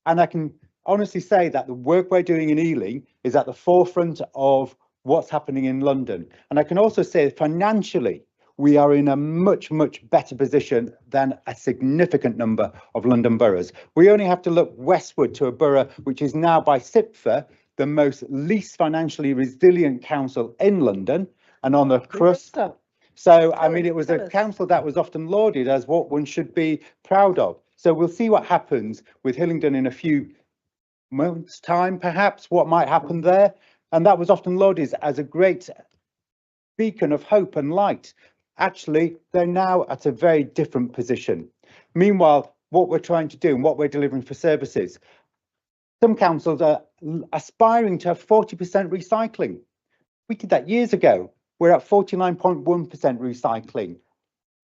And I can honestly say that the work we're doing in Ealing is at the forefront of what's happening in London. And I can also say financially, we are in a much, much better position than a significant number of London boroughs. We only have to look westward to a borough which is now by SIPFA the most least financially resilient council in London and on the crust. So, I mean, it was a council that was often lauded as what one should be proud of. So we'll see what happens with Hillingdon in a few months' time, perhaps, what might happen there. And that was often lauded as a great beacon of hope and light. Actually, they're now at a very different position. Meanwhile, what we're trying to do and what we're delivering for services, some councils are aspiring to have 40% recycling. We did that years ago. We're at 49.1% recycling.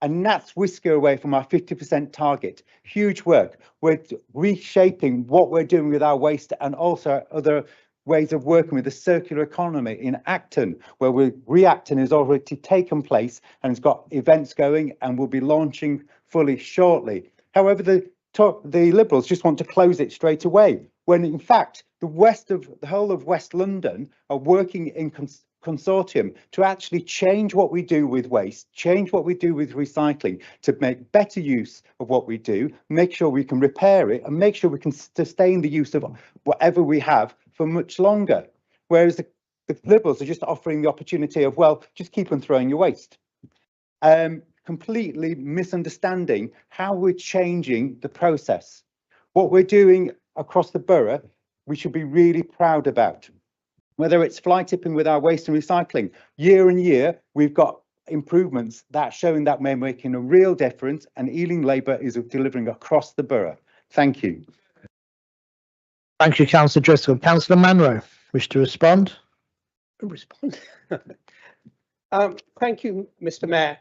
And that's whisker away from our 50% target. Huge work. We're reshaping what we're doing with our waste and also other ways of working with the circular economy in Acton, where Reacton has already taken place and has got events going and will be launching fully shortly. However, the Liberals just want to close it straight away, when in fact the whole of West London are working in consortium to actually change what we do with waste, change what we do with recycling, to make better use of what we do, make sure we can repair it and make sure we can sustain the use of whatever we have for much longer. Whereas the Liberals are just offering the opportunity of, well, just keep on throwing your waste. Completely misunderstanding how we're changing the process. What we're doing across the borough, we should be really proud about. Whether it's fly tipping with our waste and recycling, year on year, we've got improvements that showing that we're making a real difference and Ealing Labour is delivering across the borough. Thank you. Thank you, Councillor Driscoll. Councillor Manro, wish to respond? Thank you, Mr. Mayor.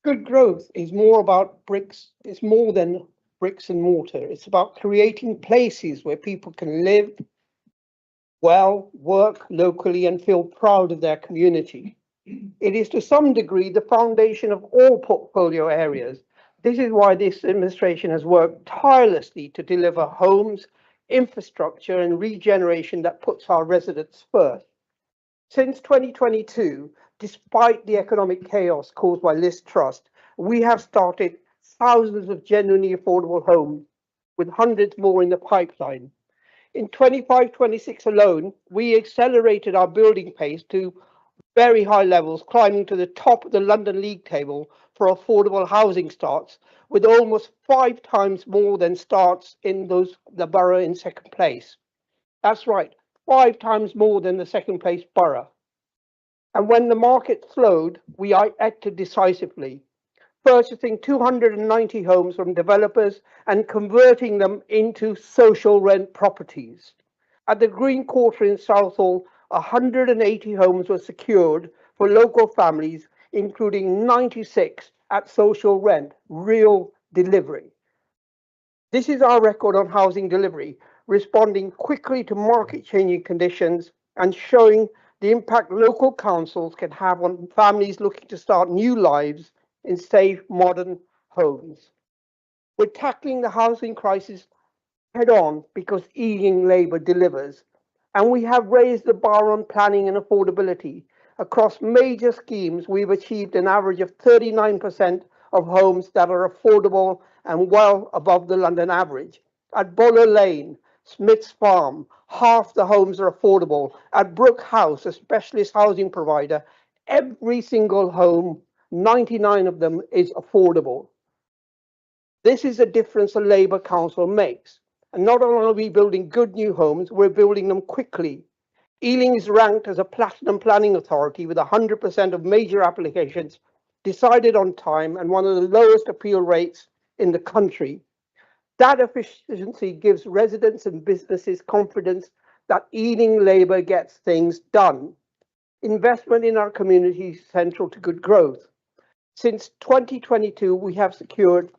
Good growth is more about bricks. It's more than bricks and mortar. It's about creating places where people can live well, work locally and feel proud of their community. It is to some degree the foundation of all portfolio areas. This is why this administration has worked tirelessly to deliver homes, infrastructure and regeneration that puts our residents first. Since 2022, despite the economic chaos caused by Liz Truss, we have started thousands of genuinely affordable homes, with hundreds more in the pipeline. In 25-26 alone, we accelerated our building pace to very high levels, climbing to the top of the London League table for affordable housing starts, with almost 5 times more than starts in the borough in second place. That's right, 5 times more than the second place borough. And when the market slowed, we acted decisively, purchasing 290 homes from developers and converting them into social rent properties. At the Green Quarter in Southall, 180 homes were secured for local families, including 96 at social rent, real delivery. This is our record on housing delivery, responding quickly to market-changing conditions and showing the impact local councils can have on families looking to start new lives in safe, modern homes. We're tackling the housing crisis head on because Ealing Labour delivers, and we have raised the bar on planning and affordability. Across major schemes, we've achieved an average of 39% of homes that are affordable and well above the London average. At Boller Lane, Smith's Farm, half the homes are affordable. At Brook House, a specialist housing provider, every single home, 99 of them, is affordable. This is the difference a Labour council makes. And not only are we building good new homes, we're building them quickly. Ealing is ranked as a platinum planning authority with 100% of major applications decided on time and one of the lowest appeal rates in the country. That efficiency gives residents and businesses confidence that Ealing Labour gets things done. Investment in our community is central to good growth. Since 2022, we have secured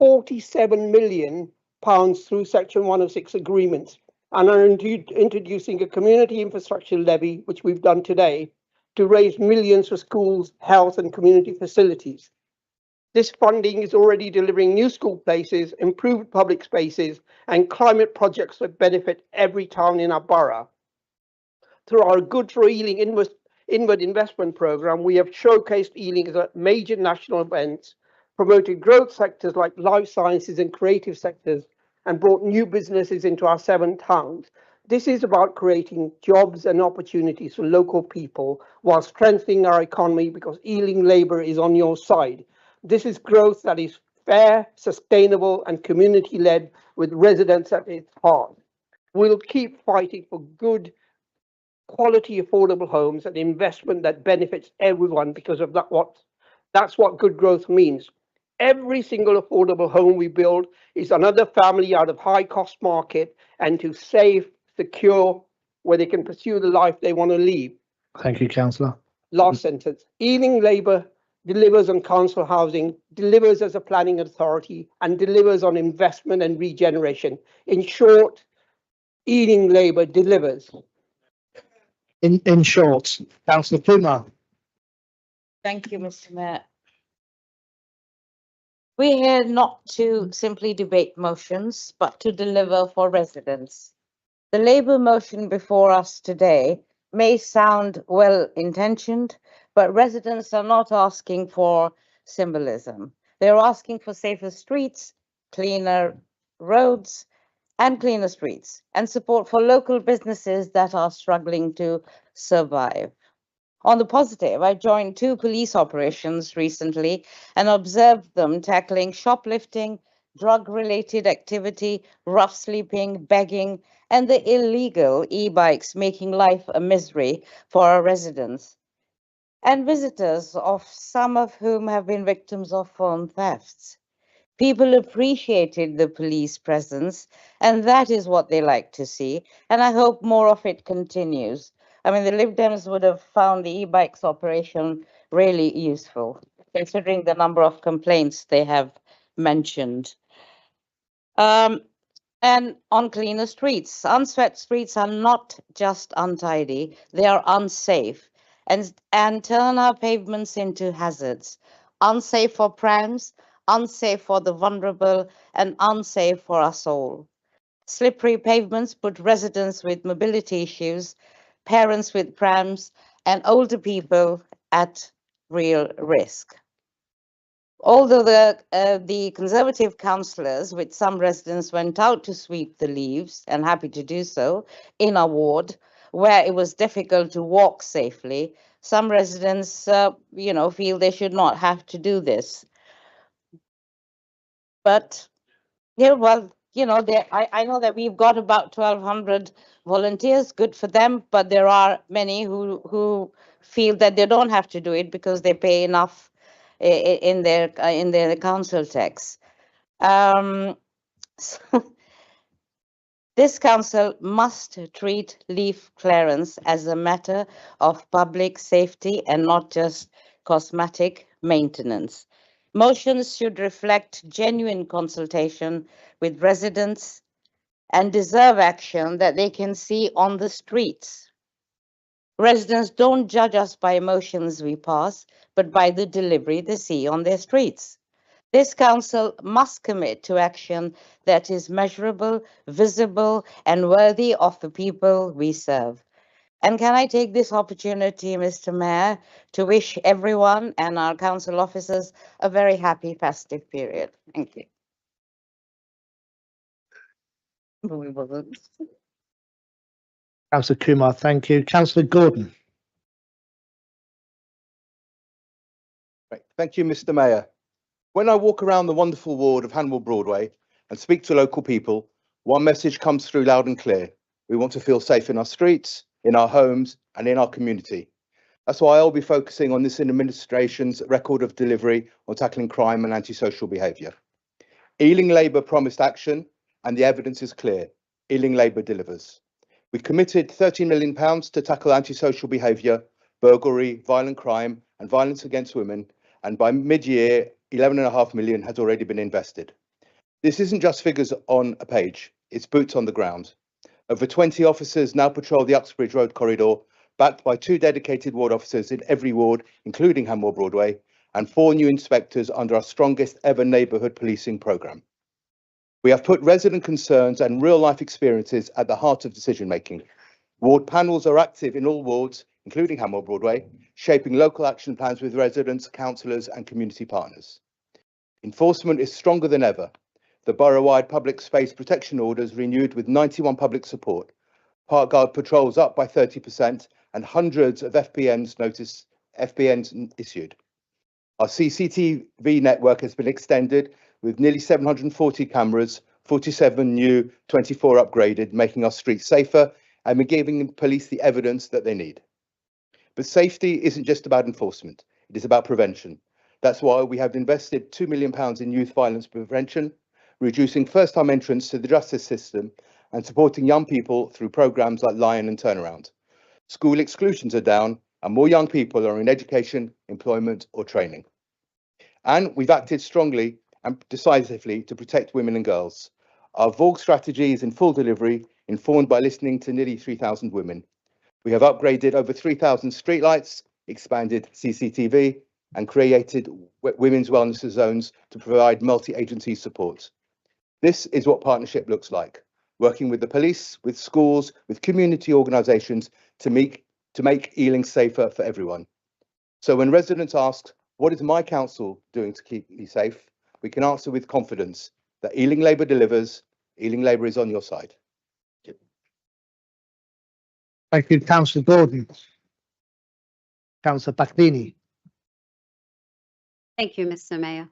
£47 million through Section 106 agreements and are introducing a community infrastructure levy, which we've done today, to raise millions for schools, health and community facilities. This funding is already delivering new school places, improved public spaces, and climate projects that benefit every town in our borough. Through our Good for Ealing inward investment program, we have showcased Ealing at major national events, promoted growth sectors like life sciences and creative sectors, and brought new businesses into our 7 towns. This is about creating jobs and opportunities for local people while strengthening our economy, because Ealing Labour is on your side. This is growth that is fair, sustainable, and community-led, with residents at its heart. We'll keep fighting for good, quality, affordable homes and investment that benefits everyone, because of that's what good growth means. Every single affordable home we build is another family out of high-cost market, and to save, secure, where they can pursue the life they want to lead. Thank you, Councillor. Last sentence. Ealing Labour delivers on council housing, delivers as a planning authority, and delivers on investment and regeneration. In short, Ealing Labour delivers. In short, Councillor Kumar. Thank you, Mr. Mayor. We're here not to simply debate motions, but to deliver for residents. The Labour motion before us today may sound well-intentioned, but residents are not asking for symbolism. They're asking for safer streets, cleaner roads, and cleaner streets, and support for local businesses that are struggling to survive. On the positive, I joined 2 police operations recently and observed them tackling shoplifting, drug-related activity, rough sleeping, begging, and the illegal e-bikes, making life a misery for our residents and visitors, of some of whom have been victims of phone thefts. People appreciated the police presence, and that is what they like to see, and I hope more of it continues. I mean, the Lib Dems would have found the e-bikes operation really useful, considering the number of complaints they have mentioned. And on cleaner streets, unswept streets are not just untidy, they are unsafe and turn our pavements into hazards. Unsafe for prams, unsafe for the vulnerable, and unsafe for us all. Slippery pavements put residents with mobility issues, parents with prams, and older people at real risk. Although the Conservative councillors with some residents went out to sweep the leaves, and happy to do so, in our ward, where it was difficult to walk safely, some residents, feel they should not have to do this. But, I know that we've got about 1,200 volunteers, good for them, but there are many who feel that they don't have to do it because they pay enough in their council tax. This council must treat leaf clearance as a matter of public safety and not just cosmetic maintenance. Motions should reflect genuine consultation with residents and deserve action that they can see on the streets. Residents don't judge us by emotions we pass, but by the delivery they see on their streets. This council must commit to action that is measurable, visible, and worthy of the people we serve. And can I take this opportunity, Mr. Mayor, to wish everyone and our council officers a very happy festive period. Thank you. Councillor Kumar, thank you. Councillor Gordon. Right. Thank you, Mr. Mayor. When I walk around the wonderful ward of Hanwell Broadway and speak to local people, one message comes through loud and clear. We want to feel safe in our streets, in our homes, and in our community. That's why I'll be focusing on this administration's record of delivery on tackling crime and antisocial behaviour. Ealing Labour promised action, and the evidence is clear. Ealing Labour delivers. We've committed £13 million to tackle antisocial behaviour, burglary, violent crime, and violence against women, and by mid-year, £11.5 million has already been invested. This isn't just figures on a page, it's boots on the ground. Over 20 officers now patrol the Uxbridge Road corridor, backed by 2 dedicated ward officers in every ward, including Hanwell Broadway, and 4 new inspectors under our strongest ever neighbourhood policing programme. We have put resident concerns and real life experiences at the heart of decision making. Ward panels are active in all wards, including Hanwell Broadway, shaping local action plans with residents, councillors and community partners. Enforcement is stronger than ever. The borough-wide public space protection orders renewed with 91 public support, park guard patrols up by 30% and hundreds of FBNs issued. Our CCTV network has been extended with nearly 740 cameras, 47 new, 24 upgraded, making our streets safer and we're giving police the evidence that they need. But safety isn't just about enforcement, it is about prevention. That's why we have invested £2 million in youth violence prevention, reducing first-time entrants to the justice system and supporting young people through programmes like Lion and Turnaround. School exclusions are down and more young people are in education, employment or training. And we've acted strongly and decisively to protect women and girls. Our VAUG strategy is in full delivery, informed by listening to nearly 3,000 women. We have upgraded over 3,000 streetlights, expanded CCTV and created women's wellness zones to provide multi-agency support. This is what partnership looks like, working with the police, with schools, with community organisations to make Ealing safer for everyone. So when residents ask, what is my council doing to keep me safe? We can answer with confidence that Ealing Labour delivers, Ealing Labour is on your side. Thank you, Councillor Gordon. Councillor Bacchini. Thank you, Mr. Mayor.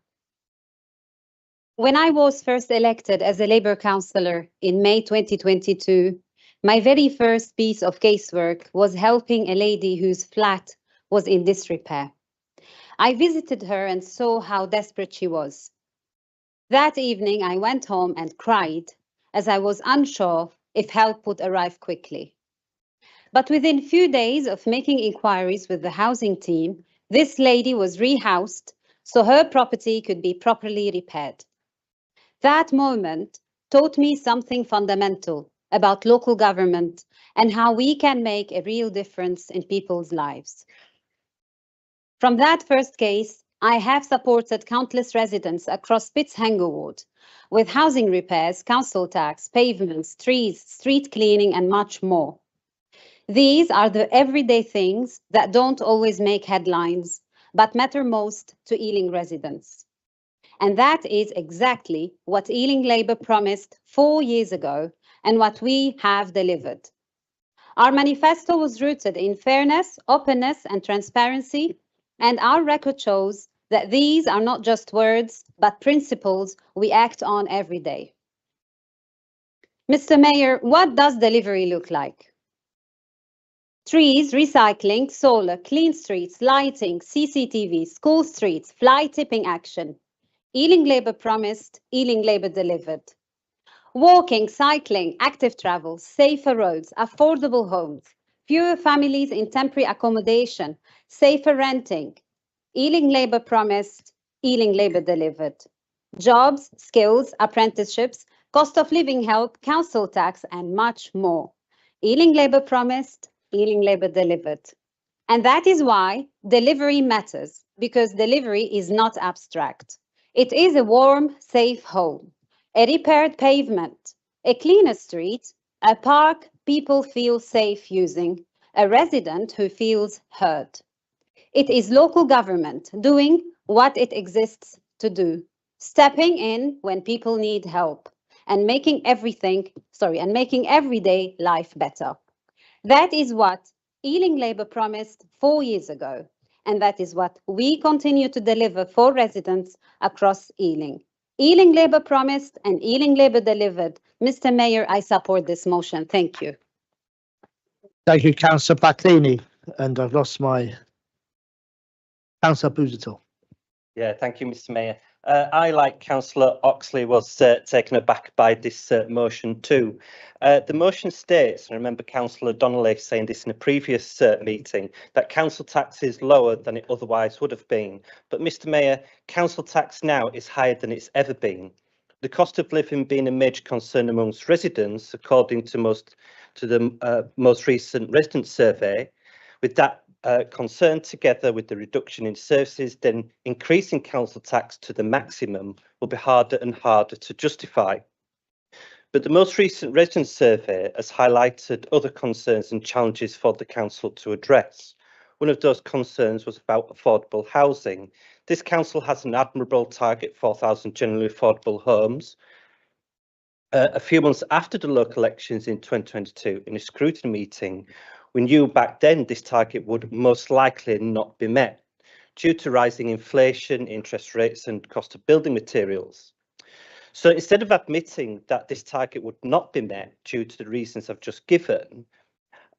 When I was first elected as a Labour councillor in May 2022, my very first piece of casework was helping a lady whose flat was in disrepair. I visited her and saw how desperate she was. That evening, I went home and cried as I was unsure if help would arrive quickly. But within few days of making inquiries with the housing team, this lady was rehoused so her property could be properly repaired. That moment taught me something fundamental about local government and how we can make a real difference in people's lives. From that first case, I have supported countless residents across Spitz-Hanger Ward with housing repairs, council tax, pavements, trees, street cleaning, and much more. These are the everyday things that don't always make headlines, but matter most to Ealing residents. And that is exactly what Ealing Labour promised 4 years ago and what we have delivered. Our manifesto was rooted in fairness, openness, and transparency, and our record shows that these are not just words, but principles we act on every day. Mr. Mayor, what does delivery look like? Trees, recycling, solar, clean streets, lighting, CCTV, school streets, fly tipping action. Ealing Labour promised, Ealing Labour delivered. Walking, cycling, active travel, safer roads, affordable homes, fewer families in temporary accommodation, safer renting. Ealing Labour promised, Ealing Labour delivered. Jobs, skills, apprenticeships, cost of living help, council tax, and much more. Ealing Labour promised, Ealing Labour delivered. And that is why delivery matters, because delivery is not abstract. It is a warm, safe home, a repaired pavement, a cleaner street, a park people feel safe using, a resident who feels heard. It is local government doing what it exists to do, stepping in when people need help and making making everyday life better. That is what Ealing Labour promised 4 years ago, and that is what we continue to deliver for residents across Ealing. Ealing Labour promised and Ealing Labour delivered. Mr. Mayor, I support this motion. Thank you. Thank you, Councillor Bacchini. And I've lost my Councillor Busuttil. Yeah, thank you, Mr. Mayor. I, like Councillor Oxley, was taken aback by this motion too. The motion states, and I remember Councillor Donnelly saying this in a previous meeting, that council tax is lower than it otherwise would have been. But Mr. Mayor, council tax now is higher than it's ever been. The cost of living being a major concern amongst residents, according to the most recent resident survey, with that concern, together with the reduction in services, then increasing council tax to the maximum will be harder and harder to justify. But the most recent resident survey has highlighted other concerns and challenges for the council to address. One of those concerns was about affordable housing. This council has an admirable target, 4,000 generally affordable homes. A few months after the local elections in 2022, in a scrutiny meeting, we knew back then this target would most likely not be met due to rising inflation, interest rates and cost of building materials. So instead of admitting that this target would not be met due to the reasons I've just given,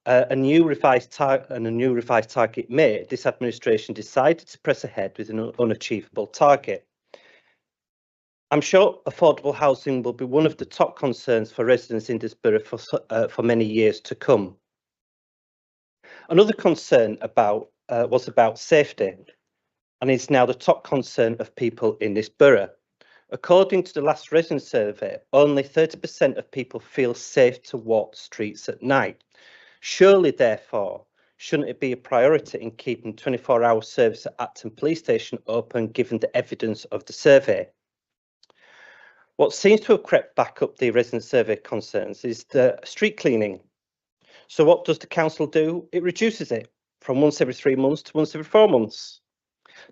a new revised target made, this administration decided to press ahead with an unachievable target. I'm sure affordable housing will be one of the top concerns for residents in this borough for many years to come. Another concern was about safety, and is now the top concern of people in this borough. According to the last resident survey, only 30% of people feel safe to walk streets at night. Surely, therefore, shouldn't it be a priority in keeping 24-hour service at Acton Police Station open, given the evidence of the survey? What seems to have crept back up the resident survey concerns is the street cleaning. So what does the council do? It reduces it from once every 3 months to once every 4 months.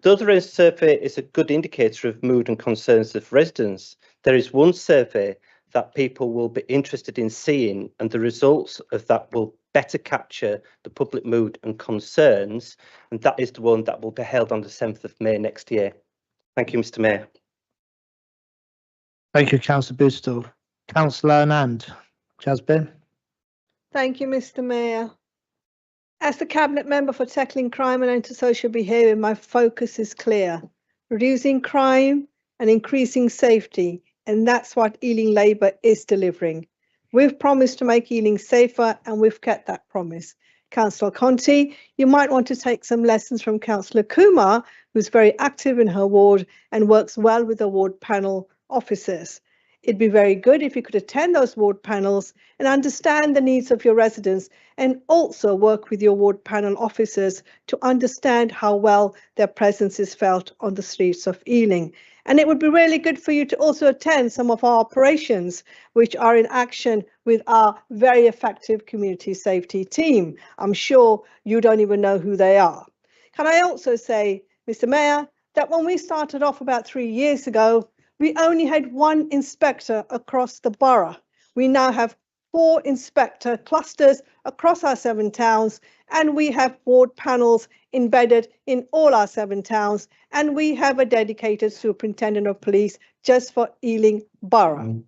Though the resident survey is a good indicator of mood and concerns of residents, there is one survey that people will be interested in seeing, and the results of that will better capture the public mood and concerns, and that is the one that will be held on the 7th of May next year. Thank you, Mr. Mayor. Thank you, Councillor Boostall. Councillor Anand. Jasbin. Thank you, Mr. Mayor. As the Cabinet Member for Tackling Crime and Antisocial Behaviour, my focus is clear: reducing crime and increasing safety, and that's what Ealing Labour is delivering. We've promised to make Ealing safer, and we've kept that promise. Councillor Conti, you might want to take some lessons from Councillor Kumar, who's very active in her ward and works well with the ward panel officers. It'd be very good if you could attend those ward panels and understand the needs of your residents, and also work with your ward panel officers to understand how well their presence is felt on the streets of Ealing. And it would be really good for you to also attend some of our operations, which are in action with our very effective community safety team. I'm sure you don't even know who they are. Can I also say, Mr. Mayor, that when we started off about 3 years ago, we only had 1 inspector across the borough. We now have 4 inspector clusters across our 7 towns, and we have ward panels embedded in all our 7 towns, and we have a dedicated superintendent of police just for Ealing Borough.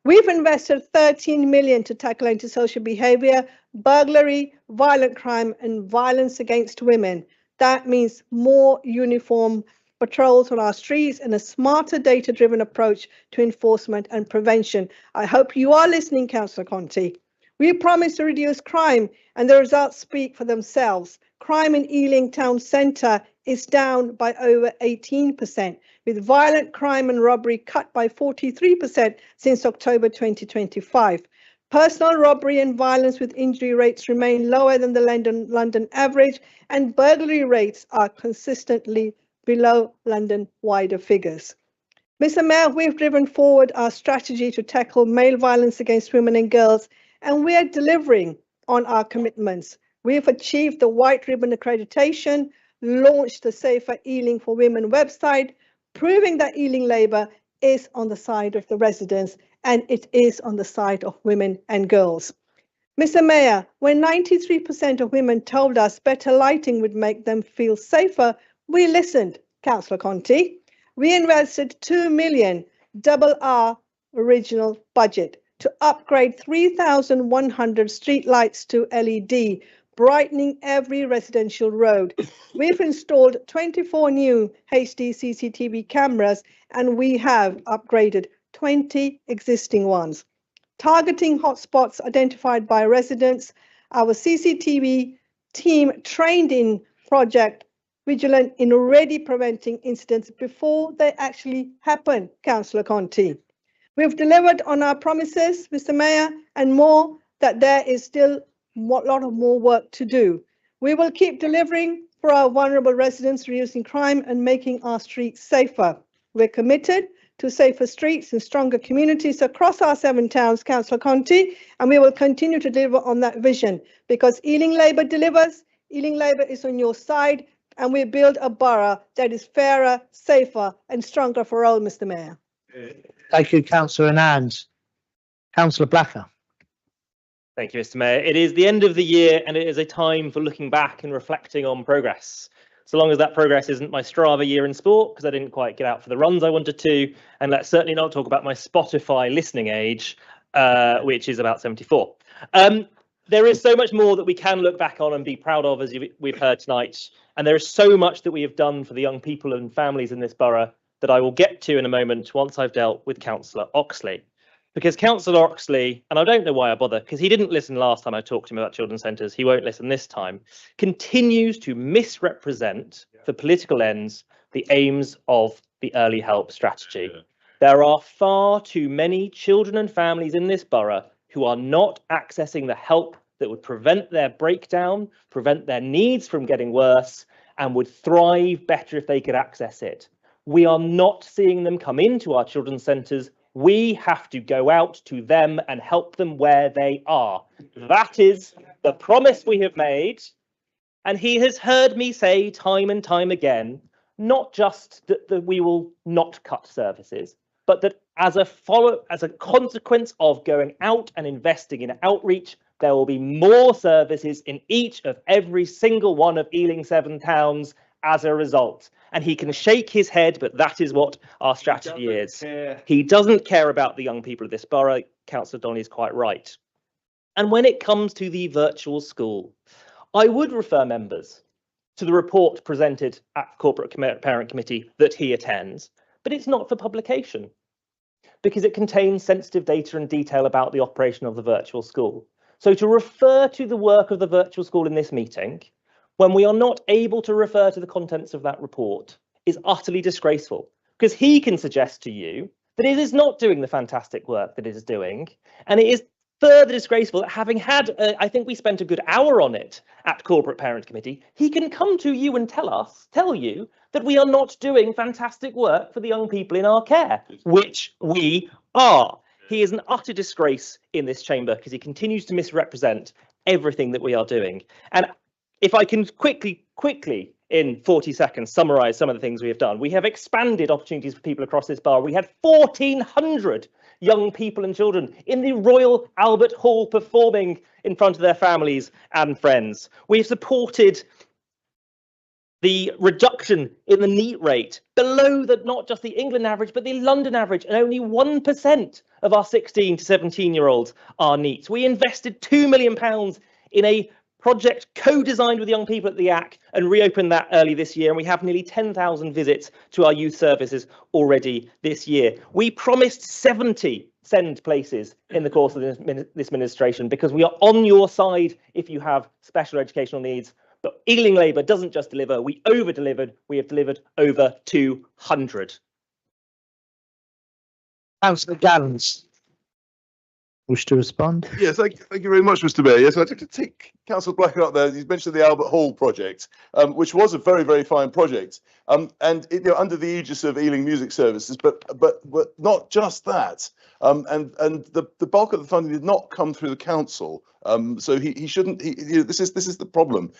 We've invested 13 million to tackle antisocial behaviour, burglary, violent crime and violence against women. That means more uniform patrols on our streets and a smarter data-driven approach to enforcement and prevention. I hope you are listening, Councillor Conti. We promise to reduce crime, and the results speak for themselves. Crime in Ealing Town Centre is down by over 18%, with violent crime and robbery cut by 43% since October 2025. Personal robbery and violence with injury rates remain lower than the London average, and burglary rates are consistently below London wider figures. Mr. Mayor, we've driven forward our strategy to tackle male violence against women and girls, and we are delivering on our commitments. We've achieved the White Ribbon accreditation, launched the Safer Ealing for Women website, proving that Ealing Labour is on the side of the residents, and it is on the side of women and girls. Mr. Mayor, when 93% of women told us better lighting would make them feel safer, we listened, Councillor Conti. We invested 2 million, double our original budget, to upgrade 3,100 street lights to LED, brightening every residential road. We've installed 24 new HD CCTV cameras, and we have upgraded 20 existing ones. Targeting hotspots identified by residents, our CCTV team trained in Project Vigilant in already preventing incidents before they actually happen, Councillor Conti. We've delivered on our promises, Mr. Mayor, and more, that there is still a lot of more work to do. We will keep delivering for our vulnerable residents, reducing crime and making our streets safer. We're committed to safer streets and stronger communities across our 7 towns, Councillor Conti, and we will continue to deliver on that vision because Ealing Labour delivers, Ealing Labour is on your side, and we build a borough that is fairer, safer and stronger for all, Mr. Mayor. Thank you, Councillor Anand. Councillor Blacker. Thank you, Mr. Mayor. It is the end of the year and it is a time for looking back and reflecting on progress. So long as that progress isn't my Strava year in sport, because I didn't quite get out for the runs I wanted to, and let's certainly not talk about my Spotify listening age, which is about 74. There is so much more that we can look back on and be proud of, as we've heard tonight. And there is so much that we have done for the young people and families in this borough that I will get to in a moment once I've dealt with Councillor Oxley. Because Councillor Oxley, and I don't know why I bother, because he didn't listen last time I talked to him about children's centres, he won't listen this time, continues to misrepresent for political ends the aims of the early help strategy. There are far too many children and families in this borough who are not accessing the help that would prevent their breakdown, prevent their needs from getting worse, and would thrive better if they could access it. We are not seeing them come into our children's centres. We have to go out to them and help them where they are. That is the promise we have made. And he has heard me say time and time again, not just that we will not cut services, but that as a consequence of going out and investing in outreach, there will be more services in each of every single one of Ealing 7 towns as a result. And he can shake his head, but that is what our strategy is. He doesn't care about the young people of this borough. Councillor Donnelly is quite right. And when it comes to the virtual school, I would refer members to the report presented at Corporate Parent Committee that he attends, but it's not for publication because it contains sensitive data and detail about the operation of the virtual school. So to refer to the work of the virtual school in this meeting, when we are not able to refer to the contents of that report, is utterly disgraceful, because he can suggest to you that it is not doing the fantastic work that it is doing, and it is further disgraceful that having had, I think we spent a good hour on it at Corporate Parent Committee, he can come to you and tell you that we are not doing fantastic work for the young people in our care, which we are. He is an utter disgrace in this chamber because he continues to misrepresent everything that we are doing. And if I can quickly, in 40 seconds, summarise some of the things we have done. We have expanded opportunities for people across this borough. We had 1,400 young people and children in the Royal Albert Hall performing in front of their families and friends. We've supported the reduction in the NEET rate below not just the England average, but the London average, and only 1% of our 16 to 17-year-olds are NEET. We invested £2 million in a project co-designed with young people at the AC and reopened that early this year, and we have nearly 10,000 visits to our youth services already this year. We promised 70 SEND places in the course of this administration because we are on your side if you have special educational needs. But Ealing Labour doesn't just deliver, we over-delivered. We have delivered over 200. Councillor Gallants. Wish to respond? Yes, thank you very much, Mr. Mayor. Yes, I'd like to take Councillor Blacker up there. You mentioned the Albert Hall project, which was a very, very fine project, and it, under the aegis of Ealing Music Services, but not just that. And the bulk of the funding did not come through the council. So he shouldn't. This is the problem.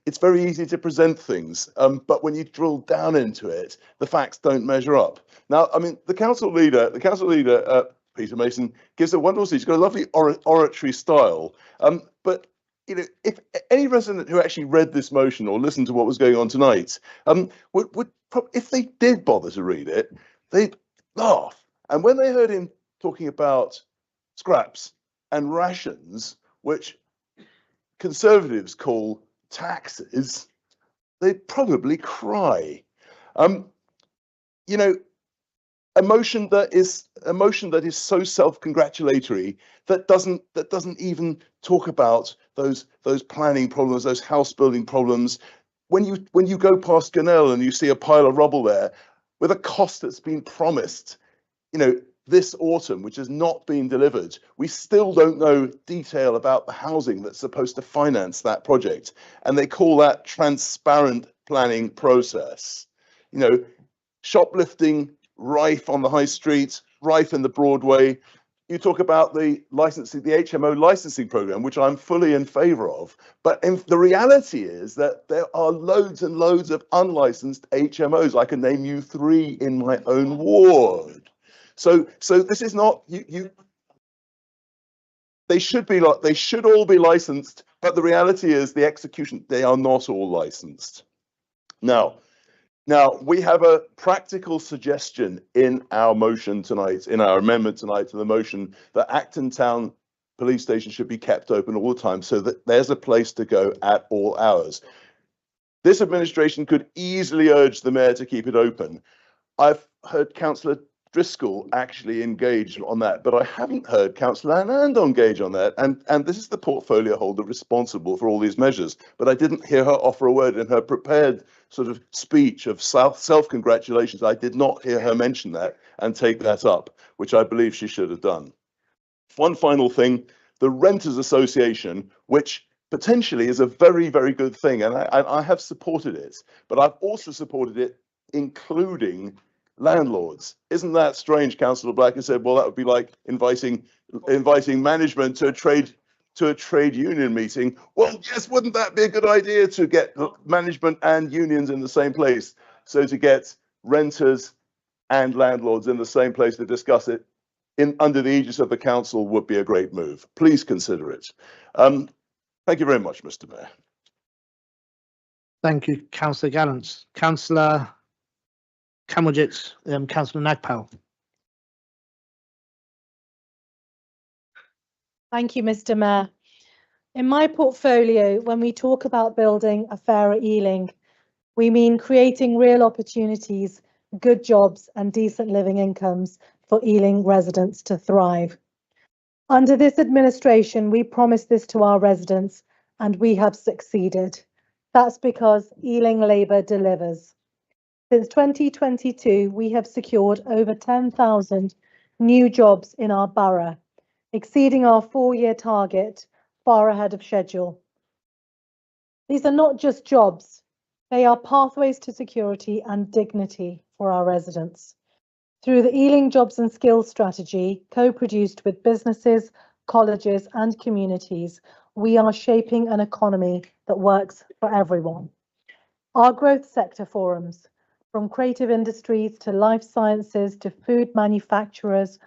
It's very easy to present things, but when you drill down into it, the facts don't measure up. Now, I mean, the council leader, Peter Mason, gives a wonderful speech. He's got a lovely oratory style. But if any resident who actually read this motion or listened to what was going on tonight, would if they did bother to read it, they'd laugh. And when they heard him talking about scraps and rations, which Conservatives call taxes, they'd probably cry. A motion that is so self-congratulatory that doesn't even talk about those planning problems, those house building problems. When you go past Gunnell and you see a pile of rubble there with a cost that's been promised, this autumn, which has not been delivered. We still don't know detail about the housing that's supposed to finance that project. And they call that transparent planning process. You know, shoplifting rife on the high street, rife in the Broadway. You talk about the licensing, the HMO licensing program, which I'm fully in favor of. But the reality is that there are loads and loads of unlicensed HMOs. I can name you 3 in my own ward. So this is not they should all be licensed, but the reality is the execution, they are not all licensed. Now we have a practical suggestion in our motion tonight, in our amendment tonight to the motion, that Acton Town Police Station should be kept open all the time so that there's a place to go at all hours. This administration could easily urge the mayor to keep it open. I've heard Councillor Driscoll actually engage on that, but I haven't heard Councillor Anand engage on that. And this is the portfolio holder responsible for all these measures, but I didn't hear her offer a word in her prepared sort of speech of self-congratulations. I did not hear her mention that and take that up, which I believe she should have done. One final thing, the Renters Association, which potentially is a very, very good thing, and I have supported it, but I've also supported it including landlords. Isn't that strange? Councillor Black has said, well, that would be like inviting management to a trade union meeting. Well, yes, wouldn't that be a good idea to get management and unions in the same place? So to get renters and landlords in the same place to discuss it under the aegis of the council would be a great move. Please consider it. Thank you very much, Mr. Mayor. Thank you, Councillor Gallants. Councillor Kamujic, Councillor Nagpal. Thank you, Mr. Mayor. In my portfolio, when we talk about building a fairer Ealing, we mean creating real opportunities, good jobs and decent living incomes for Ealing residents to thrive. Under this administration, we promised this to our residents and we have succeeded. That's because Ealing Labour delivers. Since 2022, we have secured over 10,000 new jobs in our borough, exceeding our 4-year target far ahead of schedule. These are not just jobs, they are pathways to security and dignity for our residents. Through the Ealing Jobs and Skills Strategy, co-produced with businesses, colleges and communities, we are shaping an economy that works for everyone. Our growth sector forums, from creative industries to life sciences to food manufacturers,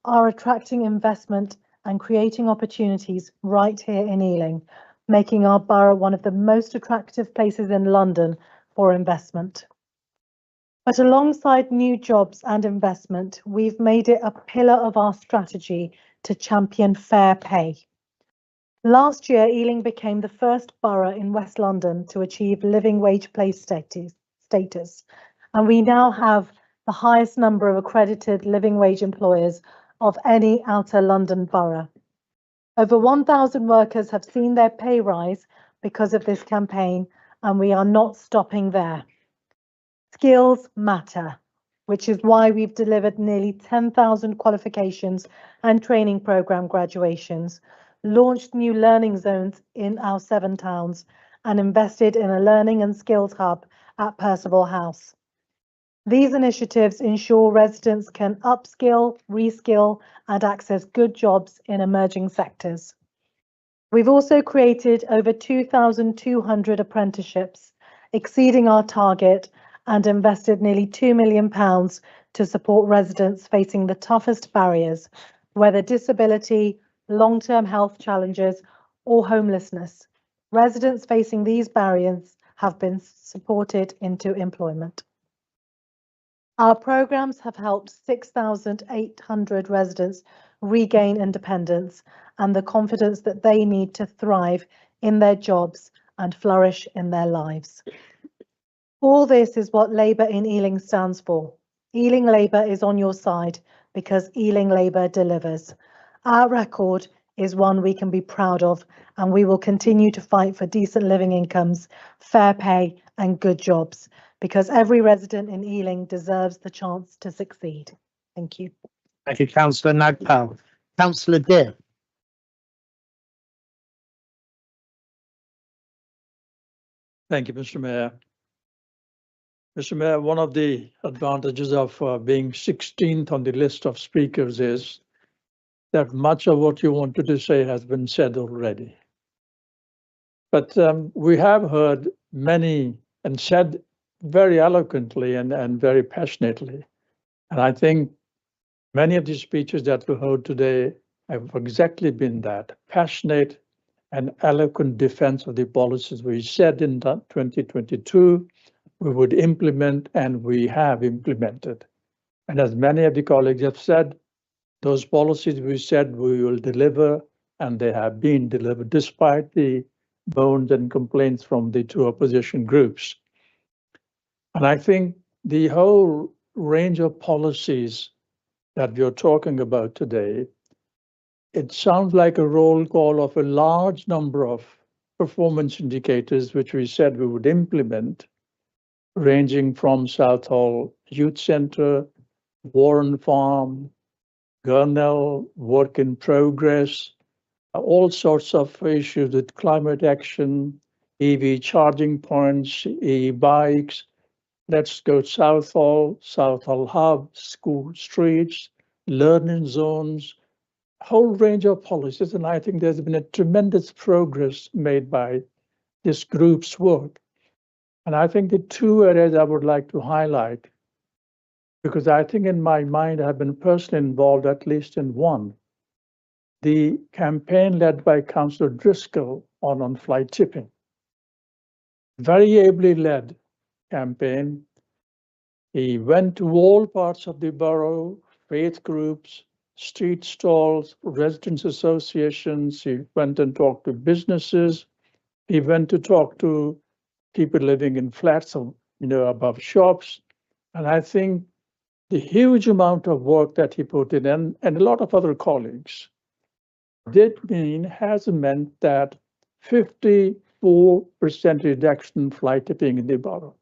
are attracting investment and creating opportunities right here in Ealing, making our borough one of the most attractive places in London for investment. But alongside new jobs and investment, we've made it a pillar of our strategy to champion fair pay. Last year, Ealing became the first borough in West London to achieve living wage place status, and we now have the highest number of accredited living wage employers of any outer London borough. Over 1,000 workers have seen their pay rise because of this campaign, and we are not stopping there. Skills matter, which is why we've delivered nearly 10,000 qualifications and training programme graduations, launched new learning zones in our 7 towns, and invested in a learning and skills hub at Percival House. These initiatives ensure residents can upskill, reskill, and access good jobs in emerging sectors. We've also created over 2,200 apprenticeships, exceeding our target, and invested nearly £2 million to support residents facing the toughest barriers, whether disability, long-term health challenges, or homelessness. Residents facing these barriers have been supported into employment. Our programmes have helped 6,800 residents regain independence and the confidence that they need to thrive in their jobs and flourish in their lives. All this is what Labour in Ealing stands for. Ealing Labour is on your side because Ealing Labour delivers. Our record is one we can be proud of, and we will continue to fight for decent living incomes, fair pay and good jobs, because every resident in Ealing deserves the chance to succeed. Thank you. Thank you, Councillor Nagpal. Councillor Deer. Thank you, Mr. Mayor. Mr. Mayor, one of the advantages of being 16th on the list of speakers is that much of what you wanted to say has been said already. But we have heard many and said very eloquently and very passionately. And I think many of the speeches that we heard today have exactly been that, passionate and eloquent defense of the policies we said in 2022 we would implement, and we have implemented. And as many of the colleagues have said, those policies we said we will deliver, and they have been delivered despite the moans and complaints from the two opposition groups. And I think the whole range of policies that we are talking about today, it sounds like a roll call of a large number of performance indicators, which we said we would implement, ranging from Southall Youth Centre, Warren Farm, Gurnell, work in progress, all sorts of issues with climate action, EV charging points, e-bikes. Let's go Southall, Southall Hub, school streets, learning zones, a whole range of policies. And I think there's been a tremendous progress made by this group's work. And I think the two areas I would like to highlight, because I think in my mind I've been personally involved at least in one, the campaign led by Councillor Driscoll on fly tipping. Very ably led campaign. He went to all parts of the borough, faith groups, street stalls, residents associations. He went and talked to businesses. He went to talk to people living in flats, above shops. And I think the huge amount of work that he put in, and a lot of other colleagues, has meant that 54% reduction in fly tipping in the borough.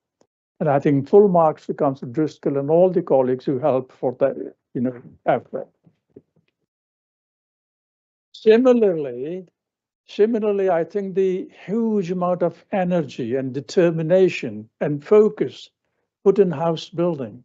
And I think full marks to Councillor Driscoll and all the colleagues who helped for that, effort. Similarly, I think the huge amount of energy and determination and focus put in house building.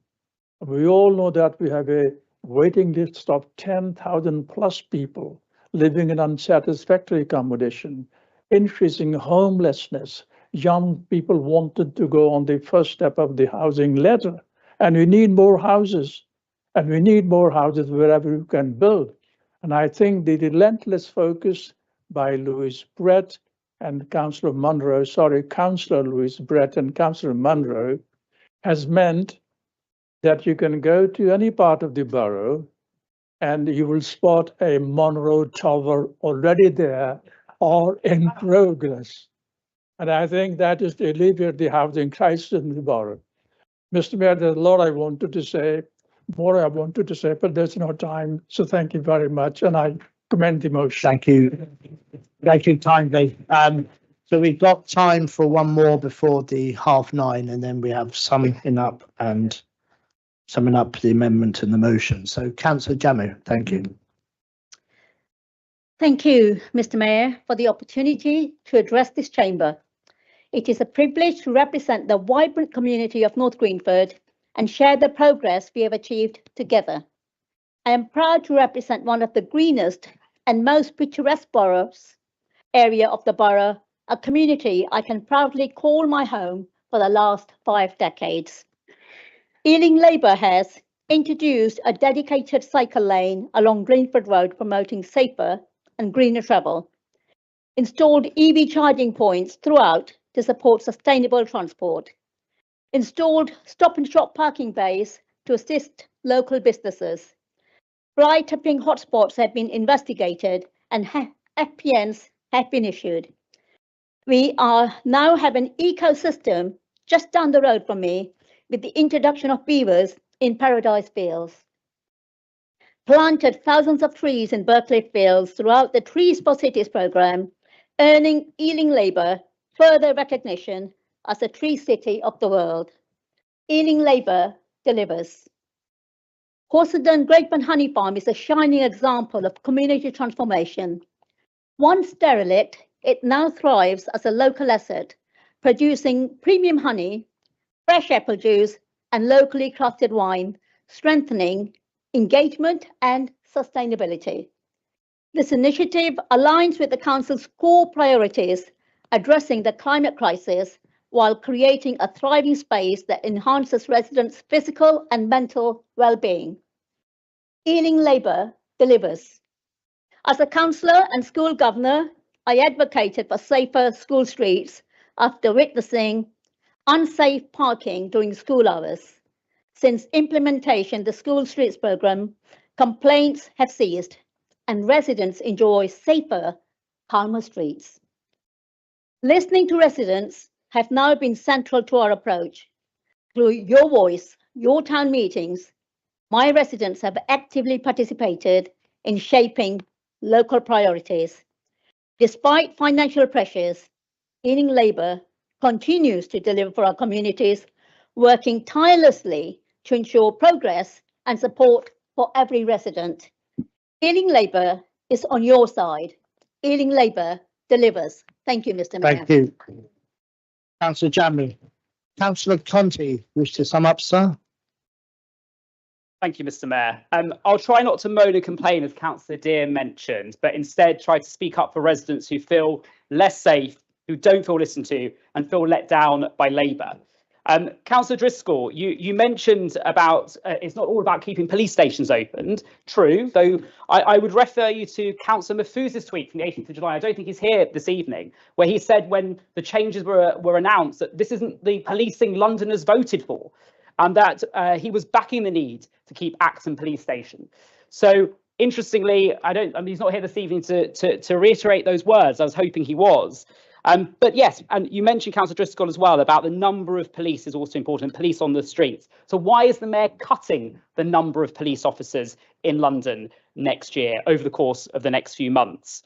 We all know that we have a waiting list of 10,000 plus people living in unsatisfactory accommodation, increasing homelessness. Young people wanted to go on the first step of the housing ladder, and we need more houses, and we need more houses wherever we can build. And I think the relentless focus by Louise Brett and Councillor Louise Brett and Councillor Munro has meant that you can go to any part of the borough and you will spot a Monroe Tower already there or in progress. And I think that is to alleviate the housing crisis in the borough. Mr. Mayor, there's a lot I wanted to say, but there's no time. So thank you very much. And I commend the motion. Thank you. Thank you kindly. So we've got time for one more before the 9:30, and then we have summing up the amendment and the motion. So Councillor Jammeh, thank you. Thank you, Mr. Mayor, for the opportunity to address this chamber. It is a privilege to represent the vibrant community of North Greenford and share the progress we have achieved together. I am proud to represent one of the greenest and most picturesque area of the borough, a community I can proudly call my home for the last 5 decades. Ealing Labour has introduced a dedicated cycle lane along Greenford Road promoting safer and greener travel, installed EV charging points throughout to support sustainable transport, installed stop and shop parking bays to assist local businesses. Fly tipping hotspots have been investigated and FPNs have been issued. We now have an ecosystem just down the road from me with the introduction of beavers in Paradise Fields. Planted thousands of trees in Berkeley Fields throughout the Trees for Cities programme, earning Ealing Labour further recognition as a tree city of the world. Ealing Labour delivers. Horsenden Greatman Honey Farm is a shining example of community transformation. Once derelict, it now thrives as a local asset, producing premium honey, fresh apple juice, and locally crafted wine, strengthening engagement and sustainability. This initiative aligns with the Council's core priorities, addressing the climate crisis while creating a thriving space that enhances residents' physical and mental well-being. Ealing Labour delivers. As a councillor and school governor, I advocated for safer school streets after witnessing unsafe parking during school hours. Since implementation of the School Streets programme, complaints have ceased and residents enjoy safer, calmer streets. Listening to residents have now been central to our approach. Through your voice, your town meetings, my residents have actively participated in shaping local priorities. Despite financial pressures, Ealing Labour continues to deliver for our communities, working tirelessly to ensure progress and support for every resident. Ealing Labour is on your side. Ealing Labour delivers. Thank you, Mr. Mayor. Thank you. Councillor Jamley. Councillor Conti, wish to sum up, sir? Thank you, Mr. Mayor. I'll try not to moan and complain, as Councillor Deer mentioned, but instead try to speak up for residents who feel less safe, who don't feel listened to, and feel let down by Labour. Councillor Driscoll, you mentioned about it's not all about keeping police stations opened. True, though I would refer you to Councillor Mahfouz's tweet from the 18th of July. I don't think he's here this evening, where he said when the changes were announced that this isn't the policing Londoners voted for, and that he was backing the need to keep Acton Police Station. So interestingly, he's not here this evening to reiterate those words. I was hoping he was. But yes, and you mentioned, Councillor Driscoll, as well, about the number of police is also important, police on the streets. So why is the Mayor cutting the number of police officers in London next year over the course of the next few months?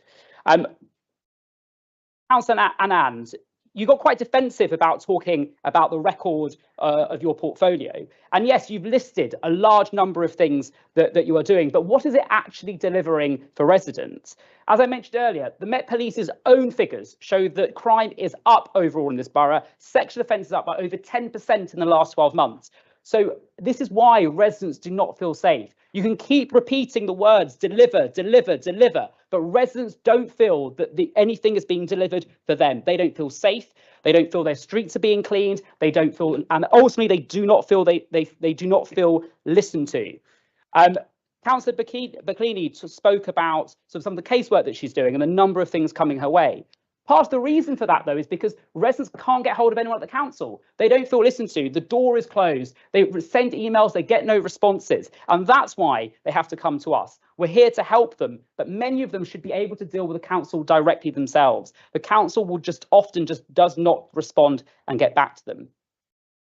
Councillor Anand, you got quite defensive about talking about the record of your portfolio. And yes, you've listed a large number of things that you are doing, but what is it actually delivering for residents? As I mentioned earlier, the Met Police's own figures show that crime is up overall in this borough, sexual offences up by over 10% in the last 12 months. So this is why residents do not feel safe. You can keep repeating the words deliver, deliver, deliver, but residents don't feel that anything is being delivered for them. They don't feel safe. They don't feel their streets are being cleaned. They don't feel, and ultimately they do not feel they do not feel listened to. Councillor Bacchini spoke about some of the casework that she's doing and the number of things coming her way. Part of the reason for that, though, is because residents can't get hold of anyone at the council. They don't feel listened to. The door is closed. They send emails. They get no responses. And that's why they have to come to us. We're here to help them, but many of them should be able to deal with the council directly themselves. The council will often does not respond and get back to them.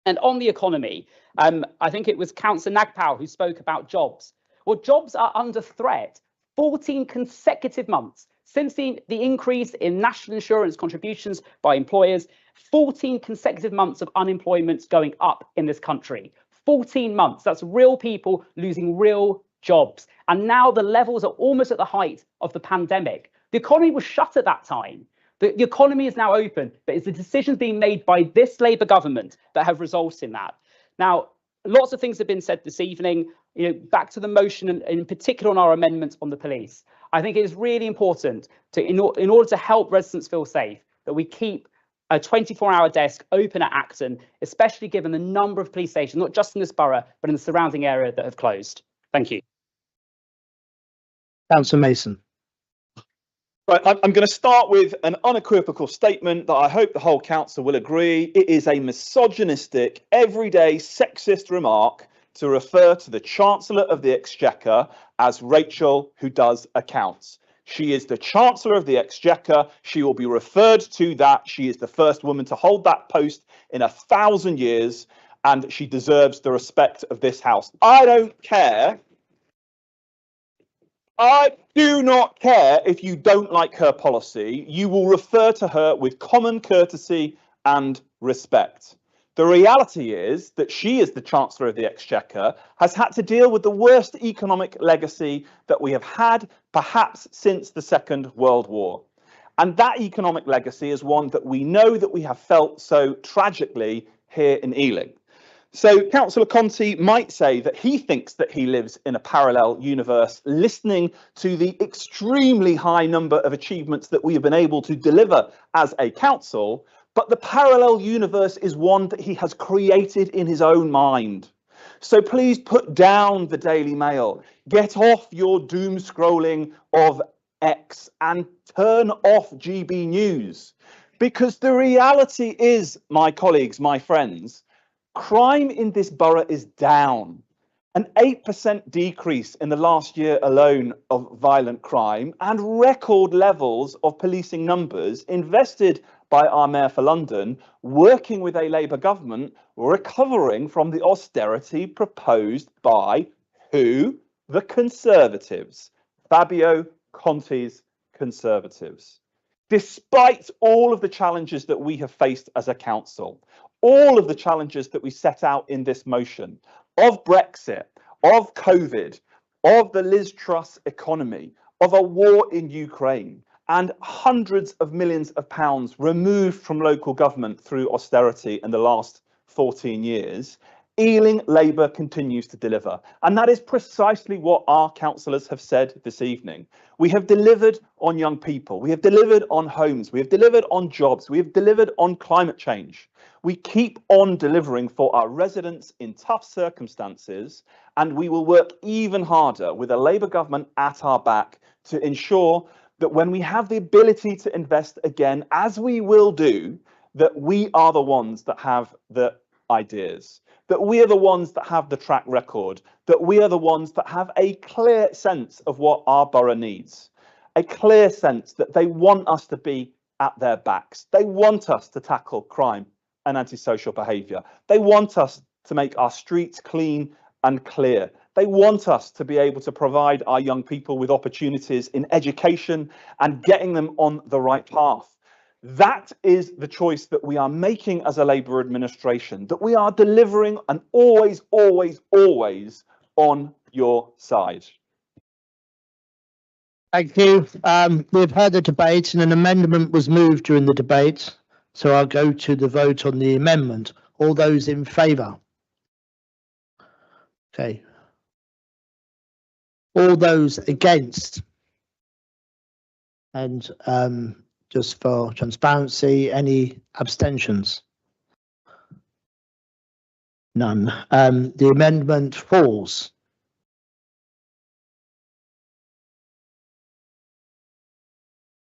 And on the economy, I think it was Councillor Nagpal who spoke about jobs. Well, jobs are under threat. 14 consecutive months. Since the increase in national insurance contributions by employers, 14 consecutive months of unemployment going up in this country. 14 months, that's real people losing real jobs. And now the levels are almost at the height of the pandemic. The economy was shut at that time. The economy is now open, but it's the decisions being made by this Labour government that have resulted in that. Now, lots of things have been said this evening, back to the motion and in particular on our amendments on the police. I think it is really important in order to help residents feel safe that we keep a 24-hour desk open at Acton, especially given the number of police stations, not just in this borough, but in the surrounding area that have closed. Thank you. Councillor Mason. Right, I'm going to start with an unequivocal statement that I hope the whole council will agree. It is a misogynistic, everyday sexist remark to refer to the Chancellor of the Exchequer as Rachel, who does accounts. She is the Chancellor of the Exchequer. She will be referred to that. She is the first woman to hold that post in 1,000 years, and she deserves the respect of this House. I don't care. I do not care if you don't like her policy. You will refer to her with common courtesy and respect. The reality is that she, as the Chancellor of the Exchequer, has had to deal with the worst economic legacy that we have had, perhaps since the Second World War. And that economic legacy is one that we know that we have felt so tragically here in Ealing. So Councillor Conti might say that he thinks that he lives in a parallel universe, listening to the extremely high number of achievements that we have been able to deliver as a council, but the parallel universe is one that he has created in his own mind. So please put down the Daily Mail, get off your doom scrolling of X and turn off GB News, because the reality is, my colleagues, my friends, crime in this borough is down. An 8% decrease in the last year alone of violent crime and record levels of policing numbers invested by our Mayor for London, working with a Labour government, recovering from the austerity proposed by who? The Conservatives, Fabio Conti's Conservatives. Despite all of the challenges that we have faced as a council, all of the challenges that we set out in this motion of Brexit, of COVID, of the Liz Truss economy, of a war in Ukraine, and hundreds of millions of pounds removed from local government through austerity in the last 14 years, Ealing Labour continues to deliver. And that is precisely what our councillors have said this evening. We have delivered on young people, we have delivered on homes, we have delivered on jobs, we have delivered on climate change. We keep on delivering for our residents in tough circumstances, and we will work even harder with a Labour government at our back to ensure that when we have the ability to invest again, as we will do, that we are the ones that have the ideas, that we are the ones that have the track record, that we are the ones that have a clear sense of what our borough needs, a clear sense that they want us to be at their backs. They want us to tackle crime and antisocial behaviour. They want us to make our streets clean and clear. They want us to be able to provide our young people with opportunities in education and getting them on the right path. That is the choice that we are making as a Labour administration, that we are delivering and always, always, always on your side. Thank you. We've heard the debate and an amendment was moved during the debate. So I'll go to the vote on the amendment. All those in favour? Okay. All those against? And just for transparency, any abstentions? None. The amendment falls.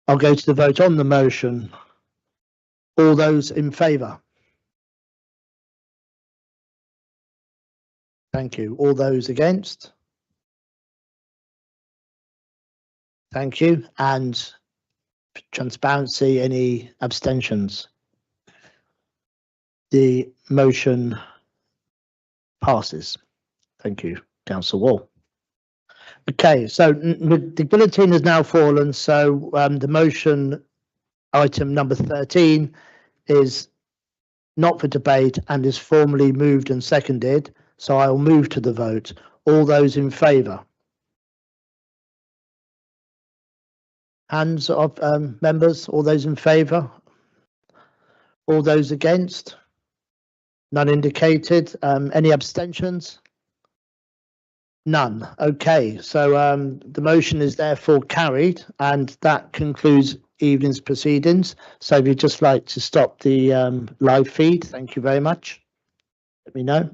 I'll go to the vote on the motion. All those in favour? Thank you. All those against? Thank you. And transparency, any abstentions? The motion passes. Thank you, Councillor Wall. Okay, so the guillotine has now fallen, so the motion item number 13 is not for debate and is formally moved and seconded. So I'll move to the vote. All those in favour? Hands of members, all those in favour? All those against? None indicated. Any abstentions? None. Okay, so the motion is therefore carried, and that concludes evening's proceedings. So if you'd just like to stop the live feed, thank you very much. Let me know.